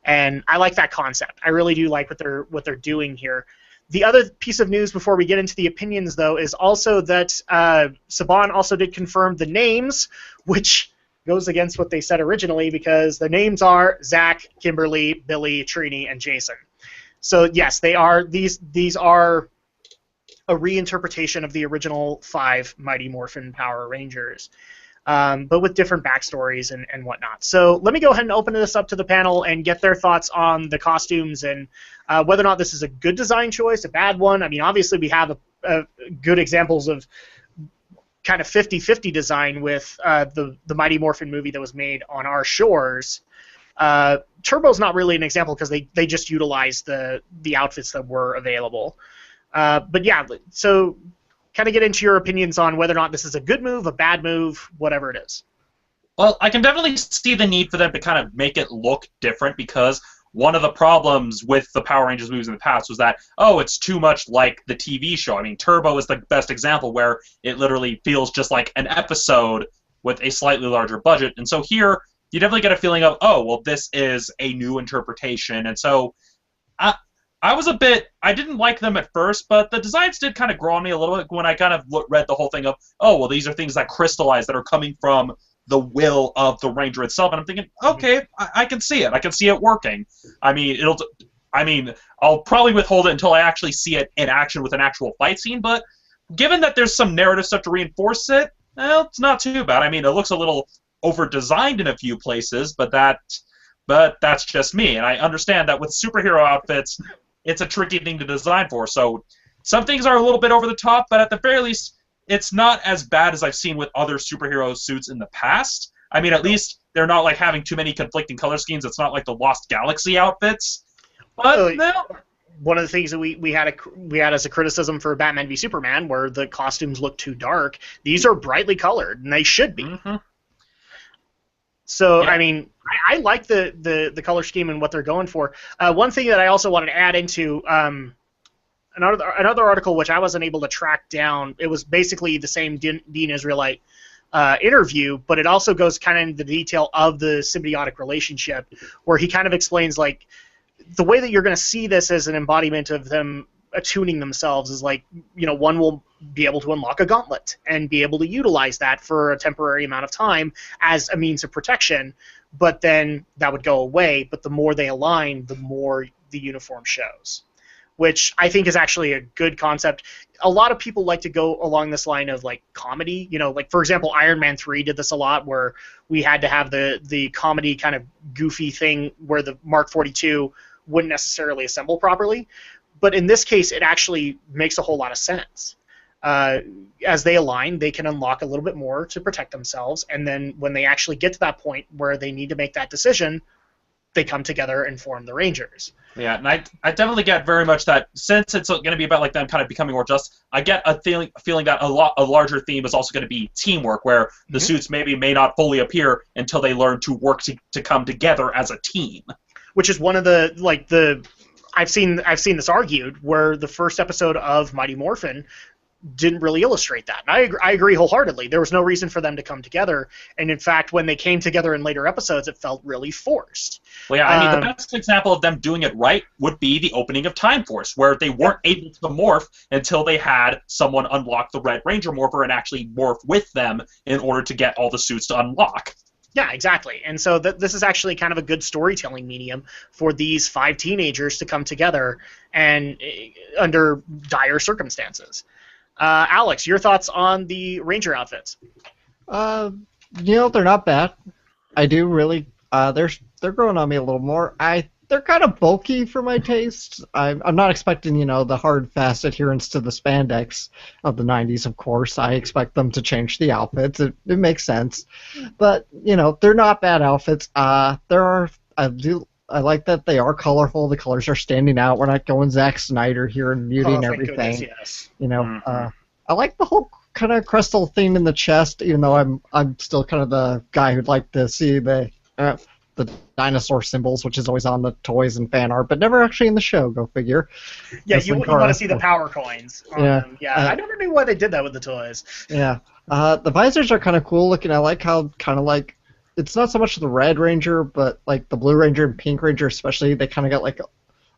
and I like that concept. I really do like what they're doing here. The other piece of news before we get into the opinions, though, is also that Saban also did confirm the names, which goes against what they said originally, because the names are Zach, Kimberly, Billy, Trini, and Jason. So yes, they are. These are a reinterpretation of the original 5 Mighty Morphin Power Rangers, but with different backstories and whatnot. So let me go ahead and open this up to the panel and get their thoughts on the costumes and whether or not this is a good design choice, a bad one. I mean, obviously we have good examples of kind of 50-50 design with the Mighty Morphin movie that was made on our shores. Turbo's not really an example because they just utilized the outfits that were available. But yeah, so kind of get into your opinions on whether or not this is a good move, a bad move, whatever it is. Well, I can definitely see the need for them to kind of make it look different because one of the problems with the Power Rangers movies in the past was that, oh, it's too much like the TV show. I mean, Turbo is the best example where it literally feels just like an episode with a slightly larger budget. And so here, you definitely get a feeling of, oh, well, this is a new interpretation. And so I didn't like them at first, but the designs did kind of grow on me a little bit when I kind of read the whole thing of, oh, well, these are things that crystallize, that are coming from the will of the Ranger itself. And I'm thinking, okay, I can see it. I can see it working. I mean, I'll probably withhold it until I actually see it in action with an actual fight scene, but given that there's some narrative stuff to reinforce it, well, it's not too bad. I mean, it looks a little over-designed in a few places, but that's just me. And I understand that with superhero outfits, it's a tricky thing to design for. So some things are a little bit over the top, but at the very least, it's not as bad as I've seen with other superhero suits in the past. I mean, at least they're not like having too many conflicting color schemes. It's not like the Lost Galaxy outfits. But no. One of the things that we had as a criticism for Batman v Superman, where the costumes look too dark, these are brightly colored, and they should be. Mm-hmm. So, Yeah. I mean, I like the color scheme and what they're going for. One thing that I also wanted to add into another article which I wasn't able to track down, it was basically the same Dean Israelite interview, but it also goes kind of into the detail of the symbiotic relationship, where he kind of explains, like, the way that you're going to see this as an embodiment of them attuning themselves is like, you know, one will be able to unlock a gauntlet and be able to utilize that for a temporary amount of time as a means of protection, but then that would go away. But the more they align, the more the uniform shows, which I think is actually a good concept. A lot of people like to go along this line of, like, comedy. You know, like, for example, Iron Man 3 did this a lot, where we had to have the comedy kind of goofy thing where the Mark 42 wouldn't necessarily assemble properly. But in this case, it actually makes a whole lot of sense. As they align, they can unlock a little bit more to protect themselves, and then when they actually get to that point where they need to make that decision, they come together and form the Rangers. Yeah, and I definitely get very much that, since it's going to be about like them kind of becoming more just, I get a feeling that a larger theme is also going to be teamwork, where the suits may not fully appear until they learn to work to come together as a team. Which is one of I've seen this argued, where the first episode of Mighty Morphin didn't really illustrate that. And I agree wholeheartedly. There was no reason for them to come together, and in fact, when they came together in later episodes, it felt really forced. Well, yeah, I mean, the best example of them doing it right would be the opening of Time Force, where they weren't able to morph until they had someone unlock the Red Ranger morpher and actually morph with them in order to get all the suits to unlock. Yeah, exactly. And so this is actually kind of a good storytelling medium for these 5 teenagers to come together and under dire circumstances. Alex, your thoughts on the Ranger outfits? You know, they're not bad. I do really. They're growing on me a little more. They're kind of bulky for my taste. I'm not expecting, you know, the hard, fast adherence to the spandex of the 90s, of course. I expect them to change the outfits. It makes sense. But, you know, they're not bad outfits. I like that they are colorful. The colors are standing out. We're not going Zack Snyder here and muting everything. Goodness, yes. You know, I like the whole kind of crystal theme in the chest, even though I'm still kind of the guy who'd like to see the dinosaur symbols, which is always on the toys and fan art, but never actually in the show. Go figure. Yeah, you want to see the power coins. Yeah, I never knew why they did that with the toys. Yeah, the visors are kind of cool looking. I like how kind of like it's not so much the Red Ranger, but like the Blue Ranger and Pink Ranger especially. They kind of got like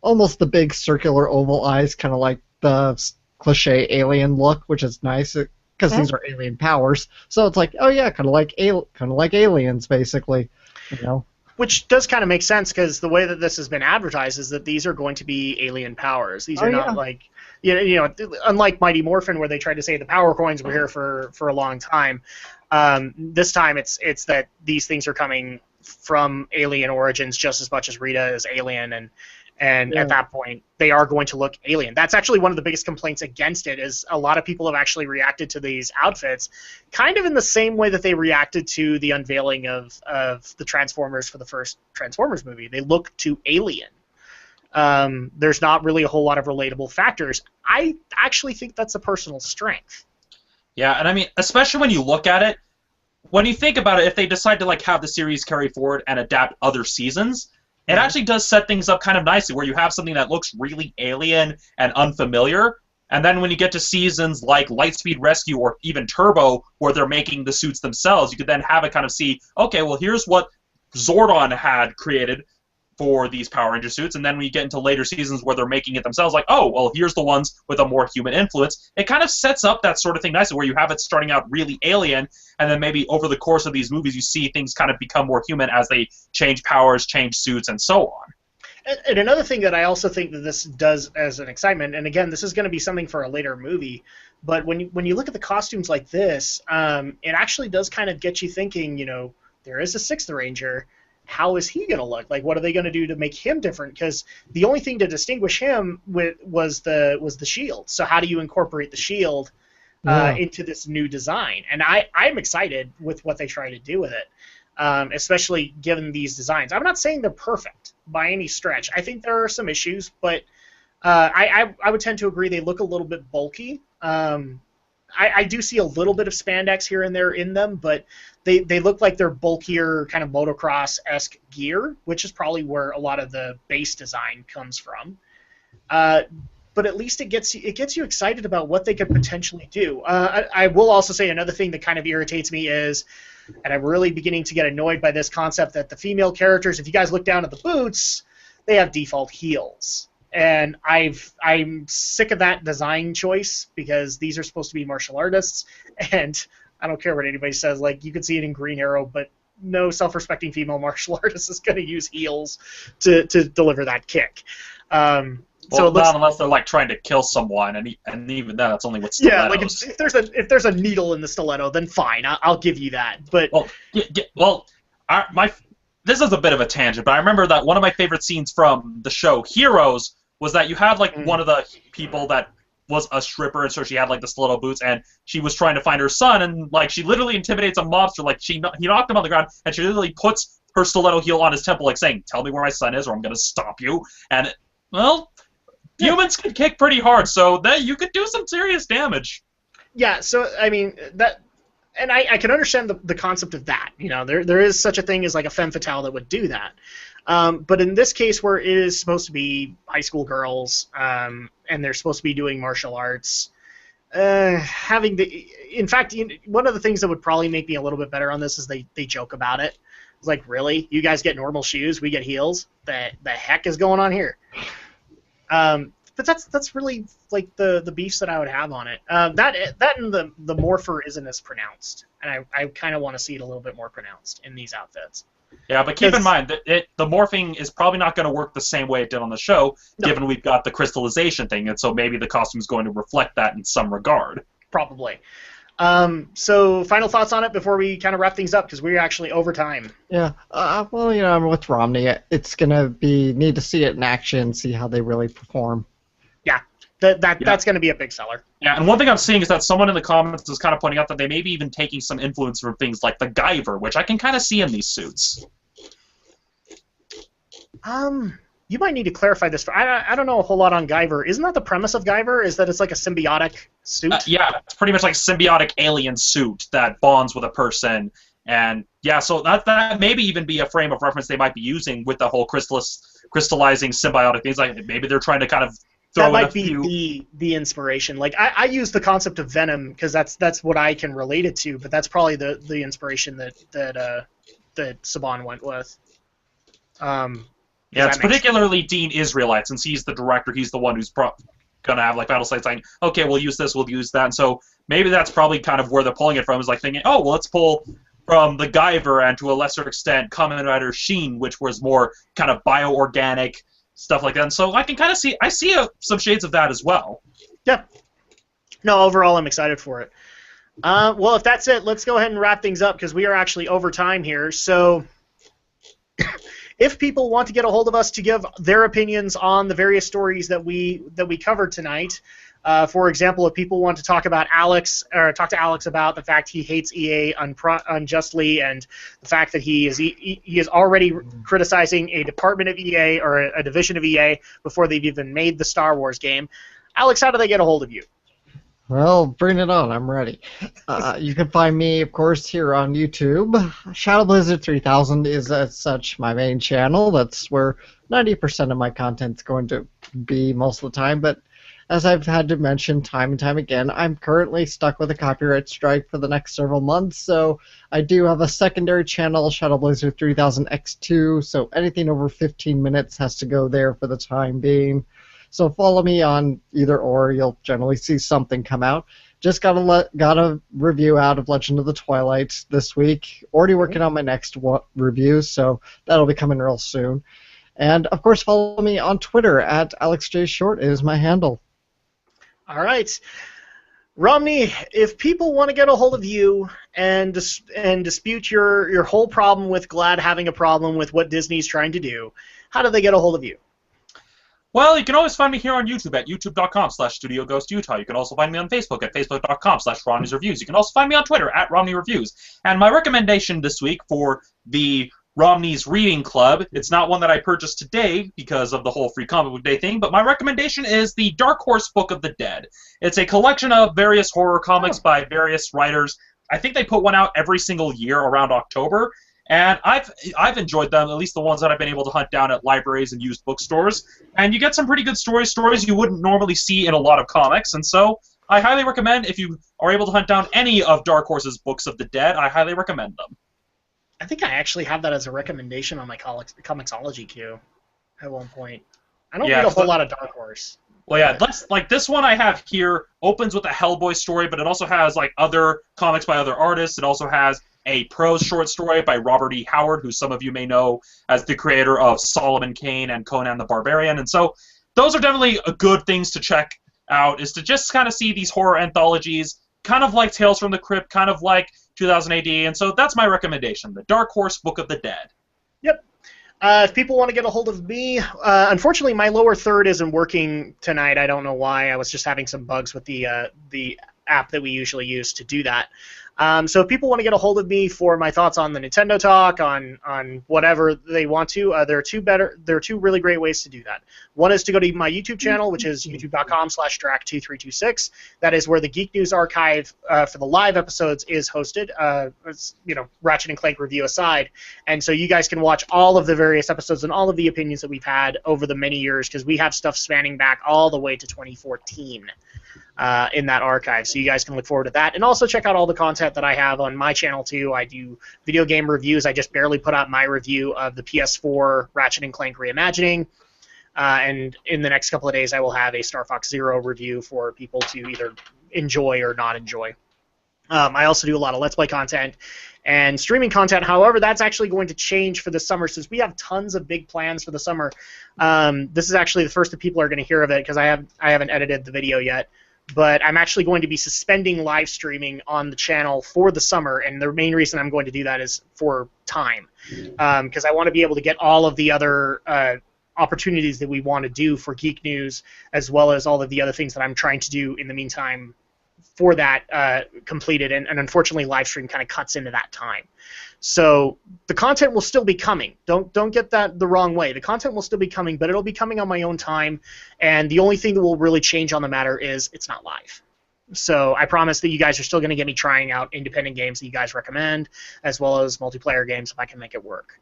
almost the big circular oval eyes, kind of like the cliche alien look, which is nice because these are alien powers. So it's like, oh yeah, kind of like aliens basically, you know. Which does kind of make sense, because the way that this has been advertised is that these are going to be alien powers. These are not like, you know, unlike Mighty Morphin, where they tried to say the power coins were here for a long time. This time it's that these things are coming from alien origins just as much as Rita is alien, and at that point they are going to look alien. That's actually one of the biggest complaints against it, is a lot of people have actually reacted to these outfits kind of in the same way that they reacted to the unveiling of the Transformers for the first Transformers movie. They look too alien. There's not really a whole lot of relatable factors. I actually think that's a personal strength. Yeah, and I mean, especially when you look at it, when you think about it, if they decide to like have the series carry forward and adapt other seasons, it actually does set things up kind of nicely, where you have something that looks really alien and unfamiliar, and then when you get to seasons like Lightspeed Rescue or even Turbo, where they're making the suits themselves, you could then have it kind of see, okay, well, here's what Zordon had created for these Power Ranger suits, and then when you get into later seasons where they're making it themselves, like, oh, well, here's the ones with a more human influence. It kind of sets up that sort of thing nicely, where you have it starting out really alien, and then maybe over the course of these movies, you see things kind of become more human as they change powers, change suits, and so on. And another thing that I also think that this does as an excitement, and again, this is going to be something for a later movie, but when you look at the costumes like this, it actually does kind of get you thinking, there is a Sixth Ranger. How is he going to look? Like, what are they going to do to make him different? Because the only thing to distinguish him was the shield. So how do you incorporate the shield into this new design? And I'm excited with what they try to do with it, especially given these designs. I'm not saying they're perfect by any stretch. I think there are some issues, but I would tend to agree they look a little bit bulky. I do see a little bit of spandex here and there in them, but they look like they're bulkier, kind of motocross-esque gear, which is probably where a lot of the base design comes from. But at least it gets you excited about what they could potentially do. I will also say another thing that kind of irritates me is, and I'm really beginning to get annoyed by this concept, that the female characters, if you guys look down at the boots, they have default heels. And I'm sick of that design choice, because these are supposed to be martial artists, and I don't care what anybody says. Like, you can see it in Green Arrow, but no self-respecting female martial artist is going to use heels to deliver that kick. Well, so not unless they're like trying to kill someone, and even then, that's only with stilettos. Yeah, like if there's a needle in the stiletto, then fine, I'll give you that. But this is a bit of a tangent, but I remember that one of my favorite scenes from the show Heroes was that you have like one of the people that was a stripper, and so she had like the stiletto boots, and she was trying to find her son, and like she literally intimidates a mobster. Like he knocked him on the ground, and she literally puts her stiletto heel on his temple, like saying, "Tell me where my son is, or I'm gonna stop you." And humans can kick pretty hard, so that you could do some serious damage. Yeah, so I mean that, and I can understand the concept of that. There is such a thing as like a femme fatale that would do that. But in this case, where it is supposed to be high school girls, and they're supposed to be doing martial arts, in fact, one of the things that would probably make me a little bit better on this is they joke about it. It's like, really? You guys get normal shoes, we get heels? The heck is going on here? But that's really like the beefs that I would have on it. That and the morpher isn't as pronounced, and I kind of want to see it a little bit more pronounced in these outfits. Yeah, but keep in mind that the morphing is probably not going to work the same way it did on the show, given we've got the crystallization thing, and so maybe the costume is going to reflect that in some regard. Probably. So final thoughts on it before we kind of wrap things up, because we're actually over time. Yeah. Well, I'm with Romney. It's gonna be need to see it in action, see how they really perform. Yeah. That's going to be a big seller. Yeah, and one thing I'm seeing is that someone in the comments is kind of pointing out that they may be even taking some influence from things like the Guyver, which I can kind of see in these suits. You might need to clarify this. I don't know a whole lot on Guyver. Isn't that the premise of Guyver? Is that it's like a symbiotic suit? Yeah, it's pretty much like a symbiotic alien suit that bonds with a person. And yeah, so that maybe even be a frame of reference they might be using with the whole crystallizing symbiotic things. Like maybe they're trying to kind of that might be the inspiration. Like I use the concept of Venom because that's what I can relate it to, but that's probably the inspiration that Saban went with. Yeah, it's particularly Dean Israelite, since he's the director. He's the one who's gonna have like battle sites saying, okay, we'll use this, we'll use that, and so maybe that's probably kind of where they're pulling it from. Is like thinking, oh, well, let's pull from the Guyver and to a lesser extent Kamen Rider Sheen, which was more kind of bioorganic stuff like that. And so I can kind of see some shades of that as well. Yeah. No, overall I'm excited for it. Well, if that's it, let's go ahead and wrap things up because we are actually over time here. So if people want to get a hold of us to give their opinions on the various stories that we covered tonight, for example, if people want to talk to Alex about the fact he hates EA unjustly and the fact that he is already criticizing a department of EA or a division of EA before they've even made the Star Wars game, Alex, how do they get a hold of you? Well, bring it on. I'm ready. You can find me, of course, here on YouTube. Shadow Blizzard 3000 is, as such, my main channel. That's where 90% of my content's going to be most of the time. But as I've had to mention time and time again, I'm currently stuck with a copyright strike for the next several months. So I do have a secondary channel, Shadow Blizzard 3000 X2. So anything over 15 minutes has to go there for the time being. So follow me on either or. You'll generally see something come out. Just got a review out of Legend of the Twilight this week. Already working on my next review, so that'll be coming real soon. And of course, follow me on Twitter at AlexJShort is my handle. All right. Romney, if people want to get a hold of you and dispute your whole problem with GLAD having a problem with what Disney's trying to do, how do they get a hold of you? Well, you can always find me here on YouTube at youtube.com/StudioGhostUtah. You can also find me on Facebook at facebook.com/Romney'sReviews. You can also find me on Twitter at RomneyReviews. And my recommendation this week for the Romney's Reading Club, it's not one that I purchased today because of the whole Free Comic Book Day thing, but my recommendation is the Dark Horse Book of the Dead. It's a collection of various horror comics by various writers. I think they put one out every single year around October. And I've enjoyed them, at least the ones that I've been able to hunt down at libraries and used bookstores. And you get some pretty good stories you wouldn't normally see in a lot of comics. And so I highly recommend, if you are able to hunt down any of Dark Horse's Books of the Dead, I highly recommend them. I think I actually have that as a recommendation on my Comixology queue at one point. I don't read a whole lot of Dark Horse. Well, yeah, like this one I have here opens with a Hellboy story, but it also has like other comics by other artists. It also has a prose short story by Robert E. Howard, who some of you may know as the creator of Solomon Kane and Conan the Barbarian. And so those are definitely good things to check out, is to just kind of see these horror anthologies, kind of like Tales from the Crypt, kind of like 2000 AD. And so that's my recommendation, the Dark Horse Book of the Dead. Yep. If people want to get a hold of me, unfortunately my lower third isn't working tonight. I don't know why. I was just having some bugs with the app that we usually use to do that. So if people want to get a hold of me for my thoughts on the Nintendo Talk, on whatever they want to, there are two really great ways to do that. One is to go to my YouTube channel, which is youtube.com/Drac2326. That is where the Geek News archive for the live episodes is hosted. It's, Ratchet and Clank review aside, and so you guys can watch all of the various episodes and all of the opinions that we've had over the many years, because we have stuff spanning back all the way to 2014. In that archive, so you guys can look forward to that, and also check out all the content that I have on my channel too. I do video game reviews. I just barely put out my review of the PS4 Ratchet and Clank Reimagining, and in the next couple of days I will have a Star Fox Zero review for people to either enjoy or not enjoy. I also do a lot of Let's Play content and streaming content. However, that's actually going to change for the summer, since we have tons of big plans for the summer. This is actually the first that people are going to hear of it, because I haven't edited the video yet. But I'm actually going to be suspending live streaming on the channel for the summer, and the main reason I'm going to do that is for time, because I want to be able to get all of the other opportunities that we want to do for Geek News, as well as all of the other things that I'm trying to do in the meantime for that completed, and unfortunately live stream kind of cuts into that time. So the content will still be coming. Don't get that the wrong way. The content will still be coming, but it'll be coming on my own time, and the only thing that will really change on the matter is it's not live. So I promise that you guys are still going to get me trying out independent games that you guys recommend, as well as multiplayer games if I can make it work.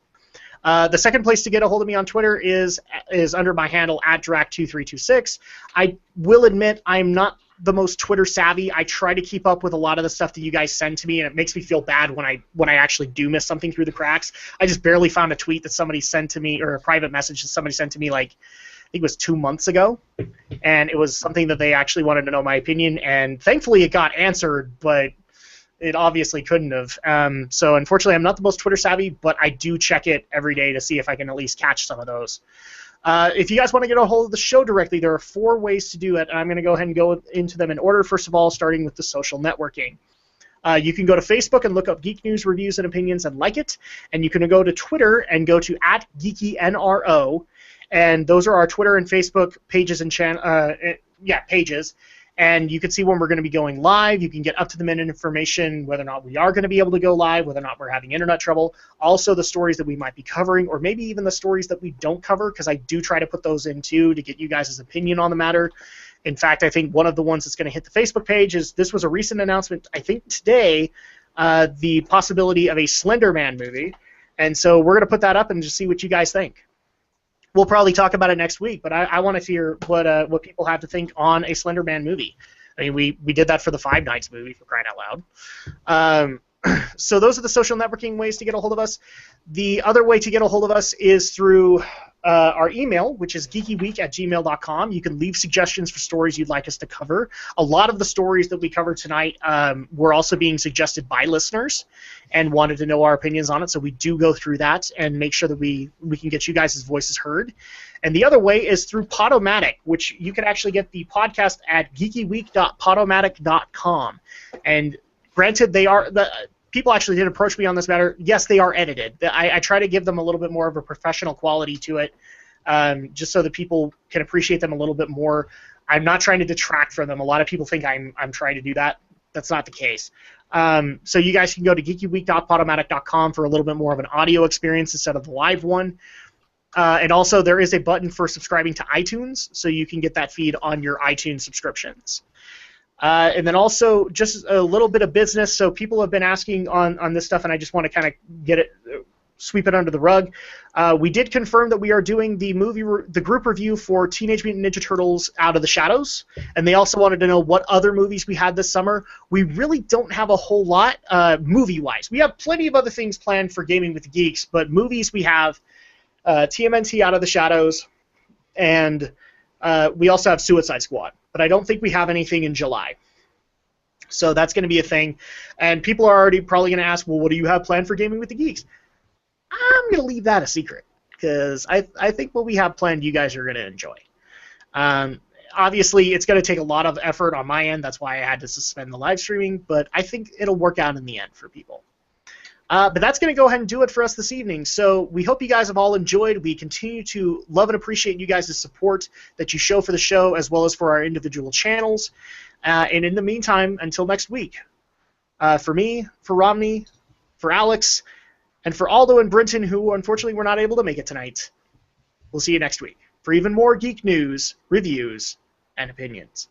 The second place to get a hold of me on Twitter is under my handle at Drac2326. I will admit I'm not the most Twitter savvy. I try to keep up with a lot of the stuff that you guys send to me, and it makes me feel bad when I actually do miss something through the cracks. I just barely found a tweet that somebody sent to me, or a private message that somebody sent to me, like, I think it was 2 months ago, and it was something that they actually wanted to know my opinion, and thankfully it got answered, but it obviously couldn't have. So unfortunately I'm not the most Twitter savvy, but I do check it every day to see if I can at least catch some of those. If you guys want to get a hold of the show directly, there are 4 ways to do it, and I'm going to go ahead and go into them in order. First of all, starting with the social networking. You can go to Facebook and look up Geek News Reviews and Opinions and like it, and you can go to Twitter and go to @GeekyNRO, and those are our Twitter and Facebook pages and pages. And you can see when we're going to be going live. You can get up-to-the-minute information, whether or not we are going to be able to go live, whether or not we're having internet trouble. Also, the stories that we might be covering, or maybe even the stories that we don't cover, because I do try to put those in, too, to get you guys' opinion on the matter. In fact, I think one of the ones that's going to hit the Facebook page is this was a recent announcement, I think today, the possibility of a Slender Man movie. And so we're going to put that up and just see what you guys think. We'll probably talk about it next week, but I want to hear what people have to think on a Slender Man movie. I mean, we did that for the Five Nights movie, for crying out loud. So those are the social networking ways to get a hold of us. The other way to get a hold of us is through our email, which is geekyweek@gmail.com. You can leave suggestions for stories you'd like us to cover. A lot of the stories that we cover tonight were also being suggested by listeners and wanted to know our opinions on it, so we do go through that and make sure that we can get you guys' voices heard. And the other way is through Podomatic, which you can actually get the podcast at geekyweek.podomatic.com. And granted, people actually did approach me on this matter. Yes, they are edited. I try to give them a little bit more of a professional quality to it, just so that people can appreciate them a little bit more. I'm not trying to detract from them. A lot of people think I'm trying to do that. That's not the case. So you guys can go to geekyweek.podomatic.com for a little bit more of an audio experience instead of the live one. And also, there is a button for subscribing to iTunes, so you can get that feed on your iTunes subscriptions. And then also, just a little bit of business. So people have been asking on this stuff, and I just want to kind of sweep it under the rug. We did confirm that we are doing the group review for Teenage Mutant Ninja Turtles Out of the Shadows, and they also wanted to know what other movies we had this summer. We really don't have a whole lot movie-wise. We have plenty of other things planned for Gaming with the Geeks, but movies we have TMNT Out of the Shadows, and we also have Suicide Squad. But I don't think we have anything in July. So that's going to be a thing. And people are already probably going to ask, well, what do you have planned for Gaming with the Geeks? I'm going to leave that a secret, because I think what we have planned you guys are going to enjoy. Obviously, it's going to take a lot of effort on my end. That's why I had to suspend the live streaming, but I think it'll work out in the end for people. But that's going to go ahead and do it for us this evening. So we hope you guys have all enjoyed. We continue to love and appreciate you guys' support that you show for the show, as well as for our individual channels. And in the meantime, until next week, for me, for Romney, for Alex, and for Aldo and Brenton, who unfortunately were not able to make it tonight, we'll see you next week for even more geek news, reviews, and opinions.